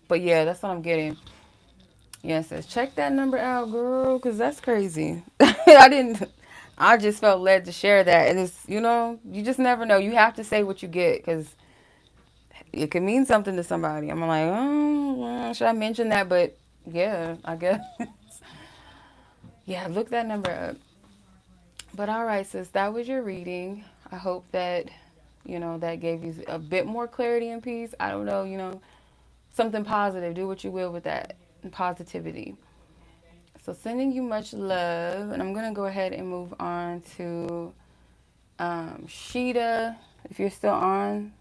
but yeah, that's what I'm getting. Yeah, it says check that number out, girl, because that's crazy. I didn't. I just felt led to share that, and it's you just never know. You have to say what you get because it could mean something to somebody. I'm like, oh, well, should I mention that? But yeah, I guess. Yeah, look that number up. But all right, sis, that was your reading. I hope that that gave you a bit more clarity and peace. I don't know, something positive. Do what you will with that and positivity. So sending you much love, and I'm gonna go ahead and move on to Sheeda. If you're still on,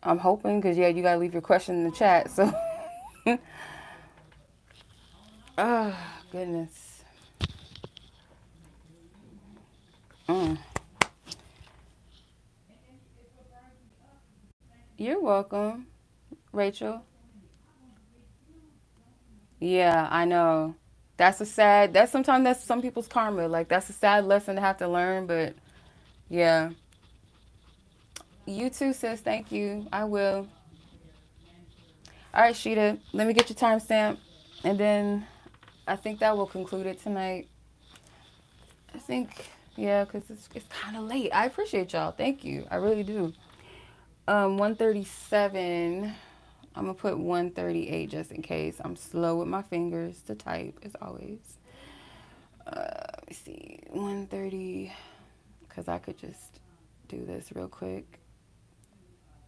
I'm hoping because yeah, you gotta leave your question in the chat. So, oh goodness, mm. You're welcome, Rachel. Yeah, I know. That's sometimes that's some people's karma. Like that's a sad lesson to have to learn, but yeah. You too, sis. Thank you. I will. All right, Sheeta. Let me get your timestamp, and then I think that will conclude it tonight. I think, yeah, because it's kind of late. I appreciate y'all. Thank you. I really do. 137. I'm gonna put 138 just in case. I'm slow with my fingers to type as always. Let me see. 130. Because I could just do this real quick.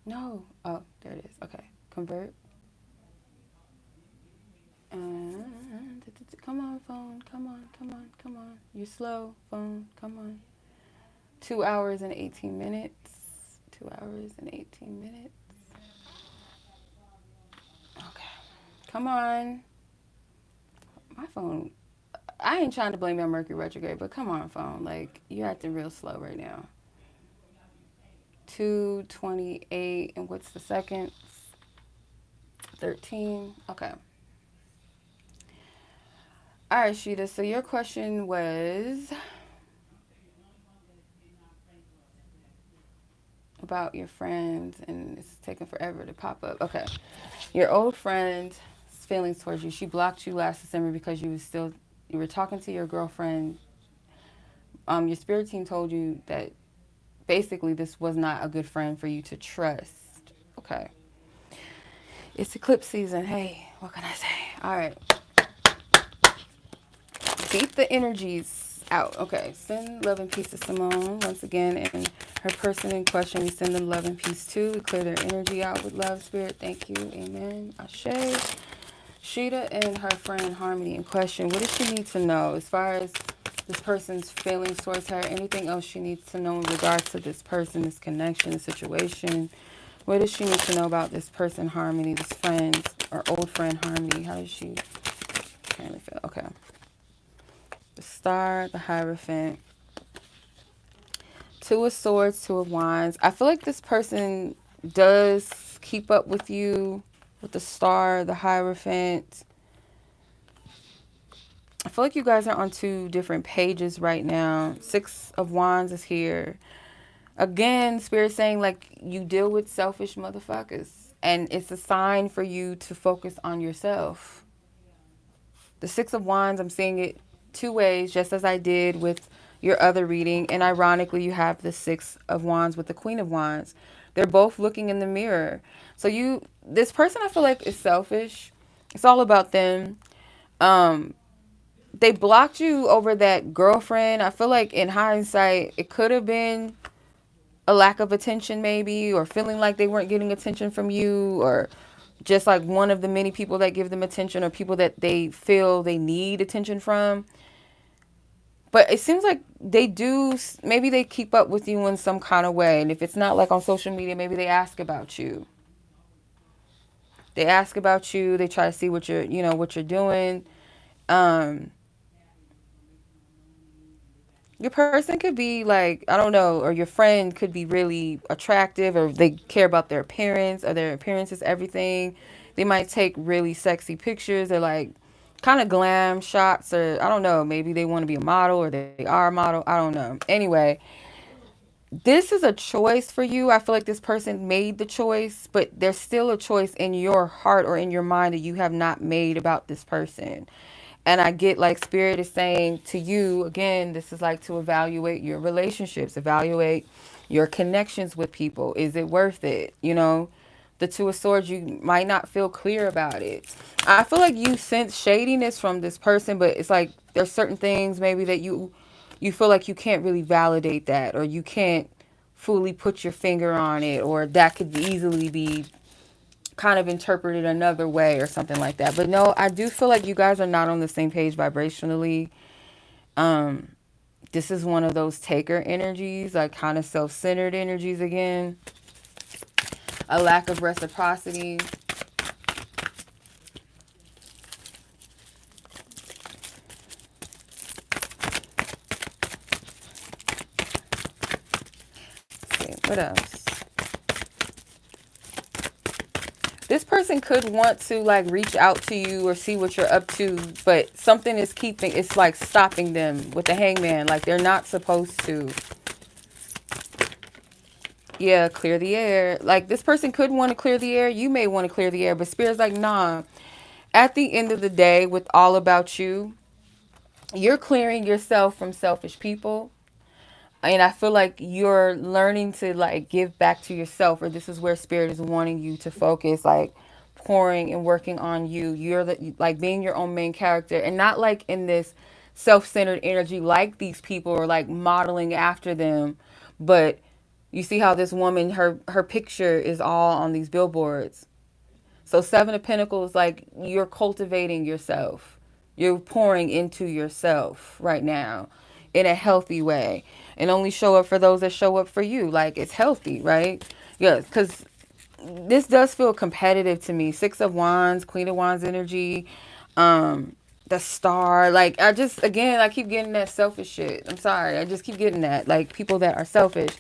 No. Oh, there it is. Okay. Convert. Come on, phone. Come on, come on, come on. You're slow, phone. Come on. 2 hours and 18 minutes. 2 hours and 18 minutes. Okay. Come on. My phone. I ain't trying to blame it on Mercury retrograde, but come on, phone. Like, you're acting real slow right now. 2:28. And what's the seconds? 13. Okay. All right, Sheeta. So your question was about your friends, and it's taking forever to pop up. Okay. Your old friend's feelings towards you. She blocked you last December because you were talking to your girlfriend. Your spirit team told you that basically this was not a good friend for you to trust. Okay. It's eclipse season. Hey, what can I say? All right. Beat the energies out. Okay. Send love and peace to Simone once again, and her person in question. We send them love and peace too. We clear their energy out with love, spirit. Thank you. Amen. Ashe. Sheeda and her friend Harmony in question. What does she need to know as far as this person's feelings towards her? Anything else she needs to know in regards to this person, this connection, this situation? What does she need to know about this person, Harmony, this friend or old friend, Harmony? How does she? Okay. The Star, the Hierophant, Two of Swords, Two of Wands. I feel like this person does keep up with you with the Star, the Hierophant. I feel like you guys are on two different pages right now. Six of Wands is here. Again, Spirit saying like you deal with selfish motherfuckers. And it's a sign for you to focus on yourself. The Six of Wands, I'm seeing it two ways, just as I did with your other reading. And ironically, you have the Six of Wands with the Queen of Wands. They're both looking in the mirror. So this person I feel like is selfish. It's all about them. They blocked you over that girlfriend. I feel like in hindsight, it could have been a lack of attention maybe, or feeling like they weren't getting attention from you, or just like one of the many people that give them attention, or people that they feel they need attention from. But it seems like they do, maybe they keep up with you in some kind of way. And if it's not like on social media, maybe they ask about you. They ask about you. They try to see what you're doing. Your person could be like, I don't know, or your friend could be really attractive, or they care about their appearance, or their appearance is everything. They might take really sexy pictures. They're like kind of glam shots, or I don't know, maybe they want to be a model, or they are a model. I don't know. Anyway, this is a choice for you. I feel like this person made the choice, but there's still a choice in your heart or in your mind that you have not made about this person. And I get like Spirit is saying to you, again, this is like to evaluate your relationships, evaluate your connections with people. Is it worth it? The Two of Swords, you might not feel clear about it. I feel like you sense shadiness from this person, but it's like there's certain things maybe that you feel like you can't really validate that, or you can't fully put your finger on it, or that could easily be kind of interpreted another way or something like that. But no, I do feel like you guys are not on the same page vibrationally. This is one of those taker energies, like kind of self-centered energies again. A lack of reciprocity. Let's see, what else? This person could want to like reach out to you or see what you're up to, but something is it's like stopping them with the Hangman. Like they're not supposed to. Yeah, clear the air. Like this person could want to clear the air. You may want to clear the air, but Spirit's like, nah. At the end of the day, with all about you, you're clearing yourself from selfish people. And I feel like you're learning to like give back to yourself, or this is where Spirit is wanting you to focus, like pouring and working on you. You're like being your own main character, and not like in this self-centered energy like these people, or like modeling after them. But you see how this woman, her picture is all on these billboards. So Seven of Pentacles, like you're cultivating yourself. You're pouring into yourself right now in a healthy way. And only show up for those that show up for you. Like it's healthy, right? Yeah, because this does feel competitive to me. Six of Wands, Queen of Wands energy, the Star. Like I keep getting that selfish shit. I'm sorry. I just keep getting that. Like people that are selfish.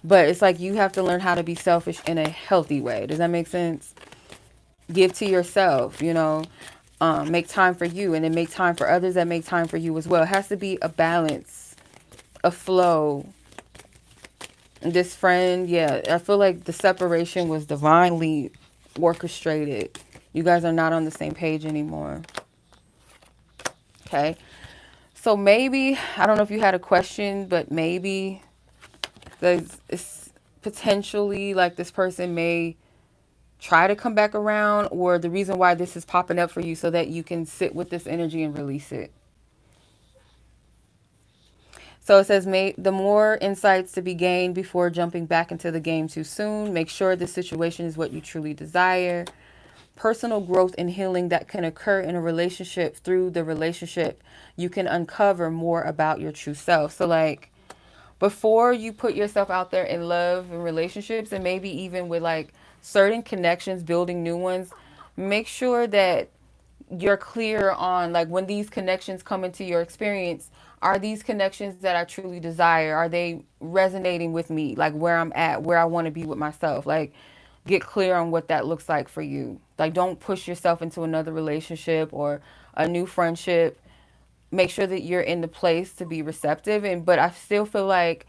But it's like you have to learn how to be selfish in a healthy way. Does that make sense? Give to yourself, make time for you, and then make time for others that make time for you as well. It has to be a balance, a flow. This friend, yeah, I feel like the separation was divinely orchestrated. You guys are not on the same page anymore. Okay. So maybe, I don't know if you had a question, but maybe it's potentially like this person may try to come back around, or the reason why this is popping up for you so that you can sit with this energy and release it. So it says, the more insights to be gained before jumping back into the game too soon. Make sure the situation is what you truly desire. Personal growth and healing that can occur in a relationship. Through the relationship, you can uncover more about your true self. So like before you put yourself out there in love and relationships, and maybe even with like certain connections, building new ones, make sure that you're clear on like when these connections come into your experience, are these connections that I truly desire? Are they resonating with me, like where I'm at, where I want to be with myself? Like, get clear on what that looks like for you. Like, don't push yourself into another relationship or a new friendship. Make sure that you're in the place to be receptive. And but I still feel like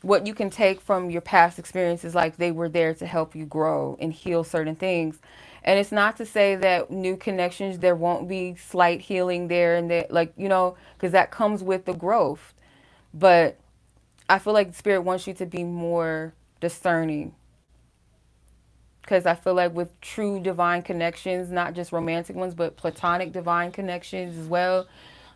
what you can take from your past experiences, like they were there to help you grow and heal certain things. And it's not to say that new connections, there won't be slight healing there and there, like, because that comes with the growth. But I feel like Spirit wants you to be more discerning, because I feel like with true divine connections, not just romantic ones, but platonic divine connections as well,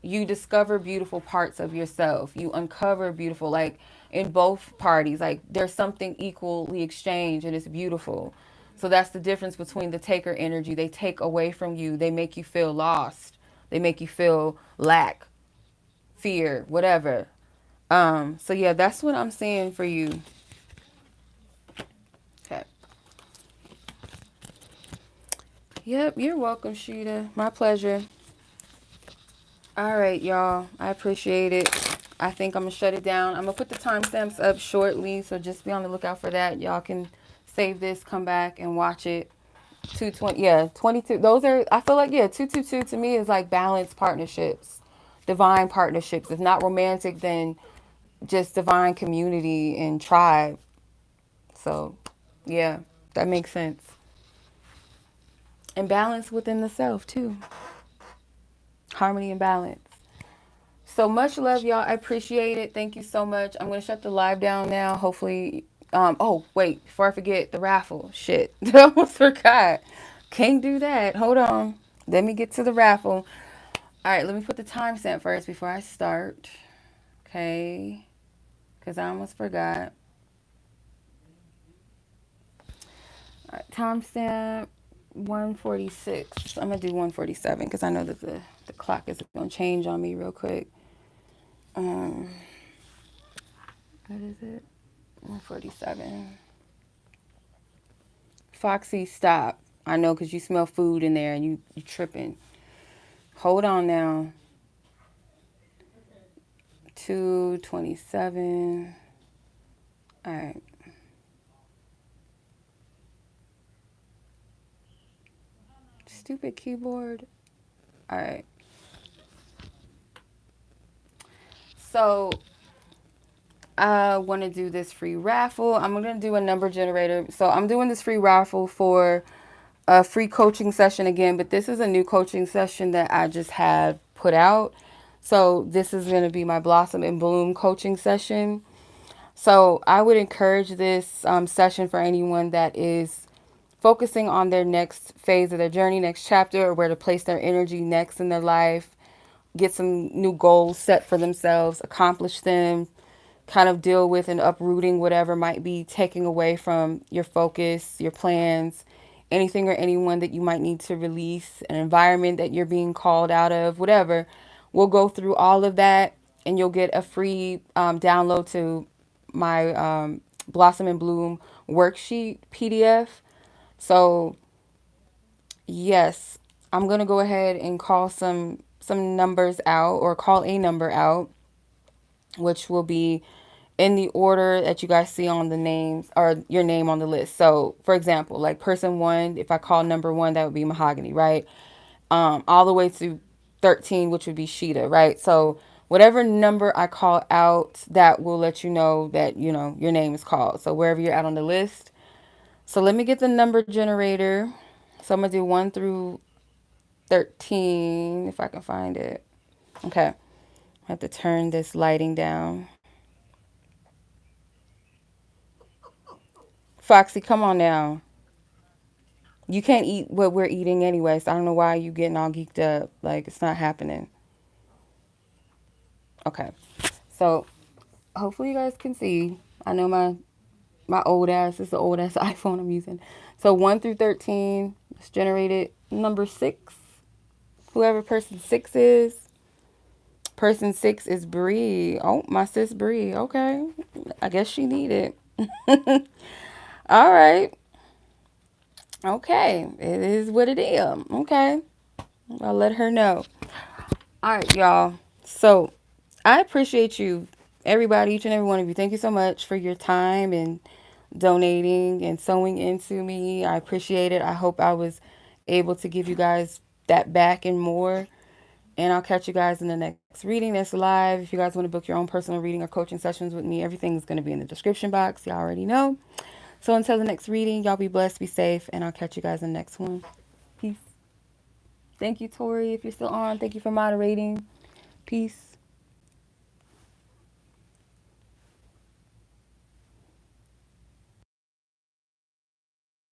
you discover beautiful parts of yourself. You uncover beautiful, like in both parties, like there's something equally exchanged and it's beautiful. So that's the difference between the taker energy. They take away from you, they make you feel lost, they make you feel lack, fear, whatever. So yeah, that's what I'm seeing for you. Okay. Yep, you're welcome, Sheeda. My pleasure. All right, y'all. I appreciate it. I think I'm going to shut it down. I'm going to put the timestamps up shortly, so just be on the lookout for that. Y'all can save this, come back, and watch it. 220, yeah, 22. Those are, I feel like, yeah, 222 to me is like balanced partnerships, divine partnerships. If not romantic, then just divine community and tribe. So, yeah, that makes sense. And balance within the self, too. Harmony and balance. So much love, y'all. I appreciate it. Thank you so much. I'm going to shut the live down now. Hopefully, oh, wait, before I forget the raffle. Shit. I almost forgot. Can't do that. Hold on. Let me get to the raffle. All right, let me put the timestamp first before I start. Okay. Because I almost forgot. All right, timestamp 146. I'm going to do 147 because I know that the clock is going to change on me real quick. What is it? 147. Foxy, stop. I know because you smell food in there and you tripping. Hold on now. 227. All right. Stupid keyboard. All right. So I want to do this free raffle. I'm going to do a number generator. So I'm doing this free raffle for a free coaching session again, but this is a new coaching session that I just had put out. So this is going to be my Blossom and Bloom coaching session. So I would encourage this session for anyone that is focusing on their next phase of their journey, next chapter, or where to place their energy next in their life, get some new goals set for themselves, accomplish them, kind of deal with and uprooting whatever might be taking away from your focus, your plans, anything or anyone that you might need to release, an environment that you're being called out of, whatever. We'll go through all of that and you'll get a free download to my Blossom and Bloom worksheet PDF. So yes, I'm going to go ahead and call some numbers out, or call a number out, which will be in the order that you guys see on the names, or your name on the list. So for example, like person 1, if I call number 1, that would be Mahogany, right? All the way to 13, which would be Sheeda, right? So whatever number I call out, that will let you know that, your name is called. So wherever you're at on the list. So let me get the number generator. So I'm going to do 1 through 13, if I can find it. Okay. I have to turn this lighting down. Foxy, come on now. You can't eat what we're eating anyway, so I don't know why you getting all geeked up. Like, it's not happening. Okay. So, hopefully you guys can see. I know my old ass, it's the old ass iPhone I'm using. So, 1 through 13, let's generate it. Number 6, whoever person 6 is. Person 6 is Bree. Oh, my sis Bree. Okay. I guess she needed it. All right. Okay. It is what it is. Okay. I'll let her know. All right, y'all. So I appreciate you, everybody, each and every one of you. Thank you so much for your time and donating and sewing into me. I appreciate it. I hope I was able to give you guys that back and more. And I'll catch you guys in the next reading that's live. If you guys want to book your own personal reading or coaching sessions with me, everything's going to be in the description box. Y'all already know. So until the next reading, y'all be blessed, be safe, and I'll catch you guys in the next one. Peace. Thank you, Tori, if you're still on. Thank you for moderating. Peace.